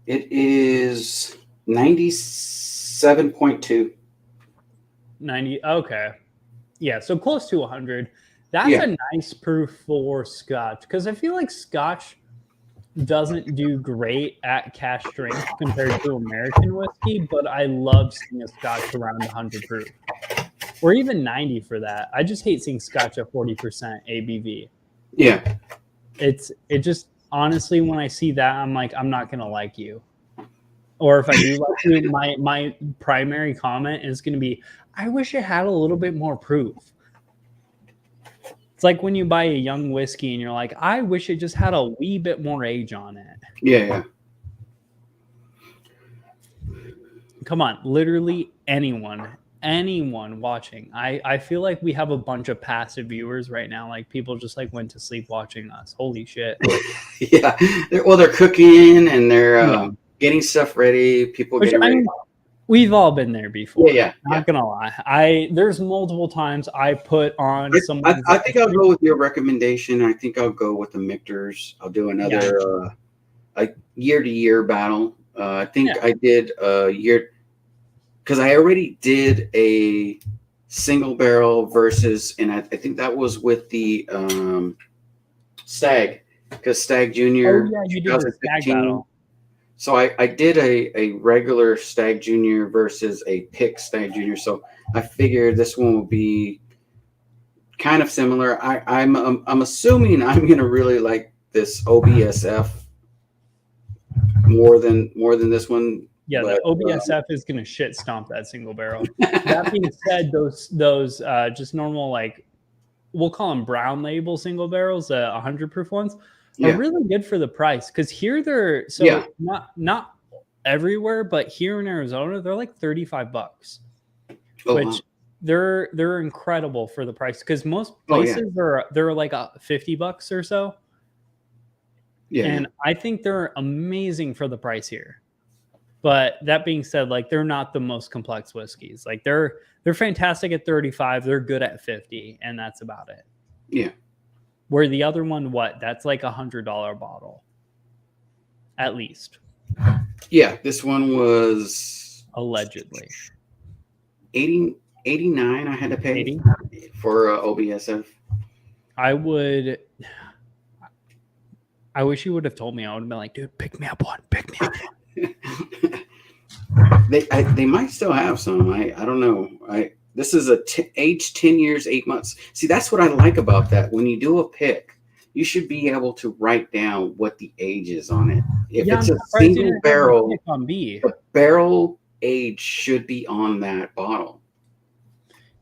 S2: It is 97.2.
S1: 90. Okay. Yeah, so close to 100. That's a nice proof for Scotch because I feel like Scotch doesn't do great at cask strength compared to American whiskey, but I love seeing a Scotch around 100 proof or even 90 for that. I just hate seeing Scotch at 40% ABV.
S2: Yeah.
S1: It just honestly, when I see that, I'm like, I'm not going to like you. Or if I do like you, my primary comment is going to be, I wish it had a little bit more proof. It's like when you buy a young whiskey and you're like, I wish it just had a wee bit more age on it.
S2: Yeah.
S1: Come on, literally anyone watching. I feel like we have a bunch of passive viewers right now. Like people just like went to sleep watching us. Holy shit.
S2: Yeah. They're cooking and they're getting stuff ready. People getting ready.
S1: We've all been there before.
S2: Yeah.
S1: Not gonna lie. There's multiple times I put on some.
S2: I think I'll go with your recommendation. I think I'll go with the Michter's. I'll do another a year-to-year battle. I think I did a year because I already did a single barrel versus, and I think that was with the Stag because Stag Junior.
S1: Oh yeah, you did the Stag battle.
S2: So I did a regular Stag Junior versus a pick Stag Junior. So I figured this one will be kind of similar. I'm assuming I'm gonna really like this OBSF more than this one.
S1: Yeah, the OBSF is gonna shit stomp that single barrel. That being said, those just normal, like we'll call them brown label single barrels, 100 proof ones. Are really good for the price because here they're not everywhere, but here in Arizona they're like $35, which they're incredible for the price because most places they're like $50 or so. Yeah, and I think they're amazing for the price here. But that being said, like they're not the most complex whiskeys. Like they're fantastic at 35, they're good at 50, and that's about it.
S2: Yeah.
S1: Where the other one, that's like $100 bottle, at least.
S2: Yeah, this one was
S1: allegedly
S2: 89. I had to pay
S1: 80?
S2: For OBSF.
S1: I wish you would have told me. I would have been like, dude, pick me up one.
S2: They might still have some. I don't know. This is age 10 years, 8 months. See, that's what I like about that. When you do a pick, you should be able to write down what the age is on it. If it's a single barrel, the barrel age should be on that bottle.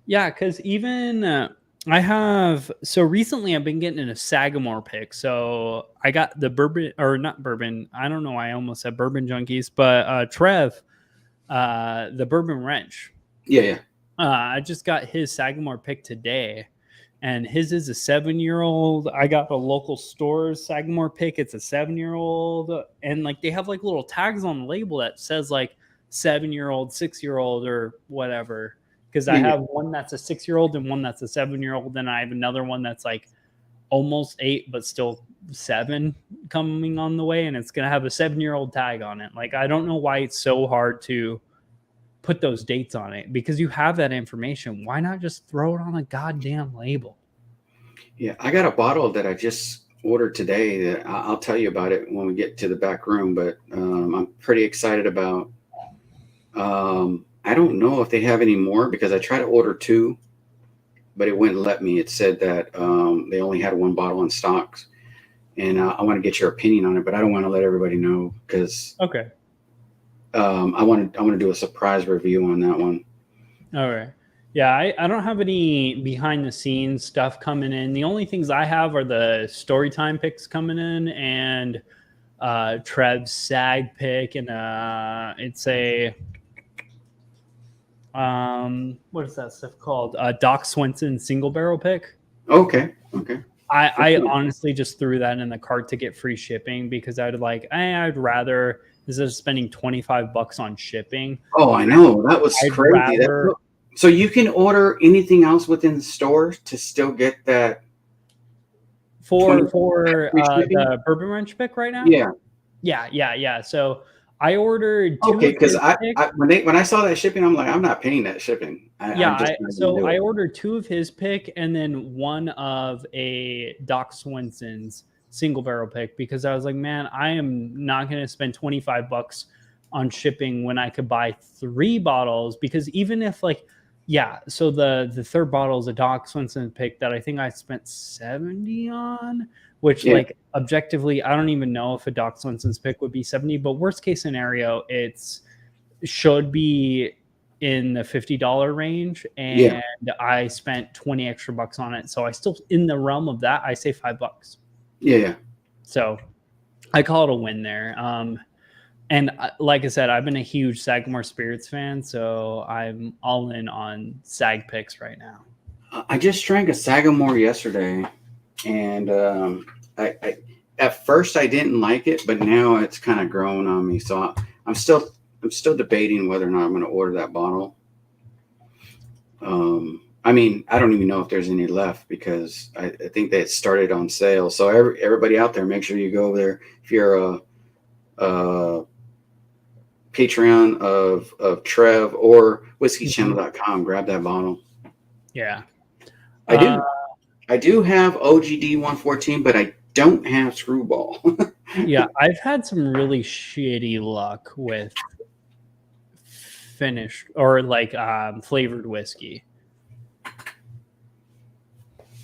S1: Yeah, because even recently I've been getting in a Sagamore pick. So I got the bourbon, or not bourbon. I don't know why I almost said Bourbon Junkies, but Trev, the Bourbon Wrench.
S2: Yeah.
S1: I just got his Sagamore pick today, and his is a 7-year-old. I got the local store's Sagamore pick. It's a 7-year-old, and like they have like little tags on the label that says like 7-year-old, 6-year-old, or whatever. Because I have one that's a 6-year-old and one that's a 7-year-old, and I have another one that's like almost 8 but still 7 coming on the way, and it's gonna have a 7-year-old tag on it. Like I don't know why it's so hard to put those dates on it because you have that information. Why not just throw it on a goddamn label?
S2: Yeah, I got a bottle that I just ordered today that I'll tell you about it when we get to the back room, but I'm pretty excited about. I don't know if they have any more because I tried to order 2, but it wouldn't let me. It said that they only had 1 bottle in stocks, and I want to get your opinion on it, but I don't want to let everybody know because
S1: Okay.
S2: I want to do a surprise review on that one.
S1: All right. Yeah, I don't have any behind the scenes stuff coming in. The only things I have are the story time picks coming in and Trev's SAG pick, and it's a what is that stuff called? Doc Swenson single barrel pick.
S2: Okay.
S1: I honestly just threw that in the cart to get free shipping because I'd rather, instead of spending $25 on shipping.
S2: Oh, I know. That was
S1: I'd
S2: crazy.
S1: rather
S2: So you can order anything else within the store to still get that
S1: for
S2: 20 free shipping?
S1: the Bourbon Ranch pick right now.
S2: Yeah.
S1: Yeah. So I ordered 2
S2: Okay,
S1: of
S2: because
S1: his picks.
S2: when I saw that shipping, I'm like, I'm not paying that shipping. I'm just not gonna do
S1: I
S2: it.
S1: ordered 2 of his pick and then 1 of a Doc Swenson's single barrel pick because I was like, man, I am not going to spend $25 on shipping when I could buy 3 bottles, because even if so the third bottle is a Doc Swenson pick that I think I spent 70 on, which objectively I don't even know if a Doc Swenson's pick would be 70, but worst case scenario should be in the $50 range, and I spent 20 extra bucks on it, so I still, in the realm of that, I say $5.
S2: Yeah.
S1: So I call it a win there. And like I said, I've been a huge Sagamore Spirits fan, so I'm all in on Sag picks right now.
S2: I just drank a Sagamore yesterday, and I at first I didn't like it, but now it's kind of grown on me. So I'm still debating whether or not I'm going to order that bottle. I mean, I don't even know if there's any left because I think that it started on sale. So everybody out there, make sure you go over there. If you're a Patreon of Trev or whiskeychannel.com, grab that bottle.
S1: Yeah.
S2: I do have OGD 114, but I don't have Screwball.
S1: Yeah, I've had some really shitty luck with finished or flavored whiskey.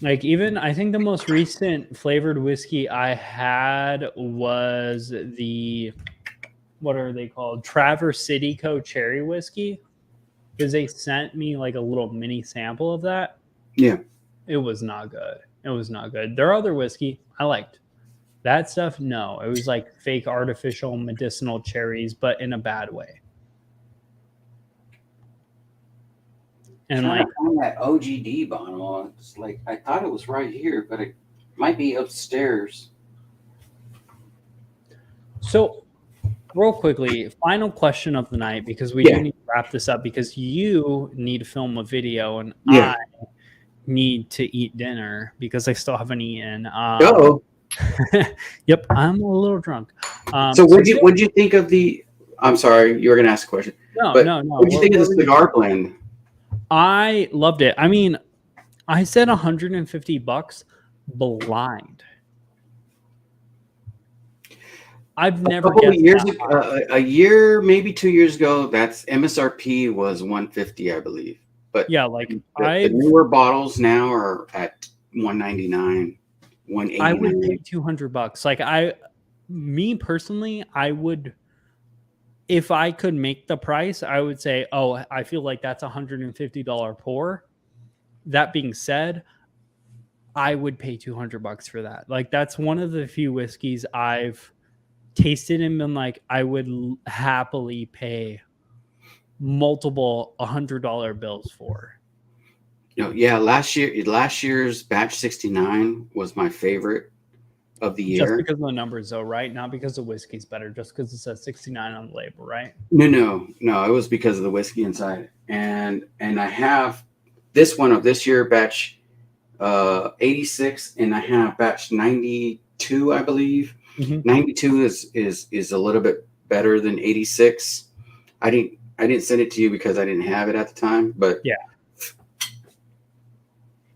S1: Like, even I think the most recent flavored whiskey I had was what are they called? Traverse City Co. cherry whiskey. Because they sent me like a little mini sample of that.
S2: Yeah.
S1: It was not good. Their other whiskey I liked. That stuff, no. It was like fake artificial medicinal cherries, but in a bad way. And
S2: like on that OGD bottle, it's like I thought it was right here, but it might be upstairs.
S1: So, real quickly, final question of the night, because we do need to wrap this up because you need to film a video and I need to eat dinner because I still haven't eaten. Yep, I'm a little drunk.
S2: So what'd you think of the? I'm sorry, you were going to ask a question.
S1: No.
S2: What'd you think of the cigar blend?
S1: I loved it. I mean, I said $150 blind. I've never guessed
S2: a year, maybe 2 years ago. That's MSRP was $150, I believe. But
S1: yeah, like
S2: the newer bottles now are at $199, $189.
S1: I would pay $200. Like me personally, I would. If I could make the price, I would say, oh, I feel like that's $150 pour. That being said, I would pay $200 for that. Like, that's one of the few whiskeys I've tasted and been like, I would happily pay multiple $100 bills for.
S2: Yeah, last year's batch 69 was my favorite of the year.
S1: Just because of the numbers, though, right? Not because the whiskey's better, just because it says 69 on the label, right?
S2: No. It was because of the whiskey inside. And I have this one of this year, batch 86, and I have batch 92, I believe. Mm-hmm. 92 is a little bit better than 86. I didn't send it to you because I didn't have it at the time, but
S1: yeah.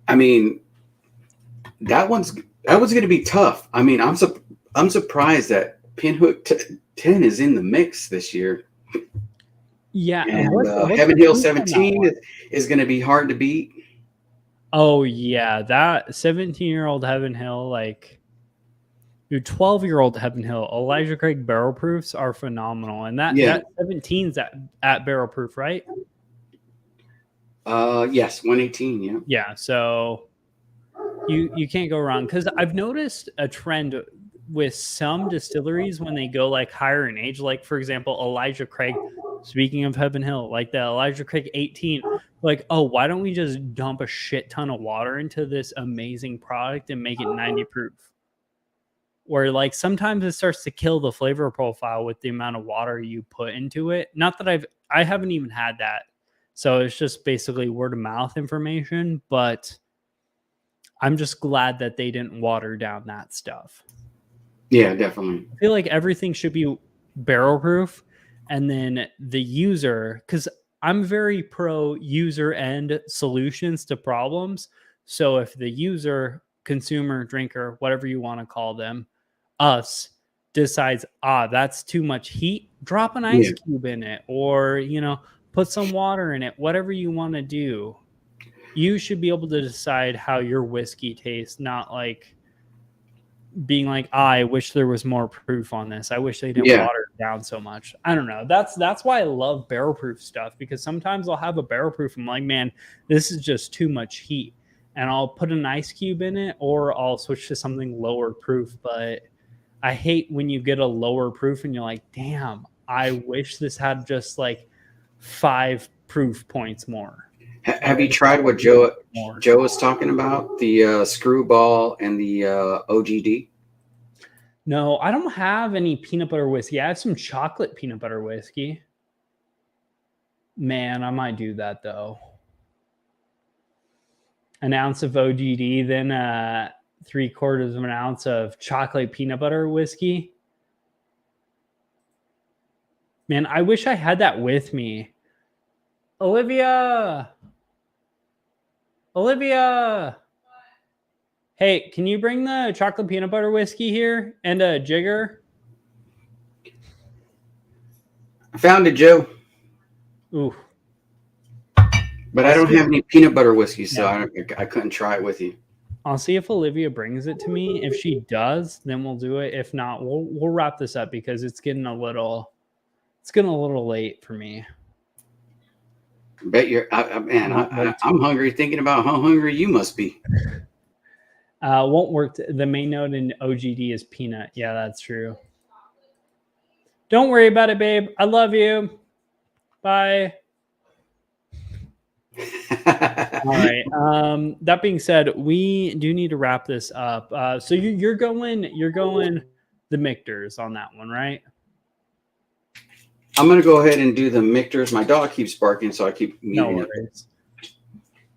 S2: I mean, that one's going to be tough. I mean, I'm surprised that Pinhook 10 is in the mix this year.
S1: Yeah.
S2: And
S1: What's
S2: Heaven
S1: the
S2: Hill
S1: proof on that
S2: 17
S1: one?
S2: is going to be hard to beat.
S1: Oh yeah, that 17-year-old Heaven Hill, like your 12-year-old Heaven Hill, Elijah Craig barrel proofs are phenomenal, and
S2: Yeah.
S1: that 17's at barrel proof, right?
S2: Yes, 118. Yeah.
S1: Yeah, so you can't go wrong, because I've noticed a trend with some distilleries when they go like higher in age, like for example Elijah Craig. Speaking of Heaven Hill, like the Elijah Craig 18, like, oh, why don't we just dump a shit ton of water into this amazing product and make it 90 proof? Where like sometimes it starts to kill the flavor profile with the amount of water you put into it. Not that I haven't even had that, so it's just basically word of mouth information, but I'm just glad that they didn't water down that stuff.
S2: Yeah, definitely.
S1: I feel like everything should be barrel proof, and then the user, because I'm very pro user end solutions to problems. So if the user, consumer, drinker, whatever you want to call them, us, decides, that's too much heat, drop an ice
S2: Yeah.
S1: cube in it, or, put some water in it, whatever you want to do. You should be able to decide how your whiskey tastes, not like being like, I wish there was more proof on this. I wish they didn't
S2: Yeah.
S1: water it down so much. I don't know. That's why I love barrel proof stuff, because sometimes I'll have a barrel proof and I'm like, man, this is just too much heat. And I'll put an ice cube in it, or I'll switch to something lower proof. But I hate when you get a lower proof and you're like, damn, I wish this had just like 5 proof points more.
S2: Have you tried what Joe was talking about? The screwball and the OGD?
S1: No, I don't have any peanut butter whiskey. I have some chocolate peanut butter whiskey. Man, I might do that though. An ounce of OGD, then 3/4 of an ounce of chocolate peanut butter whiskey. Man, I wish I had that with me. Olivia! Hey, can you bring the chocolate peanut butter whiskey here and a jigger?
S2: I found it, Joe.
S1: Ooh.
S2: But I don't have any peanut butter whiskey, so I couldn't try it with you.
S1: I'll see if Olivia brings it to me. If she does, then we'll do it. If not, we'll wrap this up, because it's getting a little late for me.
S2: I bet you're, man. I'm hungry thinking about how hungry you must be.
S1: Won't work. The main note in OGD is peanut. Yeah, that's true. Don't worry about it, babe. I love you. Bye. All right. That being said, we do need to wrap this up. So you're going the Michters on that one, right?
S2: I'm gonna go ahead and do the Michters. My dog keeps barking, so I keep muting it.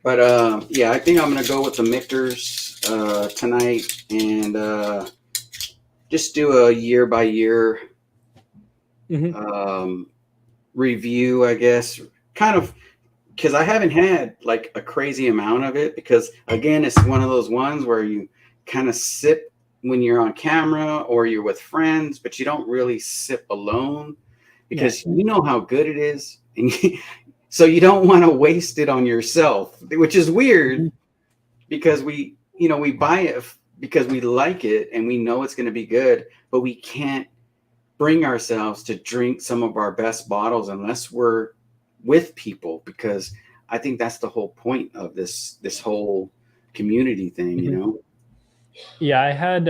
S2: But yeah, I think I'm gonna go with the Michters tonight, and just do a year by year review, I guess. Kind of, because I haven't had like a crazy amount of it, because again, it's one of those ones where you kind of sip when you're on camera or you're with friends, but you don't really sip alone, because you know how good it is, and so you don't want to waste it on yourself, which is weird, because we buy it because we like it and we know it's going to be good, but we can't bring ourselves to drink some of our best bottles unless we're with people, because I think that's the whole point of this whole community thing, you know?
S1: Yeah, I had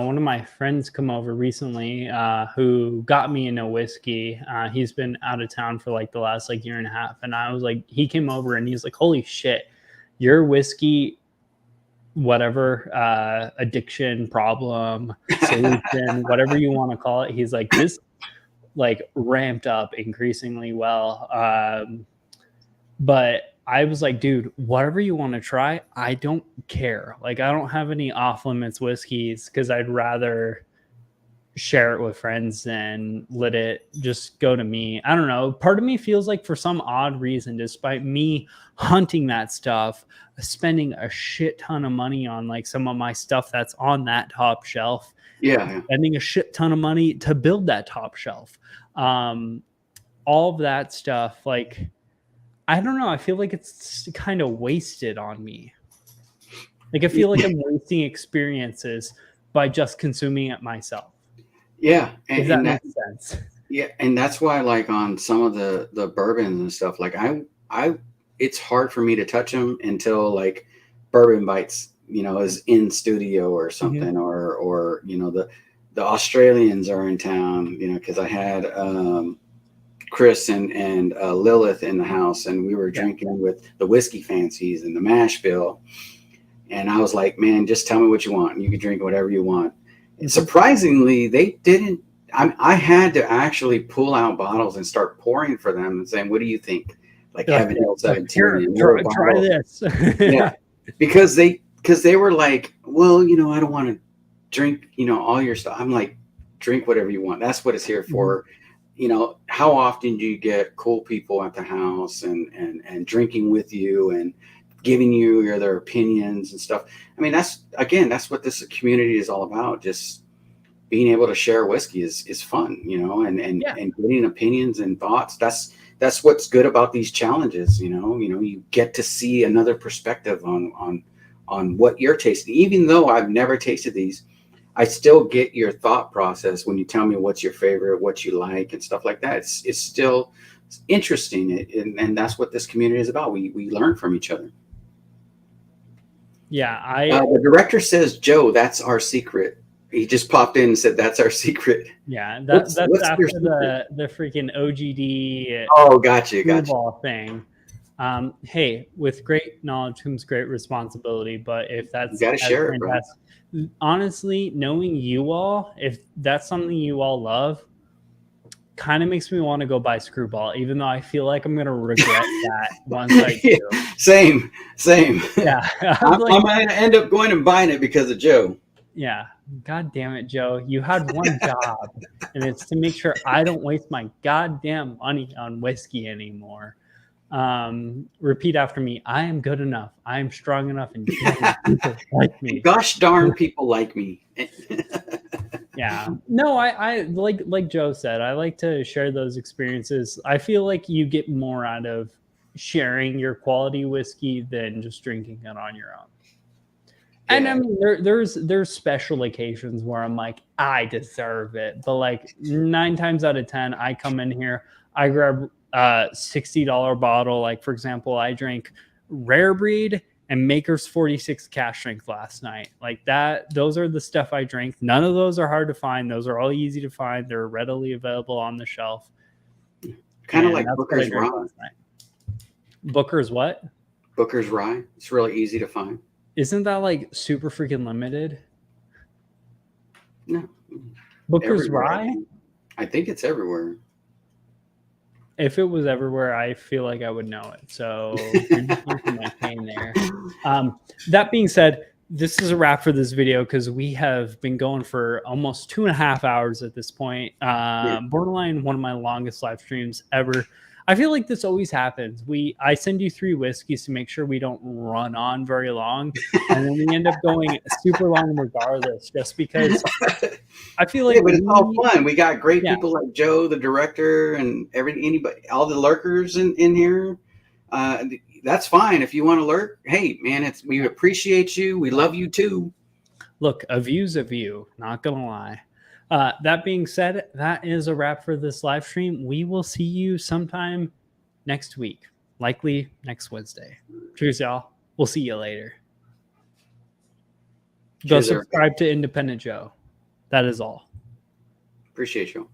S1: one of my friends come over recently who got me into whiskey. He's been out of town for like the last like year and a half, and I was like, he came over and he's like, holy shit, your whiskey, whatever addiction, problem, solution, whatever you want to call it, he's like, this like ramped up increasingly well. But I was like, dude, whatever you want to try, I don't care. Like, I don't have any off limits whiskeys, because I'd rather share it with friends than let it just go to me. I don't know. Part of me feels like, for some odd reason, despite me hunting that stuff, spending a shit ton of money on like some of my stuff that's on that top shelf,
S2: yeah,
S1: spending a shit ton of money to build that top shelf, all of that stuff, like, I don't know. I feel like it's kind of wasted on me. Like, I feel like I'm wasting experiences by just consuming it myself.
S2: Yeah,
S1: If that makes sense.
S2: yeah, and that's why, like, on some of the bourbons and stuff, like, I it's hard for me to touch them until, like, Bourbon Bites, is in studio or something, or the Australians are in town, because I had Chris and Lilith in the house, and we were drinking with the Whiskey Fancies and the Mash Bill, and I was like, man, just tell me what you want, and you can drink whatever you want. Surprisingly, they didn't. I had to actually pull out bottles and start pouring for them and saying, what do you think? Like Heaven Hill 17.
S1: Here, try this.
S2: Yeah, because they were like, well, I don't want to drink, all your stuff. I'm like, drink whatever you want. That's what it's here for. How often do you get cool people at the house and drinking with you and giving you their opinions and stuff? I mean, that's what this community is all about. Just being able to share whiskey is fun, and getting opinions and thoughts. That's what's good about these challenges. You get to see another perspective on what you're tasting. Even though I've never tasted these, I still get your thought process when you tell me what's your favorite, what you like, and stuff like that. It's still interesting, and that's what this community is about. We learn from each other.
S1: Yeah,
S2: the director says, Joe, that's our secret. He just popped in and said, that's our secret.
S1: Yeah, that's after the freaking OGD.
S2: Oh, gotcha.
S1: Thing. Hey, with great knowledge comes great responsibility. But if that's,
S2: you gotta share it, bro.
S1: Honestly, knowing you all, if that's something you all love, kind of makes me want to go buy Screwball, even though I feel like I'm gonna regret that once I do.
S2: Same.
S1: Yeah,
S2: I'm gonna end up going and buying it because of Joe.
S1: Yeah. God damn it, Joe. You had one job, and it's to make sure I don't waste my goddamn money on whiskey anymore. Repeat after me. I am good enough. I am strong enough, and people like me.
S2: Gosh darn, people like me.
S1: Yeah. No, I like Joe said, I like to share those experiences. I feel like you get more out of sharing your quality whiskey than just drinking it on your own. And I mean, there's special occasions where I'm like, I deserve it. But like 9 times out of 10, I come in here, I grab a $60 bottle. Like, for example, I drank Rare Breed and Maker's 46 cash strength last night. Like that, those are the stuff I drink. None of those are hard to find. Those are all easy to find. They're readily available on the shelf.
S2: Kind of like Booker's Rye.
S1: Booker's what?
S2: Booker's Rye. It's really easy to find.
S1: Isn't that like super freaking limited?
S2: No.
S1: Booker's Rye?
S2: I think it's everywhere.
S1: If it was everywhere, I feel like I would know it. So you're just using my pain there. That being said, this is a wrap for this video because we have been going for almost 2.5 hours at this point. Borderline one of my longest live streams ever. I feel like this always happens. I send you 3 whiskeys to make sure we don't run on very long, and then we end up going super long regardless, just because I feel like.
S2: But it's all fun. We got great people like Joe, the director, and anybody, all the lurkers in here. That's fine if you want to lurk. Hey, man, we appreciate you. We love you too.
S1: Look, a view's a view. Not gonna lie. That being said, that is a wrap for this live stream. We will see you sometime next week, likely next Wednesday. Cheers, y'all. We'll see you later. Go subscribe to Independent Joe. That is all.
S2: Appreciate you.